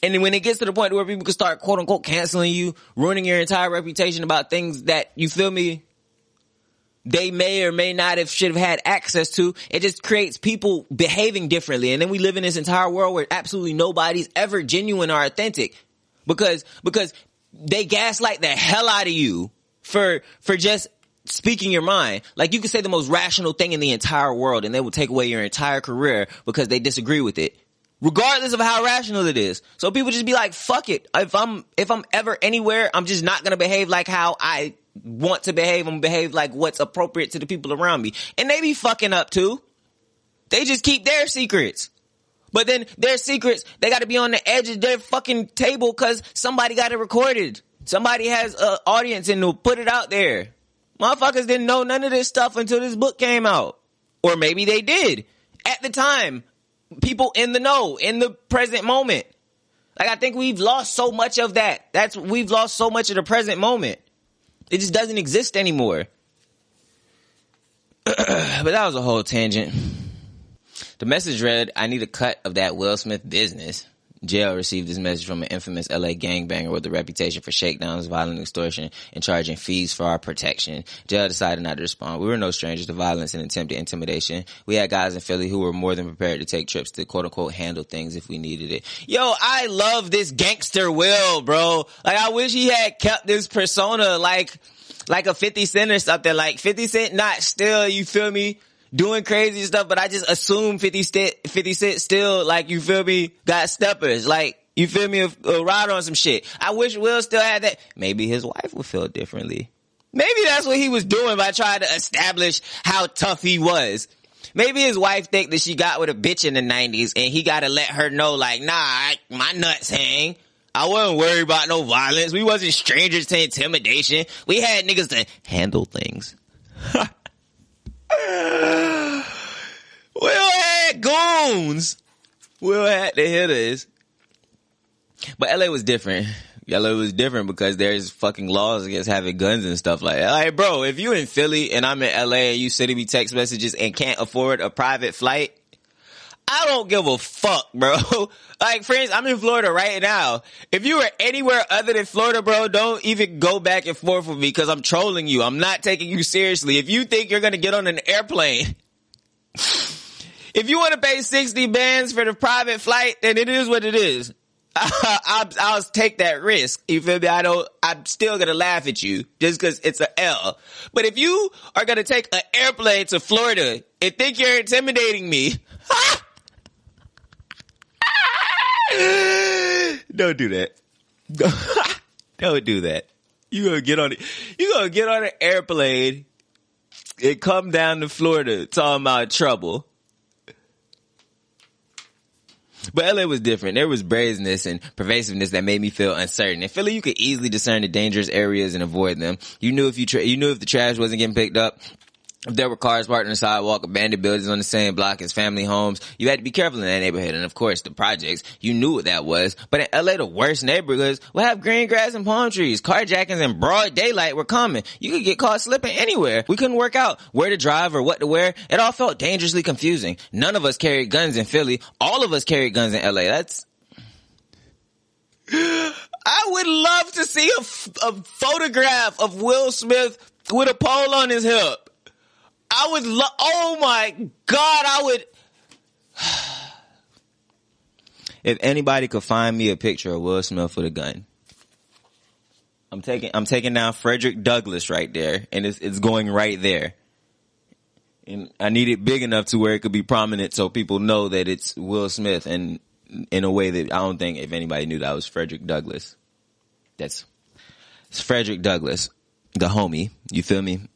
And then when it gets to the point where people can start quote unquote canceling you, ruining your entire reputation about things that, you feel me, they may or may not should have had access to, it just creates people behaving differently. And then we live in this entire world where absolutely nobody's ever genuine or authentic because they gaslight the hell out of you for just speaking your mind. Like, you could say the most rational thing in the entire world and they will take away your entire career because they disagree with it, regardless of how rational it is. So people just be like, fuck it. If I'm ever anywhere, I'm just not going to behave like how I want to behave. I'm going to behave like what's appropriate to the people around me. And they be fucking up too. They just keep their secrets. But then their secrets, they got to be on the edge of their fucking table because somebody got it recorded. Somebody has an audience and will put it out there. Motherfuckers didn't know none of this stuff until this book came out. Or maybe they did. At the time, people in the know, in the present moment. Like, I think we've lost so much of that. We've lost so much of the present moment. It just doesn't exist anymore. But that was a whole tangent. The message read, I need a cut of that Will Smith business. Jail received this message from an infamous LA gangbanger with a reputation for shakedowns, violent extortion, and charging fees for our protection. Jail decided not to respond. We were no strangers to violence and attempted intimidation. We had guys in Philly who were more than prepared to take trips to quote-unquote handle things if we needed it. Yo, I love this gangster Will, bro. Like, I wish he had kept this persona like a 50 Cent or something. Like, 50 Cent not still, you feel me, doing crazy stuff, but I just assume 50 Cent still, like, you feel me, got steppers. Like, you feel me, ride on some shit. I wish Will still had that. Maybe his wife would feel differently. Maybe that's what he was doing by trying to establish how tough he was. Maybe his wife think that she got with a bitch in the 90s and he gotta let her know, like, nah, my nuts hang. I wasn't worried about no violence. We wasn't strangers to intimidation. We had niggas to handle things. Will had goons. Will had the hitters. But LA was different. LA was different because there's fucking laws against having guns and stuff like that. Like, bro, if you in Philly and I'm in LA and you sending me text messages and can't afford a private flight, I don't give a fuck, bro. Like, friends, I'm in Florida right now. If you were anywhere other than Florida, bro, don't even go back and forth with me because I'm trolling you. I'm not taking you seriously. If you think you're going to get on an airplane, if you want to pay 60 bands for the private flight, then it is what it is. I'll take that risk. You feel me? I'm still going to laugh at you just because it's a L. But if you are going to take an airplane to Florida and think you're intimidating me, don't do that. Don't do that. You gonna get on an airplane and come down to Florida talking about trouble. But LA was different. There was brazenness and pervasiveness that made me feel uncertain. In Philly, you could easily discern the dangerous areas and avoid them. You knew if the trash wasn't getting picked up. If there were cars parked on the sidewalk, abandoned buildings on the same block as family homes, you had to be careful in that neighborhood. And of course, the projects, you knew what that was. But in LA, the worst neighborhoods will have green grass and palm trees. Carjackings in broad daylight were common. You could get caught slipping anywhere. We couldn't work out where to drive or what to wear. It all felt dangerously confusing. None of us carried guns in Philly. All of us carried guns in LA. I would love to see a photograph of Will Smith with a pole on his hip. Oh my God, I would. If anybody could find me a picture of Will Smith with a gun, I'm taking down Frederick Douglass right there, and it's going right there. And I need it big enough to where it could be prominent so people know that it's Will Smith, and in a way that I don't think if anybody knew that was Frederick Douglass. It's Frederick Douglass, the homie. You feel me?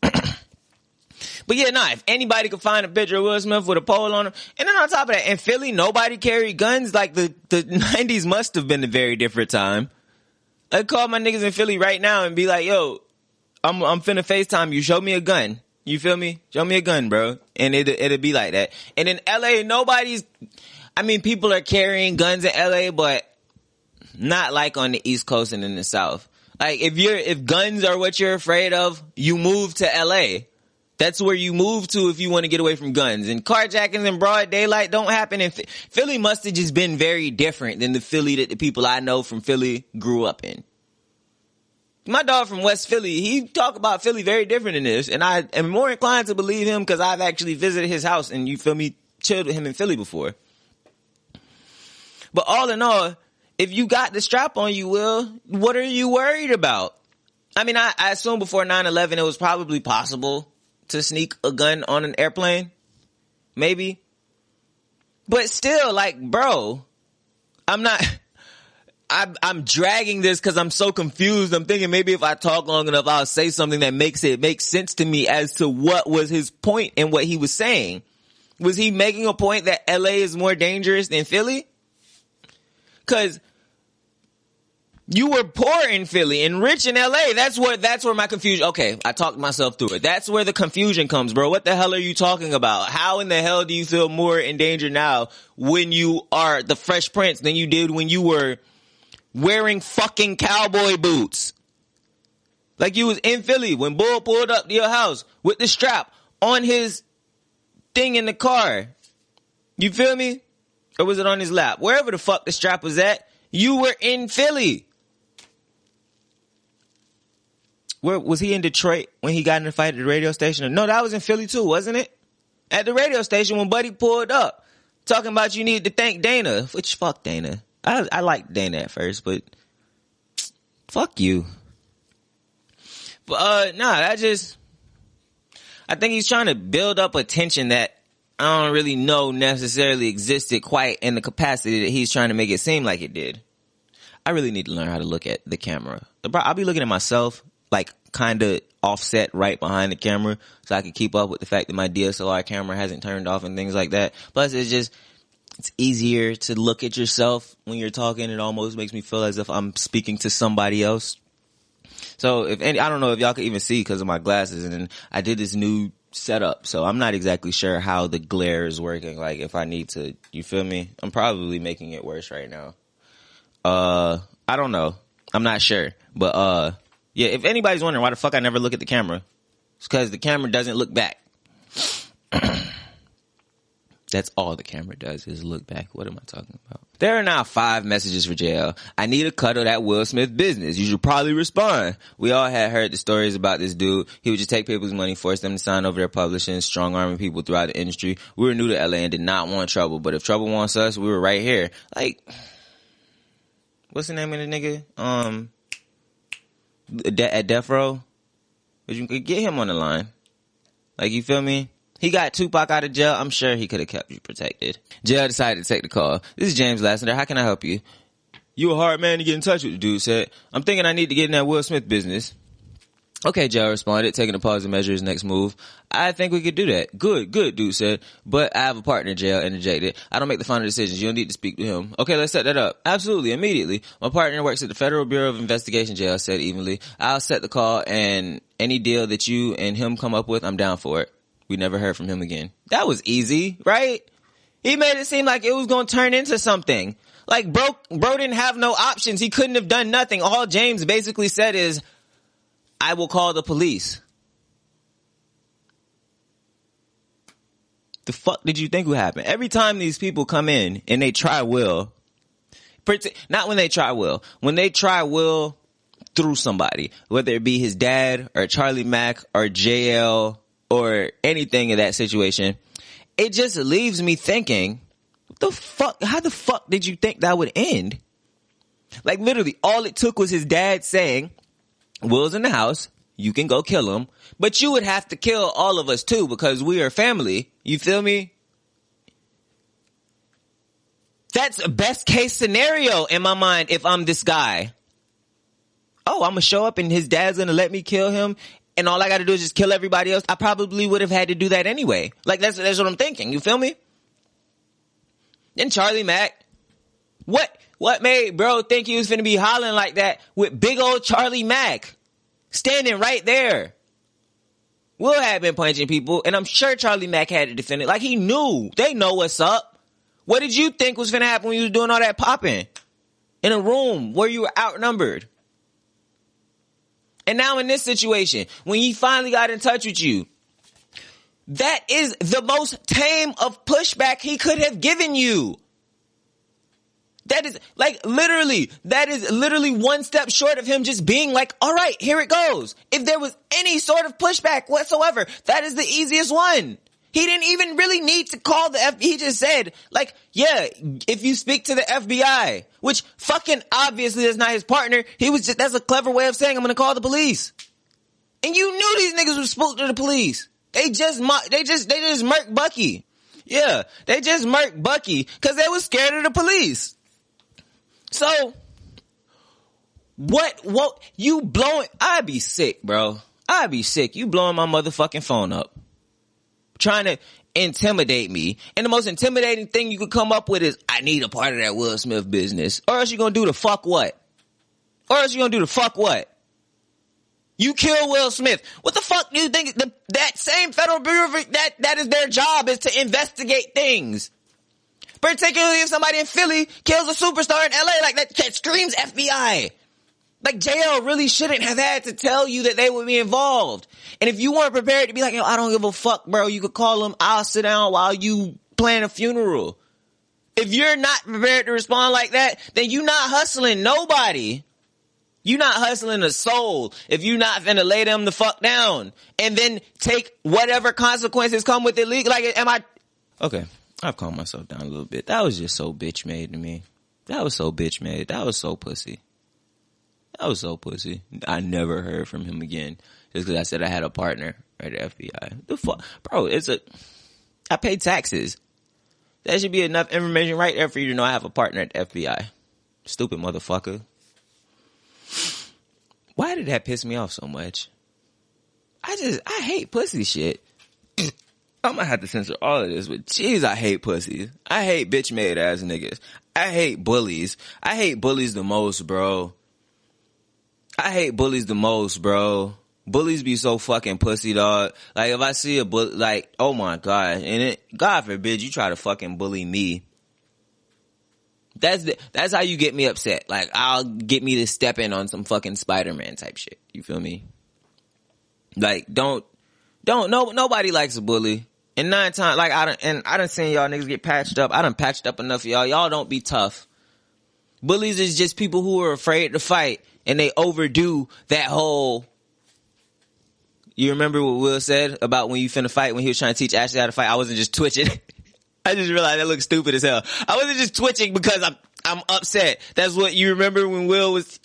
But yeah, if anybody could find a picture of Will Smith with a pole on him. And then on top of that, in Philly, nobody carried guns. Like, the 90s must have been a very different time. I'd call my niggas in Philly right now and be like, yo, I'm finna FaceTime you. Show me a gun. You feel me? Show me a gun, bro. And it'll be like that. And in LA, people are carrying guns in LA, but not like on the East Coast and in the South. Like, if guns are what you're afraid of, you move to LA. That's where you move to if you want to get away from guns. And carjackings in broad daylight don't happen in Philly. Must have just been very different than the Philly that the people I know from Philly grew up in. My dog from West Philly, he talk about Philly very different than this. And I am more inclined to believe him because I've actually visited his house and, you feel me, chilled with him in Philly before. But all in all, if you got the strap on you, Will, what are you worried about? I mean, I assume before 9/11 it was probably possible to sneak a gun on an airplane. Maybe. But still, like, bro, I'm dragging this because I'm so confused. I'm thinking maybe if I talk long enough, I'll say something that makes sense to me as to what was his point and what he was saying. Was he making a point that LA is more dangerous than Philly? Cause you were poor in Philly and rich in LA. That's where my confusion. Okay, I talked myself through it. That's where the confusion comes, bro. What the hell are you talking about? How in the hell do you feel more in danger now when you are the Fresh Prince than you did when you were wearing fucking cowboy boots? Like you was in Philly when Bull pulled up to your house with the strap on his thing in the car. You feel me? Or was it on his lap? Wherever the fuck the strap was at, you were in Philly. Where was he in Detroit when he got in a fight at the radio station? No, that was in Philly too, wasn't it? At the radio station when Buddy pulled up, talking about you need to thank Dana. Which fuck Dana. I liked Dana at first, but fuck you. But I think he's trying to build up a tension that I don't really know necessarily existed quite in the capacity that he's trying to make it seem like it did. I really need to learn how to look at the camera. I'll be looking at myself, like kind of offset right behind the camera so I can keep up with the fact that my DSLR camera hasn't turned off and things like that. Plus, it's easier to look at yourself when you're talking. It almost makes me feel as if I'm speaking to somebody else. So I don't know if y'all can even see because of my glasses, and then I did this new setup, so I'm not exactly sure how the glare is working. Like if I need to, you feel me? I'm probably making it worse right now. I don't know. I'm not sure, but yeah. If anybody's wondering why the fuck I never look at the camera, it's because the camera doesn't look back. That's all the camera does is look back. What am I talking about? There are now 5 messages for JL. I need a cut of that Will Smith business. You should probably respond. We all had heard the stories about this dude. He would just take people's money, force them to sign over their publishing, strong-arming people throughout the industry. We were new to LA and did not want trouble. But if trouble wants us, we were right here. Like, what's the name of the nigga? At Death Row? You could get him on the line. Like, you feel me? He got Tupac out of jail. I'm sure he could have kept you protected. Jail decided to take the call. This is James Lassiter. How can I help you? You a hard man to get in touch with, the dude said. I'm thinking I need to get in that Will Smith business. Okay, Jail responded, taking a pause to measure his next move. I think we could do that. Good, dude said. But I have a partner, Jail interjected. I don't make the final decisions. You don't need to speak to him. Okay, let's set that up. Absolutely, immediately. My partner works at the Federal Bureau of Investigation, Jail said evenly. I'll set the call, and any deal that you and him come up with, I'm down for it. We never heard from him again. That was easy, right? He made it seem like it was going to turn into something. Like, bro didn't have no options. He couldn't have done nothing. All James basically said is, I will call the police. The fuck did you think would happen? Every time these people come in and they try Will, not when they try Will, when they try Will through somebody, whether it be his dad or Charlie Mack or JL or anything in that situation, it just leaves me thinking, what the fuck? How the fuck did you think that would end? Like literally all it took was his dad saying, Will's in the house, you can go kill him, but you would have to kill all of us too because we are family. You feel me? That's a best case scenario in my mind if I'm this guy. Oh, I'm gonna show up and his dad's gonna let me kill him and all I gotta do is just kill everybody else. I probably would have had to do that anyway. Like that's what I'm thinking. You feel me? Then Charlie Mack. What made bro think he was finna be hollering like that with big old Charlie Mack standing right there? Will had been punching people, and I'm sure Charlie Mack had to defend it. Like he knew. They know what's up. What did you think was finna happen when you was doing all that popping in a room where you were outnumbered? And now in this situation, when he finally got in touch with you, that is the most tame of pushback he could have given you. That is literally one step short of him just being like, all right, here it goes. If there was any sort of pushback whatsoever, that is the easiest one. He didn't even really need to call the FBI. He just said, like, yeah, if you speak to the FBI, which fucking obviously is not his partner. That's a clever way of saying I'm going to call the police. And you knew these niggas would spook to the police. They just murked Bucky. Yeah, they just murked Bucky because they was scared of the police. So, what, you blowing, I'd be sick, bro. I'd be sick. You blowing my motherfucking phone up. Trying to intimidate me. And the most intimidating thing you could come up with is, I need a part of that Will Smith business. Or else you gonna do the fuck what? You kill Will Smith. What the fuck do you think that same federal bureau, that is their job, is to investigate things. Particularly if somebody in Philly kills a superstar in LA, like that screams FBI. Like, JL really shouldn't have had to tell you that they would be involved. And if you weren't prepared to be like, yo, I don't give a fuck, bro, you could call them, I'll sit down while you plan a funeral. If you're not prepared to respond like that, then you're not hustling nobody. You're not hustling a soul if you're not finna lay them the fuck down and then take whatever consequences come with it legal. Like, okay, I've calmed myself down a little bit. That was just so bitch made to me. That was so bitch made. That was so pussy. I never heard from him again just because I said I had a partner at the FBI. The fuck? Bro, I pay taxes. That should be enough information right there for you to know I have a partner at the FBI. Stupid motherfucker. Why did that piss me off so much? I hate pussy shit. I'm gonna have to censor all of this, but jeez, I hate pussies. I hate bitch made ass niggas. I hate bullies. I hate bullies the most, bro. Bullies be so fucking pussy, dog. Like, if I see a bully, like, oh my God. And God forbid you try to fucking bully me. That's how you get me upset. Like, I'll get me to step in on some fucking Spider-Man type shit. You feel me? Like, nobody likes a bully. And 9 times, like, I done seen y'all niggas get patched up. I done patched up enough of y'all. Y'all don't be tough. Bullies is just people who are afraid to fight. And they overdo that whole, you remember what Will said about when you finna fight, when he was trying to teach Ashley how to fight? I wasn't just twitching. I just realized that looked stupid as hell. I wasn't just twitching because I'm upset. That's what you remember when Will was,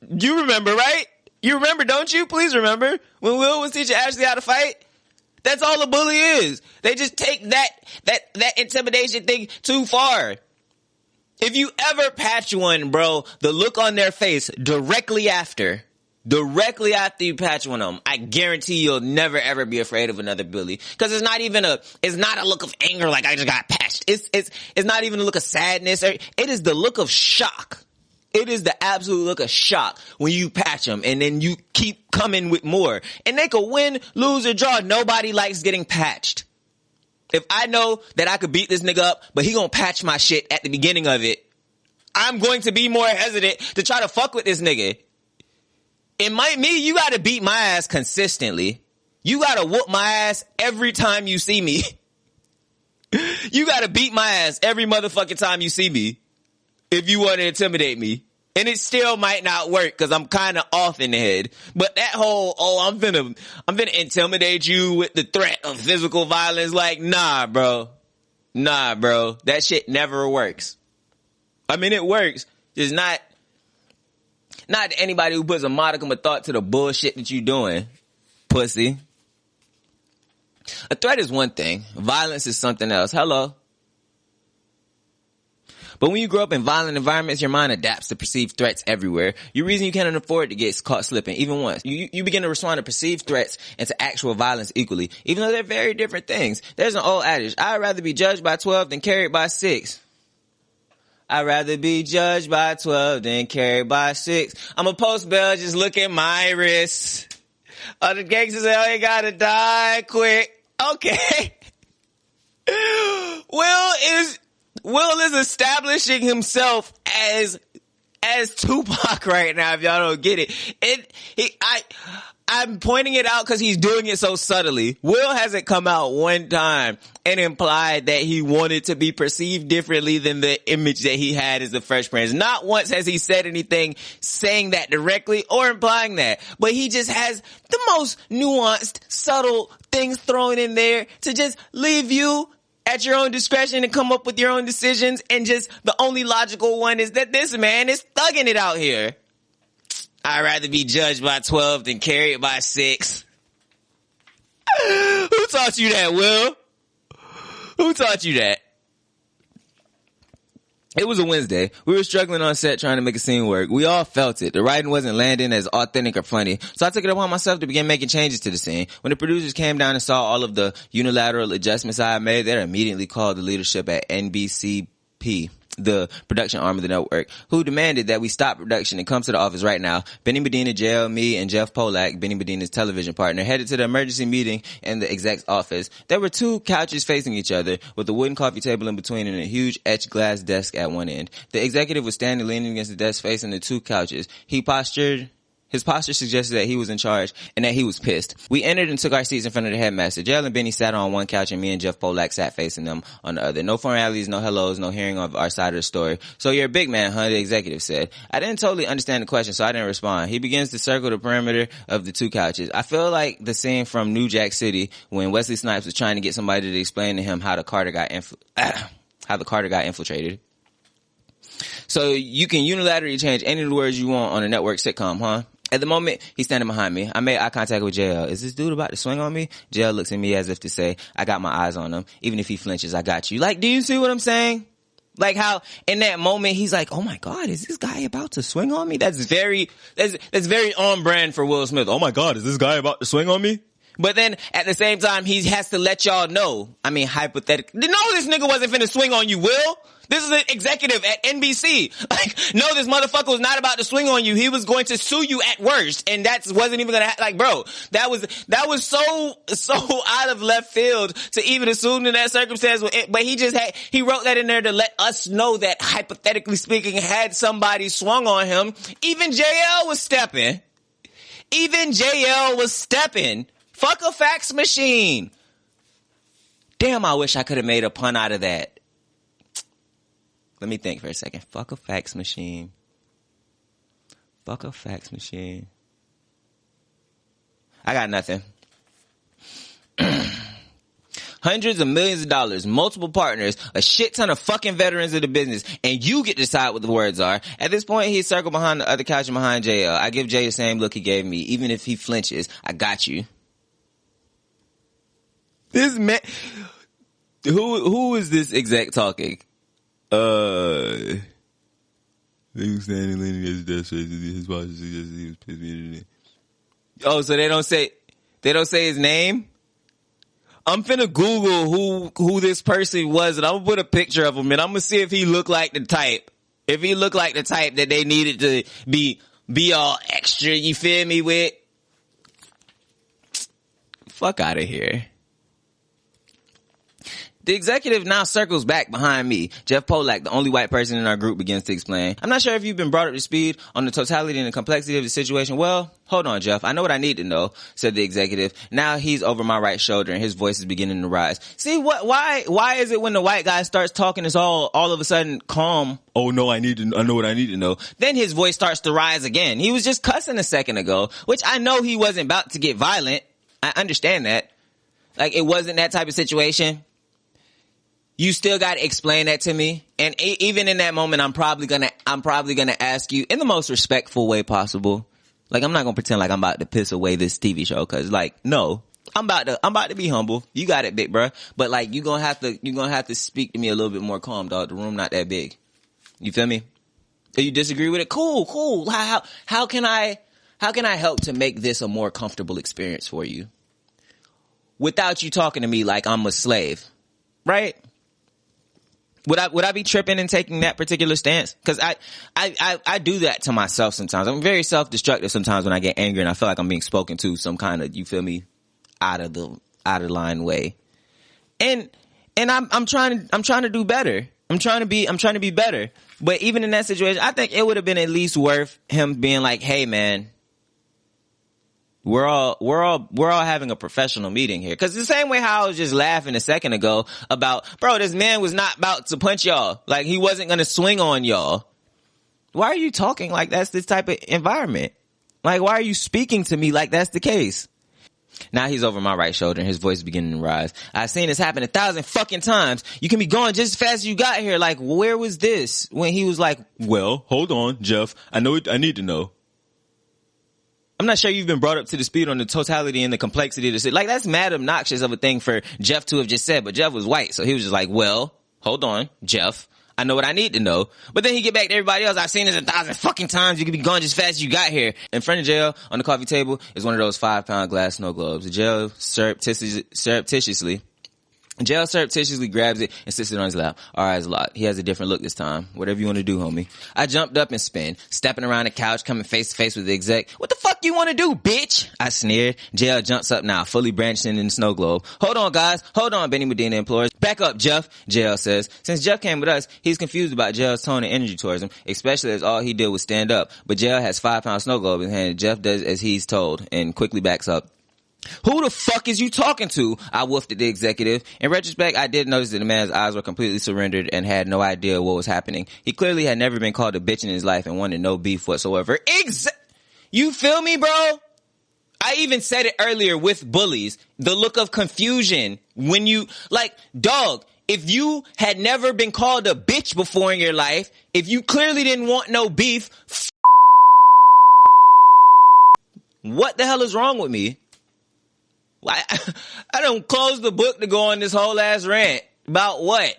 you remember, right? You remember, don't you? Please remember when Will was teaching Ashley how to fight? That's all a bully is. They just take that intimidation thing too far. If you ever patch one, bro, the look on their face directly after you patch one of them, I guarantee you'll never ever be afraid of another bully. Cause it's not a look of anger like I just got patched. It's not even a look of sadness. It is the look of shock. It is the absolute look of shock when you patch them and then you keep coming with more. And they could win, lose, or draw. Nobody likes getting patched. If I know that I could beat this nigga up, but he gonna patch my shit at the beginning of it, I'm going to be more hesitant to try to fuck with this nigga. You gotta beat my ass consistently. You gotta whoop my ass every time you see me. You gotta beat my ass every motherfucking time you see me if you want to intimidate me. And it still might not work because I'm kind of off in the head. But that whole, I'm finna intimidate you with the threat of physical violence. Like, nah, bro. That shit never works. I mean, it works. Just not to anybody who puts a modicum of thought to the bullshit that you doing, pussy. A threat is one thing. Violence is something else. Hello. But when you grow up in violent environments, your mind adapts to perceived threats everywhere. You reason you can't afford to get caught slipping, even once. You begin to respond to perceived threats and to actual violence equally, even though they're very different things. There's an old adage, I'd rather be judged by 12 than carried by 6. I'd rather be judged by 12 than carried by 6. I'm a post bell, just look at my wrist. Oh, the gangsters ain't gotta die quick. Okay. Will is establishing himself as Tupac right now, if y'all don't get it. I'm pointing it out because he's doing it so subtly. Will hasn't come out one time and implied that he wanted to be perceived differently than the image that he had as the Fresh Prince. Not once has he said anything saying that directly or implying that. But he just has the most nuanced, subtle things thrown in there to just leave you at your own discretion and come up with your own decisions. And just the only logical one is that this man is thugging it out here. I'd rather be judged by 12 than carried by 6. Who taught you that, Will? Who taught you that? It was a Wednesday. We were struggling on set trying to make a scene work. We all felt it. The writing wasn't landing as authentic or funny. So I took it upon myself to begin making changes to the scene. When the producers came down and saw all of the unilateral adjustments I had made, they immediately called the leadership at NBCP, the production arm of the network, who demanded that we stop production and come to the office right now. Benny Medina, JL, me, and Jeff Polak, Benny Medina's television partner, headed to the emergency meeting in the exec's office. There were 2 couches facing each other with a wooden coffee table in between and a huge etched glass desk at one end. The executive was standing leaning against the desk facing the 2 couches. His posture suggested that he was in charge and that he was pissed. We entered and took our seats in front of the headmaster. JL and Benny sat on one couch and me and Jeff Polak sat facing them on the other. No formalities, no hellos, no hearing of our side of the story. So you're a big man, huh? The executive said. I didn't totally understand the question, so I didn't respond. He begins to circle the perimeter of the 2 couches. I feel like the scene from New Jack City when Wesley Snipes was trying to get somebody to explain to him how the Carter got infiltrated. So you can unilaterally change any of the words you want on a network sitcom, huh? At the moment, he's standing behind me. I made eye contact with JL. Is this dude about to swing on me? JL looks at me as if to say, I got my eyes on him. Even if he flinches, I got you. Like, do you see what I'm saying? Like how in that moment, he's like, oh my God, is this guy about to swing on me? That's very on brand for Will Smith. Oh my God, is this guy about to swing on me? But then at the same time, he has to let y'all know. I mean, hypothetically, no, this nigga wasn't finna swing on you, Will. This is an executive at NBC. Like, no, this motherfucker was not about to swing on you. He was going to sue you at worst. And that wasn't even gonna like, bro, that was so out of left field to even assume in that circumstance. But he wrote that in there to let us know that hypothetically speaking, had somebody swung on him, even JL was stepping. Fuck a fax machine. Damn, I wish I could have made a pun out of that. Let me think for a second. Fuck a fax machine. I got nothing. Hundreds of millions of dollars, multiple partners, a shit ton of fucking veterans of the business, and you get to decide what the words are. At this point, he circled behind the other couch and behind JL. I give Jay the same look he gave me. Even if he flinches, I got you. This man, who is this exec talking? He was standing leaning against the desk. His boss suggested he was pissed. Oh, so they don't say his name? I'm finna Google who this person was, and I'm gonna put a picture of him, and I'm gonna see if he looked like the type. If he looked like the type that they needed to be all extra, you feel me, with? Fuck out of here. The executive now circles back behind me. Jeff Polak, the only white person in our group, begins to explain. I'm not sure if you've been brought up to speed on the totality and the complexity of the situation. Well, hold on, Jeff. I know what I need to know, said the executive. Now he's over my right shoulder and his voice is beginning to rise. See, why is it when the white guy starts talking, it's all of a sudden calm? Oh no, I know what I need to know. Then his voice starts to rise again. He was just cussing a second ago, which I know he wasn't about to get violent. I understand that. Like, it wasn't that type of situation. You still got to explain that to me. And even in that moment, I'm probably gonna ask you in the most respectful way possible. Like, I'm not gonna pretend like I'm about to piss away this TV show, cause like, no, I'm about to be humble. You got it, big bro. But like, you're gonna have to speak to me a little bit more calm, dog. The room not that big. You feel me? If you disagree with it, cool. How can I help to make this a more comfortable experience for you? Without you talking to me like I'm a slave, right? Would I be tripping and taking that particular stance? Cause I do that to myself sometimes. I'm very self-destructive sometimes when I get angry and I feel like I'm being spoken to some kind of, you feel me, out of line way. And I'm trying to do better. I'm trying to be better. But even in that situation, I think it would have been at least worth him being like, hey man, We're all having a professional meeting here. Cause the same way how I was just laughing a second ago about, bro, this man was not about to punch y'all. Like, he wasn't gonna swing on y'all. Why are you talking like that's this type of environment? Like, why are you speaking to me like that's the case? Now he's over my right shoulder and his voice is beginning to rise. I've seen this happen 1,000 fucking times. You can be going just as fast as you got here. Like, where was this when he was like, well, hold on, Jeff. I need to know. I'm not sure you've been brought up to the speed on the totality and the complexity of this. Like, that's mad obnoxious of a thing for Jeff to have just said, but Jeff was white. So he was just like, well, hold on, Jeff. I know what I need to know. But then he get back to everybody else. I've seen this 1,000 fucking times. You can be going just fast as you got here. In front of JL on the coffee table is one of those 5-pound glass snow globes. JL surreptitiously grabs it and sits it on his lap. Our eyes locked. He has a different look this time. Whatever you want to do, homie. I jumped up and spin, stepping around the couch, coming face to face with the exec. What the fuck you want to do, bitch? I sneered. JL jumps up now, fully branched in the snow globe. Hold on, guys. Hold on, Benny Medina implores. Back up, Jeff, JL says. Since Jeff came with us, he's confused about JL's tone and energy towards him, especially as all he did was stand up. But JL has 5-pound snow globe in his hand. Jeff does as he's told and quickly backs up. Who the fuck is you talking to? I woofed at the executive. In retrospect, I did notice that the man's eyes were completely surrendered and had no idea what was happening. He clearly had never been called a bitch in his life and wanted no beef whatsoever. You feel me, bro? I even said it earlier with bullies. The look of confusion when you, like, dog, if you had never been called a bitch before in your life, if you clearly didn't want no beef, what the hell is wrong with me? I don't close the book to go on this whole ass rant. About what?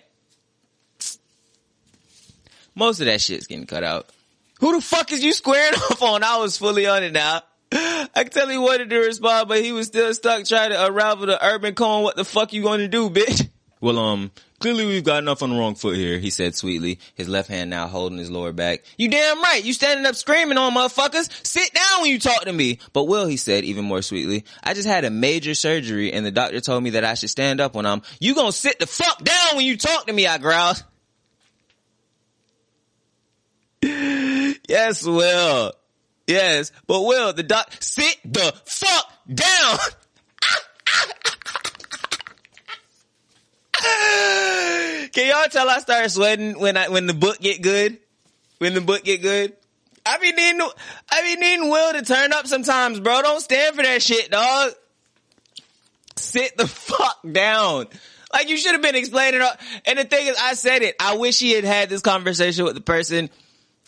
Most of that shit's getting cut out. Who the fuck is you squaring off on? I was fully on it now. I could tell he wanted to respond, but he was still stuck trying to unravel the urban cone. What the fuck you gonna do, bitch? Well, clearly we've got enough on the wrong foot here, he said sweetly, his left hand now holding his lower back. You damn right. You standing up screaming on motherfuckers. Sit down when you talk to me. But Will, he said even more sweetly, I just had a major surgery and the doctor told me that I should stand up when you gonna sit the fuck down when you talk to me, I growled. Yes, Will. Yes, but Will, sit the fuck down. Can y'all tell I start sweating when the book get good? When the book get good? I be needing Will to turn up sometimes, bro. Don't stand for that shit, dog. Sit the fuck down. Like, you should have been explaining it. And the thing is, I said it. I wish he had this conversation with the person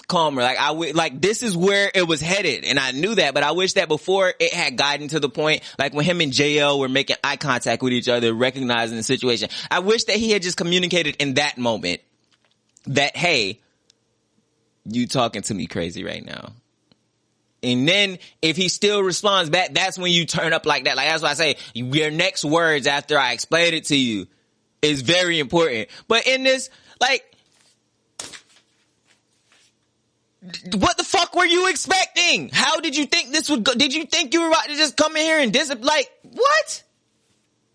calmer. Like, this is where it was headed. And I knew that, but I wish that before it had gotten to the point, like when him and JL were making eye contact with each other, recognizing the situation. I wish that he had just communicated in that moment that, hey, you talking to me crazy right now. And then if he still responds back, that's when you turn up like that. Like, that's why I say your next words after I explain it to you is very important. But in this, like, what the fuck were you expecting? How did you think this would go? Did you think you were about to just come in here and like, what?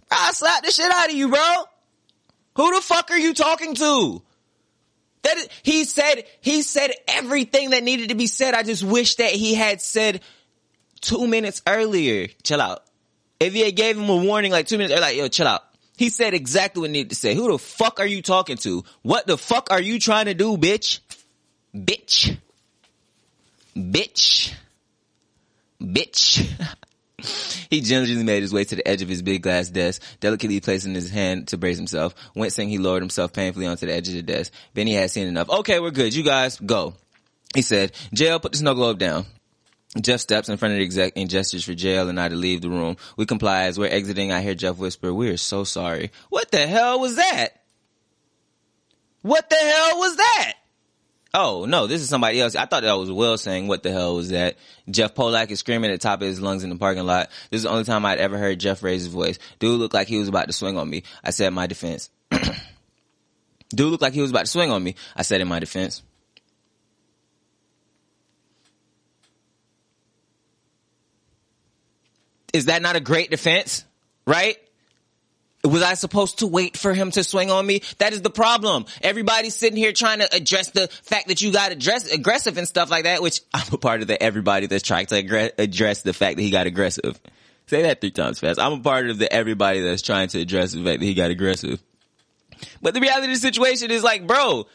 I slapped the shit out of you, bro. Who the fuck are you talking to? He said everything that needed to be said. I just wish that he had said 2 minutes earlier. Chill out. If he had gave him a warning like 2 minutes earlier, like, yo, chill out. He said exactly what he needed to say. Who the fuck are you talking to? What the fuck are you trying to do, bitch? Bitch. Bitch. Bitch. He gingerly made his way to the edge of his big glass desk, delicately placing his hand to brace himself. Wincing, he lowered himself painfully onto the edge of the desk. Benny had seen enough. Okay, we're good. You guys, go. He said, JL, put the snow globe down. Jeff steps in front of the exec and gestures for JL and I to leave the room. We comply. As we're exiting, I hear Jeff whisper, "We are so sorry." What the hell was that? What the hell was that? Oh, no, this is somebody else. I thought that was Will saying, what the hell was that? Jeff Polak is screaming at the top of his lungs in the parking lot. This is the only time I'd ever heard Jeff raise his voice. Dude looked like he was about to swing on me. I said in my defense. Dude looked like he was about to swing on me. I said in my defense. Is that not a great defense? Right? Was I supposed to wait for him to swing on me? That is the problem. Everybody's sitting here trying to address the fact that you got aggressive and stuff like that, which I'm a part of the everybody that's trying to address the fact that he got aggressive. Say that 3 times fast. I'm a part of the everybody that's trying to address the fact that he got aggressive. But the reality of the situation is like, bro,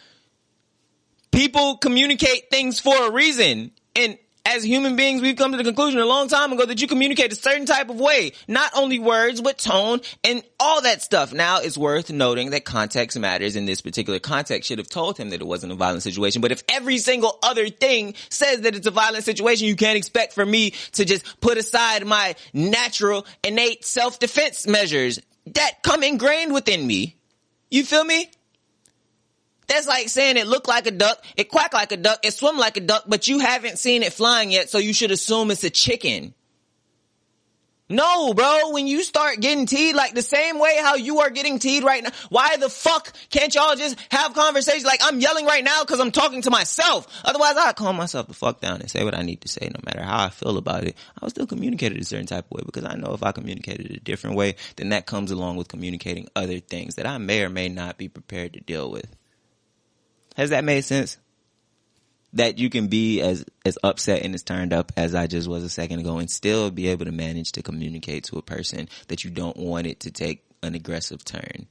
people communicate things for a reason. And as human beings, we've come to the conclusion a long time ago that you communicate a certain type of way. Not only words, but tone and all that stuff. Now, it's worth noting that context matters. In this particular context, should have told him that it wasn't a violent situation. But if every single other thing says that it's a violent situation, you can't expect for me to just put aside my natural, innate self-defense measures that come ingrained within me. You feel me? That's like saying it looked like a duck, it quacked like a duck, it swim like a duck, but you haven't seen it flying yet, so you should assume it's a chicken. No, bro, when you start getting teed like the same way how you are getting teed right now, why the fuck can't y'all just have conversations? Like, I'm yelling right now because I'm talking to myself. Otherwise, I'd calm myself the fuck down and say what I need to say no matter how I feel about it. I would still communicate it a certain type of way because I know if I communicated it a different way, then that comes along with communicating other things that I may or may not be prepared to deal with. Has that made sense? That you can be as upset and as turned up as I just was a second ago and still be able to manage to communicate to a person that you don't want it to take an aggressive turn.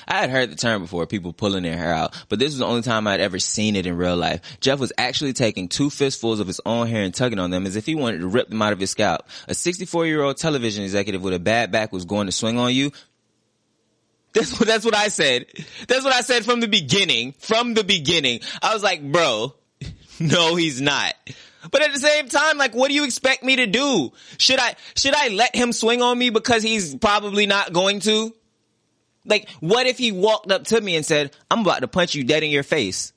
I had heard the term before, people pulling their hair out, but this was the only time I'd ever seen it in real life. Jeff was actually taking 2 fistfuls of his own hair and tugging on them as if he wanted to rip them out of his scalp. A 64-year-old television executive with a bad back was going to swing on you. That's what I said. That's what I said from the beginning. From the beginning. I was like, bro, no, he's not. But at the same time, like, what do you expect me to do? Should I let him swing on me because he's probably not going to? Like, what if he walked up to me and said, I'm about to punch you dead in your face?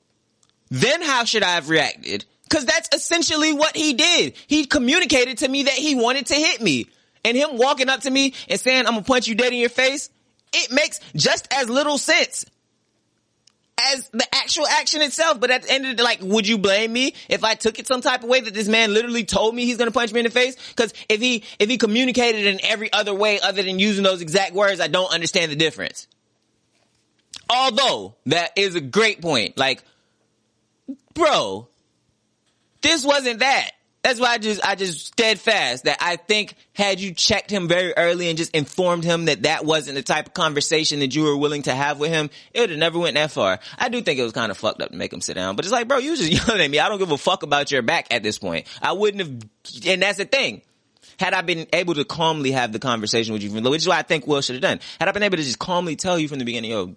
Then how should I have reacted? Because that's essentially what he did. He communicated to me that he wanted to hit me. And him walking up to me and saying, I'm going to punch you dead in your face, it makes just as little sense as the actual action itself. But at the end of the day, like, would you blame me if I took it some type of way that this man literally told me he's going to punch me in the face? Because if he communicated in every other way other than using those exact words, I don't understand the difference. Although that is a great point. Like, bro, this wasn't that. That's why I just steadfast that I think had you checked him very early and just informed him that that wasn't the type of conversation that you were willing to have with him, it would have never went that far. I do think it was kind of fucked up to make him sit down, but it's like, bro, you was just yelling at me. I don't give a fuck about your back at this point. I wouldn't have, and that's the thing. Had I been able to calmly have the conversation with you, which is what I think Will should have done. Had I been able to just calmly tell you from the beginning, yo,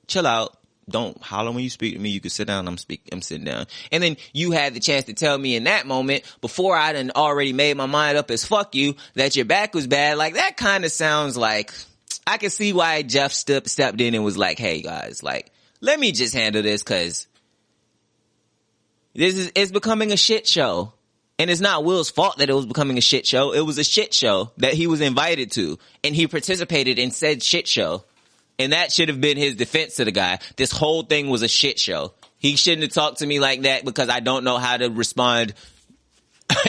chill out. Don't holler when you speak to me. You can sit down. I'm sitting down. And then you had the chance to tell me in that moment, before I done already made my mind up as fuck you, that your back was bad. Like, that kind of sounds like, I can see why Jeff stepped in and was like, hey guys, like, let me just handle this because it's becoming a shit show. And it's not Will's fault that it was becoming a shit show. It was a shit show that he was invited to, and he participated in said shit show. And that should have been his defense to the guy. This whole thing was a shit show. He shouldn't have talked to me like that because I don't know how to respond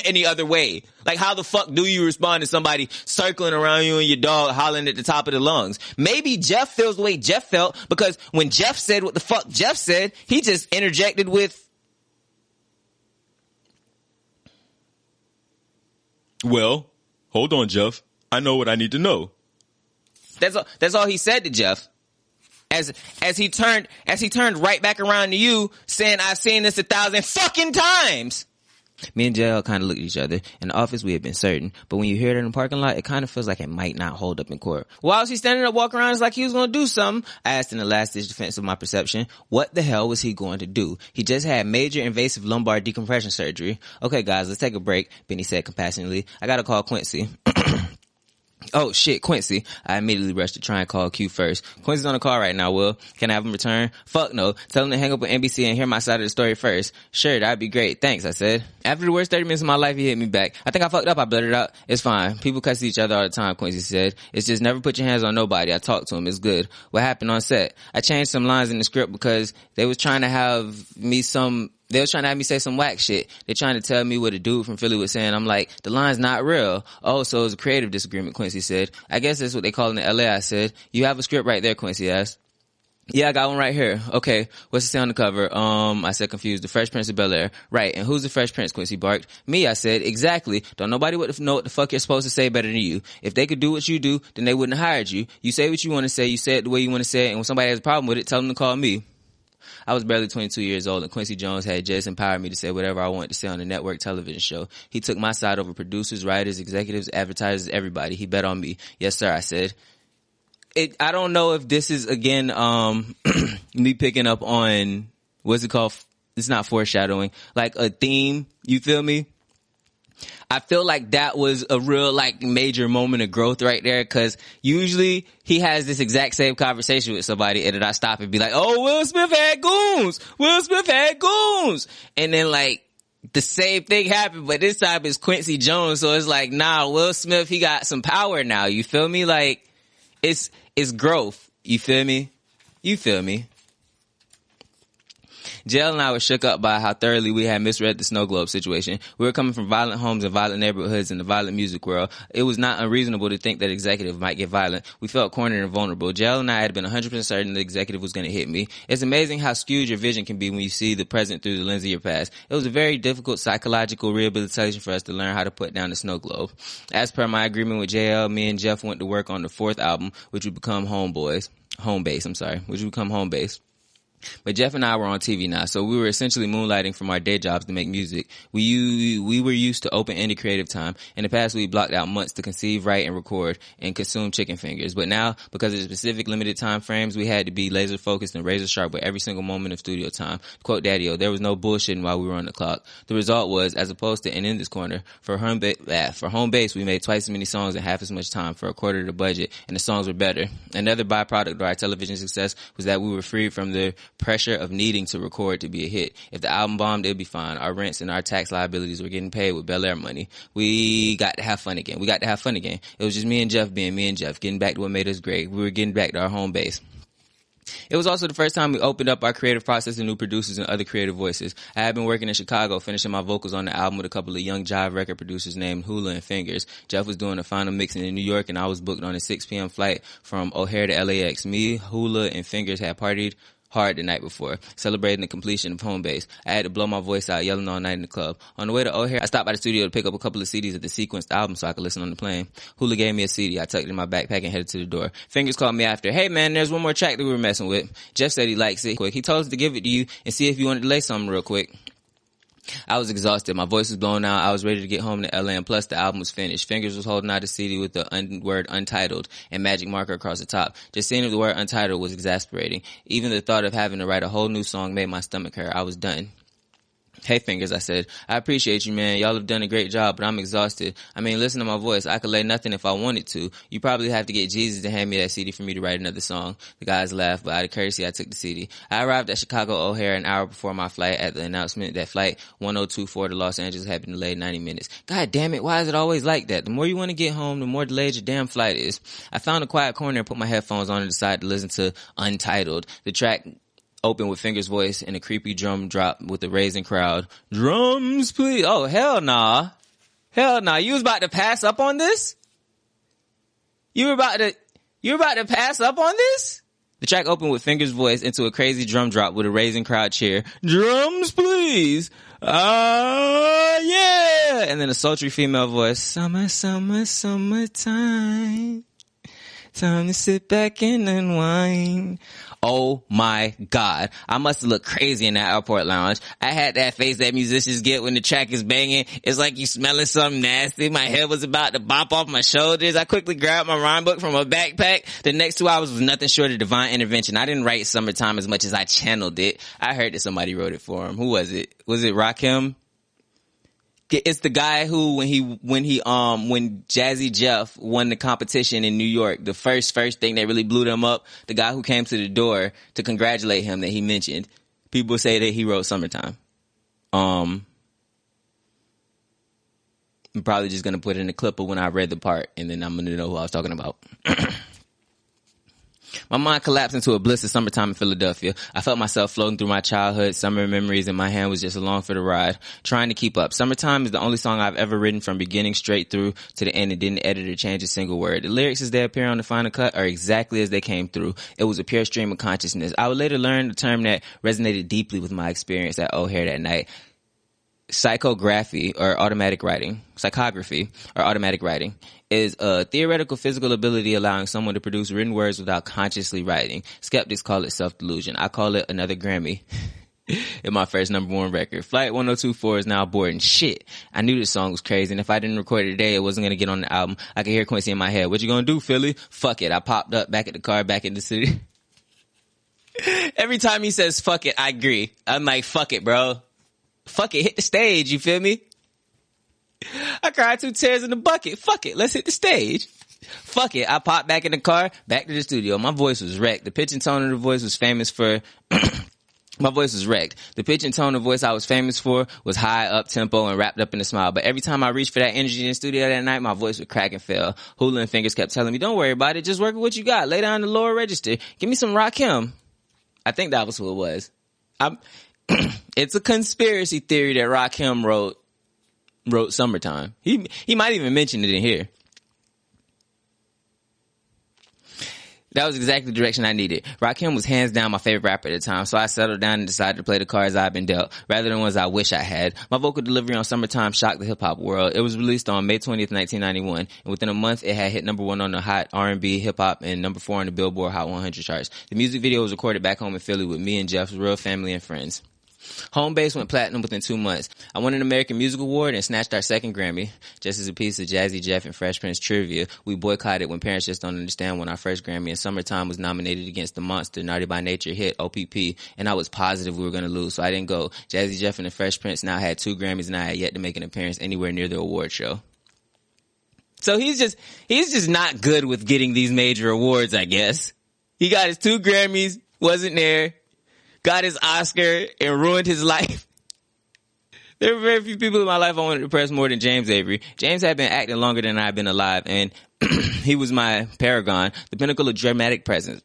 any other way. Like, how the fuck do you respond to somebody circling around you and your dog hollering at the top of the lungs? Maybe Jeff feels the way Jeff felt because when Jeff said what the fuck Jeff said, he just interjected with, well, hold on, Jeff. I know what I need to know. That's all he said to Jeff. As he turned right back around to you, saying, I've seen this 1,000 fucking times. Me and JL kind of looked at each other. In the office, we had been certain. But when you hear it in the parking lot, it kind of feels like it might not hold up in court. While was he standing up walking around, it's like he was going to do something. I asked in the last-ditch defense of my perception, what the hell was he going to do? He just had major invasive lumbar decompression surgery. Okay, guys, let's take a break, Benny said compassionately. I got to call Quincy. Oh shit, Quincy. I immediately rushed to try and call Q first. Quincy's on the call right now, Will. Can I have him return? Fuck no. Tell him to hang up with NBC and hear my side of the story first. Sure, that'd be great. Thanks, I said. After the worst 30 minutes of my life, he hit me back. I think I fucked up. I blurted out. It's fine. People cuss each other all the time, Quincy said. It's just never put your hands on nobody. I talked to him. It's good. What happened on set? I changed some lines in the script because they was trying to have me some They was trying to have me say some whack shit. They're trying to tell me what a dude from Philly was saying. I'm like, the line's not real. Oh, so it was a creative disagreement, Quincy said. I guess that's what they call it in LA, I said. You have a script right there, Quincy asked. Yeah, I got one right here. Okay, what's it say on the cover? I said confused. The Fresh Prince of Bel-Air. Right, and who's the Fresh Prince, Quincy barked. Me, I said. Exactly. Don't nobody know what the fuck you're supposed to say better than you. If they could do what you do, then they wouldn't have hired you. You say what you want to say, you say it the way you want to say it, and when somebody has a problem with it, tell them to call me. I was barely 22 years old, and Quincy Jones had just empowered me to say whatever I wanted to say on a network television show. He took my side over producers, writers, executives, advertisers, everybody. He bet on me. Yes, sir, I said. I don't know if this is, again, me picking up on, what's it called? It's not foreshadowing. Like a theme, you feel me? I feel like that was a real, like, major moment of growth right there, because usually he has this exact same conversation with somebody, and then I stop and be like, oh, Will Smith had goons! Will Smith had goons! And then, like, the same thing happened, but this time it's Quincy Jones, so it's like, nah, Will Smith, he got some power now, you feel me? Like, it's growth, you feel me? You feel me? Jail and I were shook up by how thoroughly we had misread the Snow Globe situation. We were coming from violent homes and violent neighborhoods in the violent music world. It was not unreasonable to think that executive might get violent. We felt cornered and vulnerable. Jail and I had been 100% certain the executive was going to hit me. It's amazing how skewed your vision can be when you see the present through the lens of your past. It was a very difficult psychological rehabilitation for us to learn how to put down the Snow Globe. As per my agreement with JL, me and Jeff went to work on the 4th album, which would become Home Base. Which would become Home Base. But Jeff and I were on TV now, so we were essentially moonlighting from our day jobs to make music. We were used to open-ended creative time. In the past, we blocked out months to conceive, write, and record, and consume chicken fingers. But now, because of the specific limited time frames, we had to be laser-focused and razor-sharp with every single moment of studio time. Quote Daddy-O, there was no bullshitting while we were on the clock. The result was, as opposed to And in This Corner, for Home Base, we made twice as many songs in half as much time for a quarter of the budget, and the songs were better. Another byproduct of our television success was that we were freed from the pressure of needing to record to be a hit. If the album bombed, it'd be fine. Our rents and our tax liabilities were getting paid with Bel-Air money. We got to have fun again. It was just me and Jeff being me and Jeff, getting back to what made us great. We were getting back to our home base. It was also the first time we opened up our creative process to new producers and other creative voices. I had been working in Chicago, finishing my vocals on the album with a couple of young jive record producers named Hula and Fingers. Jeff was doing the final mixing in New York, and I was booked on a 6 p.m. flight from O'Hare to LAX. Me, Hula, and Fingers had partied hard the night before, celebrating the completion of Home Base. I had to blow my voice out, yelling all night in the club. On the way to O'Hare, I stopped by the studio to pick up a couple of CDs of the sequenced album so I could listen on the plane. Hula gave me a CD. I tucked it in my backpack and headed to the door. Fingers called me after. Hey man, there's one more track that we were messing with. Jeff said he likes it. Quick. He told us to give it to you and see if you wanted to lay something real quick. I was exhausted. My voice was blown out. I was ready to get home to LA, and plus the album was finished. Fingers was holding out a CD with the word Untitled and magic marker across the top. Just seeing the word Untitled was exasperating. Even the thought of having to write a whole new song made my stomach hurt. I was done. Hey Fingers, I said, I appreciate you, man. Y'all have done a great job, but I'm exhausted. I mean, listen to my voice. I could lay nothing if I wanted to. You probably have to get Jesus to hand me that CD for me to write another song. The guys laughed, but out of courtesy, I took the CD. I arrived at Chicago O'Hare an hour before my flight at the announcement that flight 1024 to Los Angeles had been delayed 90 minutes. God damn it, why is it always like that? The more you want to get home, the more delayed your damn flight is. I found a quiet corner and put my headphones on and decided to listen to Untitled. The track open with Fingers' voice and a creepy drum drop with the raising crowd. Drums, please. Oh, hell nah. Hell nah. You was about to pass up on this? You were about to pass up on this? The track opened with Fingers' voice into a crazy drum drop with a raising crowd cheer. Drums, please. Yeah. And then a sultry female voice. Summer, summer, summertime. Time to sit back and unwind. Oh my God. I must have looked crazy in that airport lounge. I had that face that musicians get when the track is banging. It's like you smelling something nasty. My head was about to bop off my shoulders. I quickly grabbed my rhyme book from my backpack. The next 2 hours was nothing short of divine intervention. I didn't write Summertime as much as I channeled it. I heard that somebody wrote it for him. Who was it? Was it Rakim? It's the guy who, when Jazzy Jeff won the competition in New York, the first thing that really blew them up, the guy who came to the door to congratulate him that he mentioned, people say that he wrote Summertime. I'm probably just gonna put in a clip of when I read the part, and then I'm gonna know who I was talking about. My mind collapsed into a bliss of summertime in Philadelphia. I felt myself floating through my childhood, summer memories, and my hand was just along for the ride, trying to keep up. Summertime is the only song I've ever written from beginning straight through to the end and didn't edit or change a single word. The lyrics as they appear on the final cut are exactly as they came through. It was a pure stream of consciousness. I would later learn the term that resonated deeply with my experience at O'Hare that night. Psychography or automatic writing is a theoretical physical ability allowing someone to produce written words without consciously writing. Skeptics call it self-delusion. I call it another Grammy in my first #1 record. Flight 1024 is now boarding. Shit. I knew this song was crazy, and if I didn't record it today, it wasn't going to get on the album. I could hear Quincy in my head. What you going to do, Philly? Fuck it. I popped up back at the car, back in the city. Every time he says fuck it, I agree. I'm like, fuck it, bro. Fuck it, hit the stage, you feel me? I cried 2 tears in the bucket. Fuck it, let's hit the stage. Fuck it, I popped back in the car, back to the studio. My voice was wrecked. The pitch and tone of the voice was famous for... My voice was wrecked. The pitch and tone of voice I was famous for was high, up-tempo, and wrapped up in a smile. But every time I reached for that energy in the studio that night, my voice would crack and fail. Hula and Fingers kept telling me, don't worry about it, just work with what you got. Lay down the lower register. Give me some Rakim. I think that was who it was. It's a conspiracy theory that Rakim wrote Summertime. He might even mention it in here. That was exactly the direction I needed. Rakim was hands down my favorite rapper at the time, so I settled down and decided to play the cards I've been dealt, rather than ones I wish I had. My vocal delivery on Summertime shocked the hip-hop world. It was released on May 20th, 1991, and within a month it had hit #1 on the Hot R&B, hip-hop, and #4 on the Billboard Hot 100 charts. The music video was recorded back home in Philly with me and Jeff's real family and friends. Home Base went platinum within 2 months. I won an American Music Award and snatched our second Grammy. Just as a piece of Jazzy Jeff and Fresh Prince trivia, we boycotted when parents just don't understand when our first Grammy in Summertime was nominated against the monster Naughty by Nature hit OPP, and I was positive we were going to lose, so I didn't go. Jazzy Jeff and the Fresh Prince now had 2 Grammys, and I had yet to make an appearance anywhere near the award show. So he's just not good with getting these major awards, I guess. He got his 2 Grammys, wasn't there, got his Oscar, and ruined his life. There were very few people in my life I wanted to impress more than James Avery. James had been acting longer than I had been alive, and he was my paragon, the pinnacle of dramatic presence.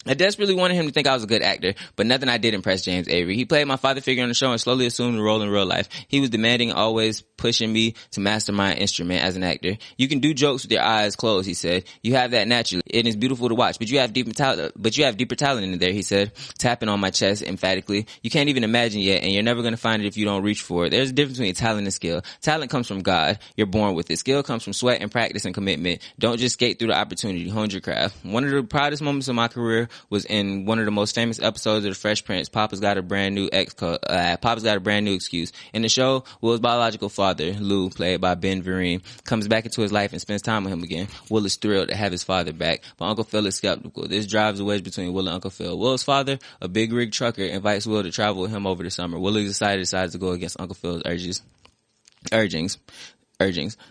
I desperately wanted him to think I was a good actor, but nothing I did impressed James Avery. He played my father figure on the show and slowly assumed the role in real life. He was demanding, always pushing me to master my instrument as an actor. You can do jokes with your eyes closed, he said. You have that naturally. It is beautiful to watch, but you have deeper talent in there, he said, tapping on my chest emphatically. You can't even imagine yet, and you're never going to find it if you don't reach for it. There's a difference between talent and skill. Talent comes from God. You're born with it. Skill comes from sweat and practice and commitment. Don't just skate through the opportunity. Hone your craft. One of the proudest moments of my career was in one of the most famous episodes of The Fresh Prince. Papa's got a brand new excuse. In the show, Will's biological father, Lou, played by Ben Vereen, comes back into his life and spends time with him again. Will is thrilled to have his father back, but Uncle Phil is skeptical. This drives a wedge between Will and Uncle Phil. Will's father, a big rig trucker, invites Will to travel with him over the summer. Will is excited, decides to go against Uncle Phil's urgings.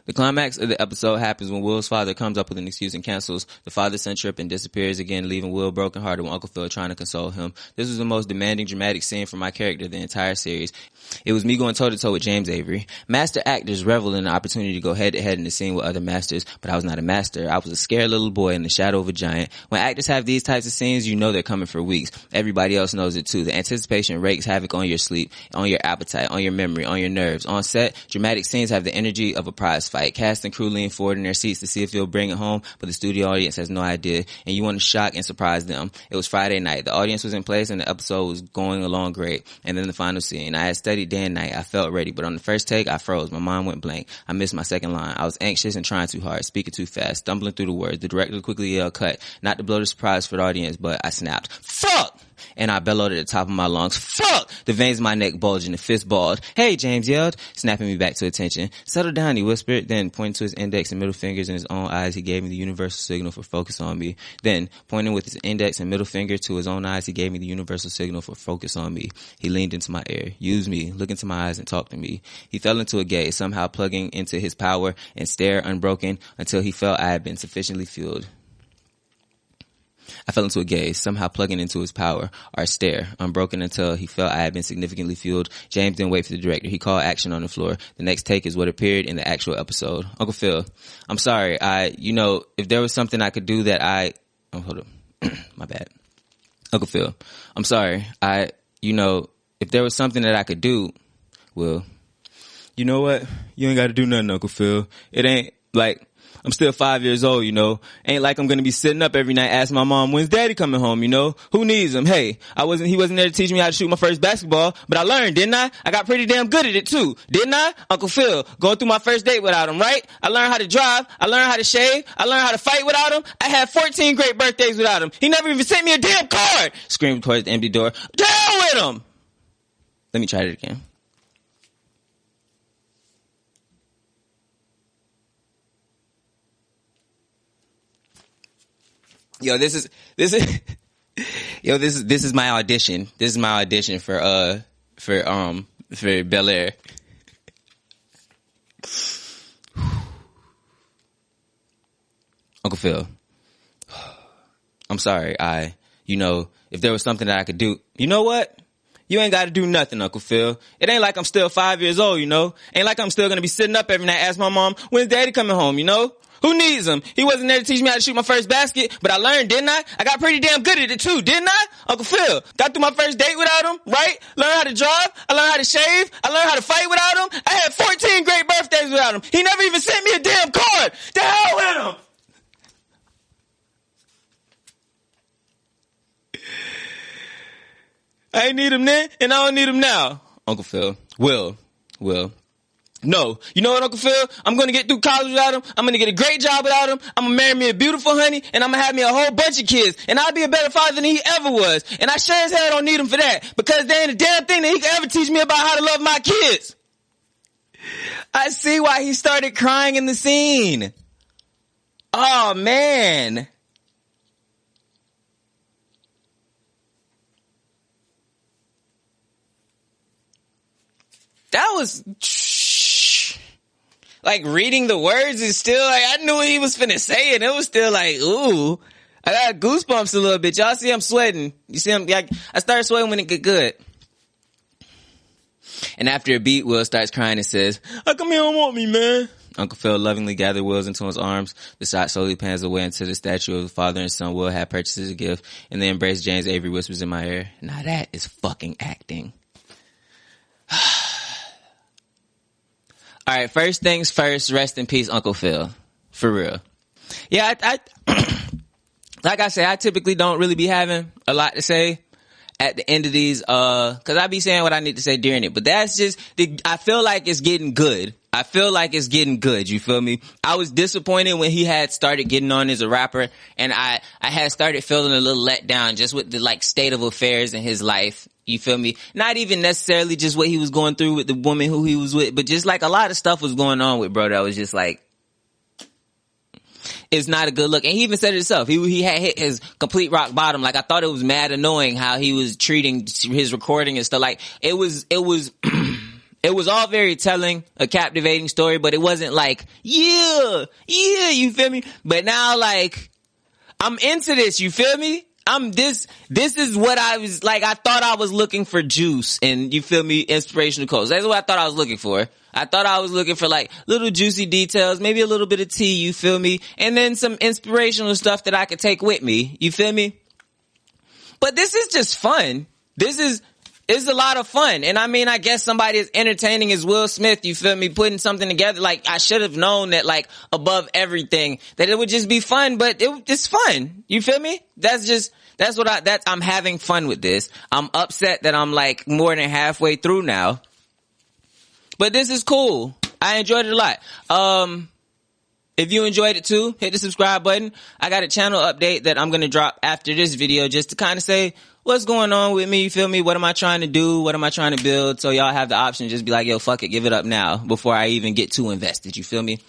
The climax of the episode happens when Will's father comes up with an excuse and cancels the father-son trip and disappears again, leaving Will brokenhearted with Uncle Phil trying to console him. This was the most demanding, dramatic scene for my character the entire series. It was me going toe-to-toe with James Avery. Master actors revel in the opportunity to go head-to-head in the scene with other masters, but I was not a master. I was a scared little boy in the shadow of a giant. When actors have these types of scenes, you know they're coming for weeks. Everybody else knows it too. The anticipation wreaks havoc on your sleep, on your appetite, on your memory, on your nerves. On set, dramatic scenes have the energy of a prize fight. Cast and crew lean forward in their seats to see if you'll bring it home, but the studio audience has no idea, and you want to shock and surprise them. It was Friday night. The audience was in place, and the episode was going along great. And then the final scene. I had studied day and night. I felt ready, but on the first take, I froze. My mind went blank. I missed my second line. I was anxious and trying too hard, speaking too fast, stumbling through the words. The director quickly yelled, "Cut!" Not to blow the surprise for the audience, but I snapped, "Fuck!" And I bellowed at the top of my lungs, "Fuck!" The veins in my neck bulged and the fist balled. "Hey," James yelled, snapping me back to attention. "Settle down," he whispered. Then, pointing to his index and middle fingers in his own eyes, he gave me the universal signal for focus on me. Then, pointing with his index and middle finger to his own eyes, he gave me the universal signal for focus on me. He leaned into my ear, used me, look into my eyes, and talk to me. He fell into a gaze, somehow plugging into his power and stare unbroken until he felt I had been sufficiently fueled. I fell into a gaze, somehow plugging into his power, or stare, unbroken until he felt I had been significantly fueled. James didn't wait for the director. He called action on the floor. The next take is what appeared in the actual episode. "Uncle Phil, I'm sorry. If there was something I could do that hold up. My bad. Uncle Phil, I'm sorry. If there was something that I could do, well, you know what? You ain't got to do nothing, Uncle Phil. It ain't like I'm still 5 years old, Ain't like I'm going to be sitting up every night asking my mom, when's daddy coming home, Who needs him? Hey, he wasn't there to teach me how to shoot my first basketball, but I learned, didn't I? I got pretty damn good at it too, didn't I? Uncle Phil, going through my first date without him, right? I learned how to drive. I learned how to shave. I learned how to fight without him. I had 14 great birthdays without him. He never even sent me a damn card. Screamed towards the empty door. Down with him! Let me try it again. Yo, this is my audition. This is my audition for Bel Air. Uncle Phil, I'm sorry. If there was something that I could do, you know what? You ain't got to do nothing, Uncle Phil. It ain't like I'm still 5 years old, Ain't like I'm still going to be sitting up every night asking my mom, when's daddy coming home, Who needs him? He wasn't there to teach me how to shoot my first basket, but I learned, didn't I? I got pretty damn good at it too, didn't I? Uncle Phil, got through my first date without him, right? Learned how to drive. I learned how to shave. I learned how to fight without him. I had 14 great birthdays without him. He never even sent me a damn card. The hell with him! I ain't need him then, and I don't need him now. Uncle Phil, Will. No. You know what, Uncle Phil? I'm going to get through college without him. I'm going to get a great job without him. I'm going to marry me a beautiful honey, and I'm going to have me a whole bunch of kids, and I'll be a better father than he ever was. And I sure as hell don't need him for that, because there ain't a damn thing that he can ever teach me about how to love my kids. I see why he started crying in the scene. Oh, man. That was... Like, reading the words is still like, I knew what he was finna say, and it was still like, ooh. I got goosebumps a little bit. Y'all see I'm sweating. You see I started sweating when it get good. And after a beat, Will starts crying and says, how come you don't want me, man? Uncle Phil lovingly gathered Wills into his arms. The shot slowly pans away into the statue of the father and son Will had purchased as a gift. And the embraced James Avery whispers in my ear, now that is fucking acting. All right, first things first, rest in peace, Uncle Phil. For real. Yeah, I like I said, I typically don't really be having a lot to say at the end of these, cause I be saying what I need to say during it, but that's just, I feel like it's getting good. You feel me? I was disappointed when he had started getting on as a rapper, and I had started feeling a little let down just with the like state of affairs in his life. You feel me? Not even necessarily just what he was going through with the woman who he was with, but just like a lot of stuff was going on with bro that was just like, it's not a good look. And he even said it himself. He had hit his complete rock bottom. Like, I thought it was mad annoying how he was treating his recording and stuff. Like, it was it was all very telling, a captivating story, but it wasn't like, yeah, you feel me? But now, like, I'm into this, you feel me? This is what I was, like, I thought I was looking for juice and, you feel me, inspirational quotes. That's what I thought I was looking for. I thought I was looking for, like, little juicy details, maybe a little bit of tea, you feel me? And then some inspirational stuff that I could take with me, you feel me? But this is just fun. It's a lot of fun. And I mean, I guess somebody as entertaining as Will Smith, you feel me, putting something together. Like, I should have known that, like, above everything, that it would just be fun, but it's fun. You feel me? I'm having fun with this. I'm upset that I'm like more than halfway through now. But this is cool. I enjoyed it a lot. If you enjoyed it too, hit the subscribe button. I got a channel update that I'm going to drop after this video just to kind of say what's going on with me. You feel me? What am I trying to do? What am I trying to build? So y'all have the option to just be like, yo, fuck it. Give it up now before I even get too invested. You feel me?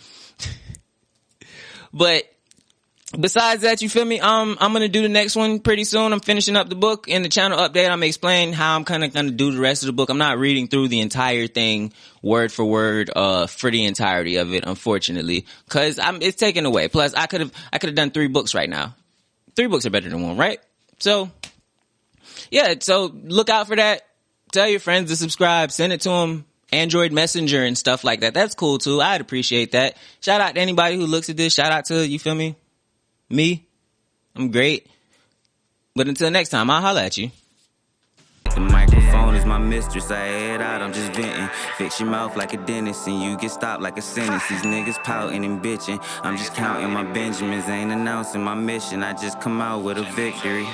But besides that, you feel me? I'm going to do the next one pretty soon. I'm finishing up the book. In the channel update, I'm explaining how I'm kind of going to do the rest of the book. I'm not reading through the entire thing word for word, for the entirety of it, unfortunately, cause it's taken away. Plus I could have done 3 books right now. 3 books are better than 1, right? So yeah, so look out for that. Tell your friends to subscribe, send it to them. Android Messenger and stuff like that. That's cool too. I'd appreciate that. Shout out to anybody who looks at this. Shout out to, you feel me? Me. I'm great. But until next time, I'll holla at you. The microphone is my mistress, I head out, I'm just venting. Fix your mouth like a dentist and you get stopped like a sentence. These niggas pouting and bitching, I'm just counting my Benjamins. Ain't announcing my mission, I just come out with a victory.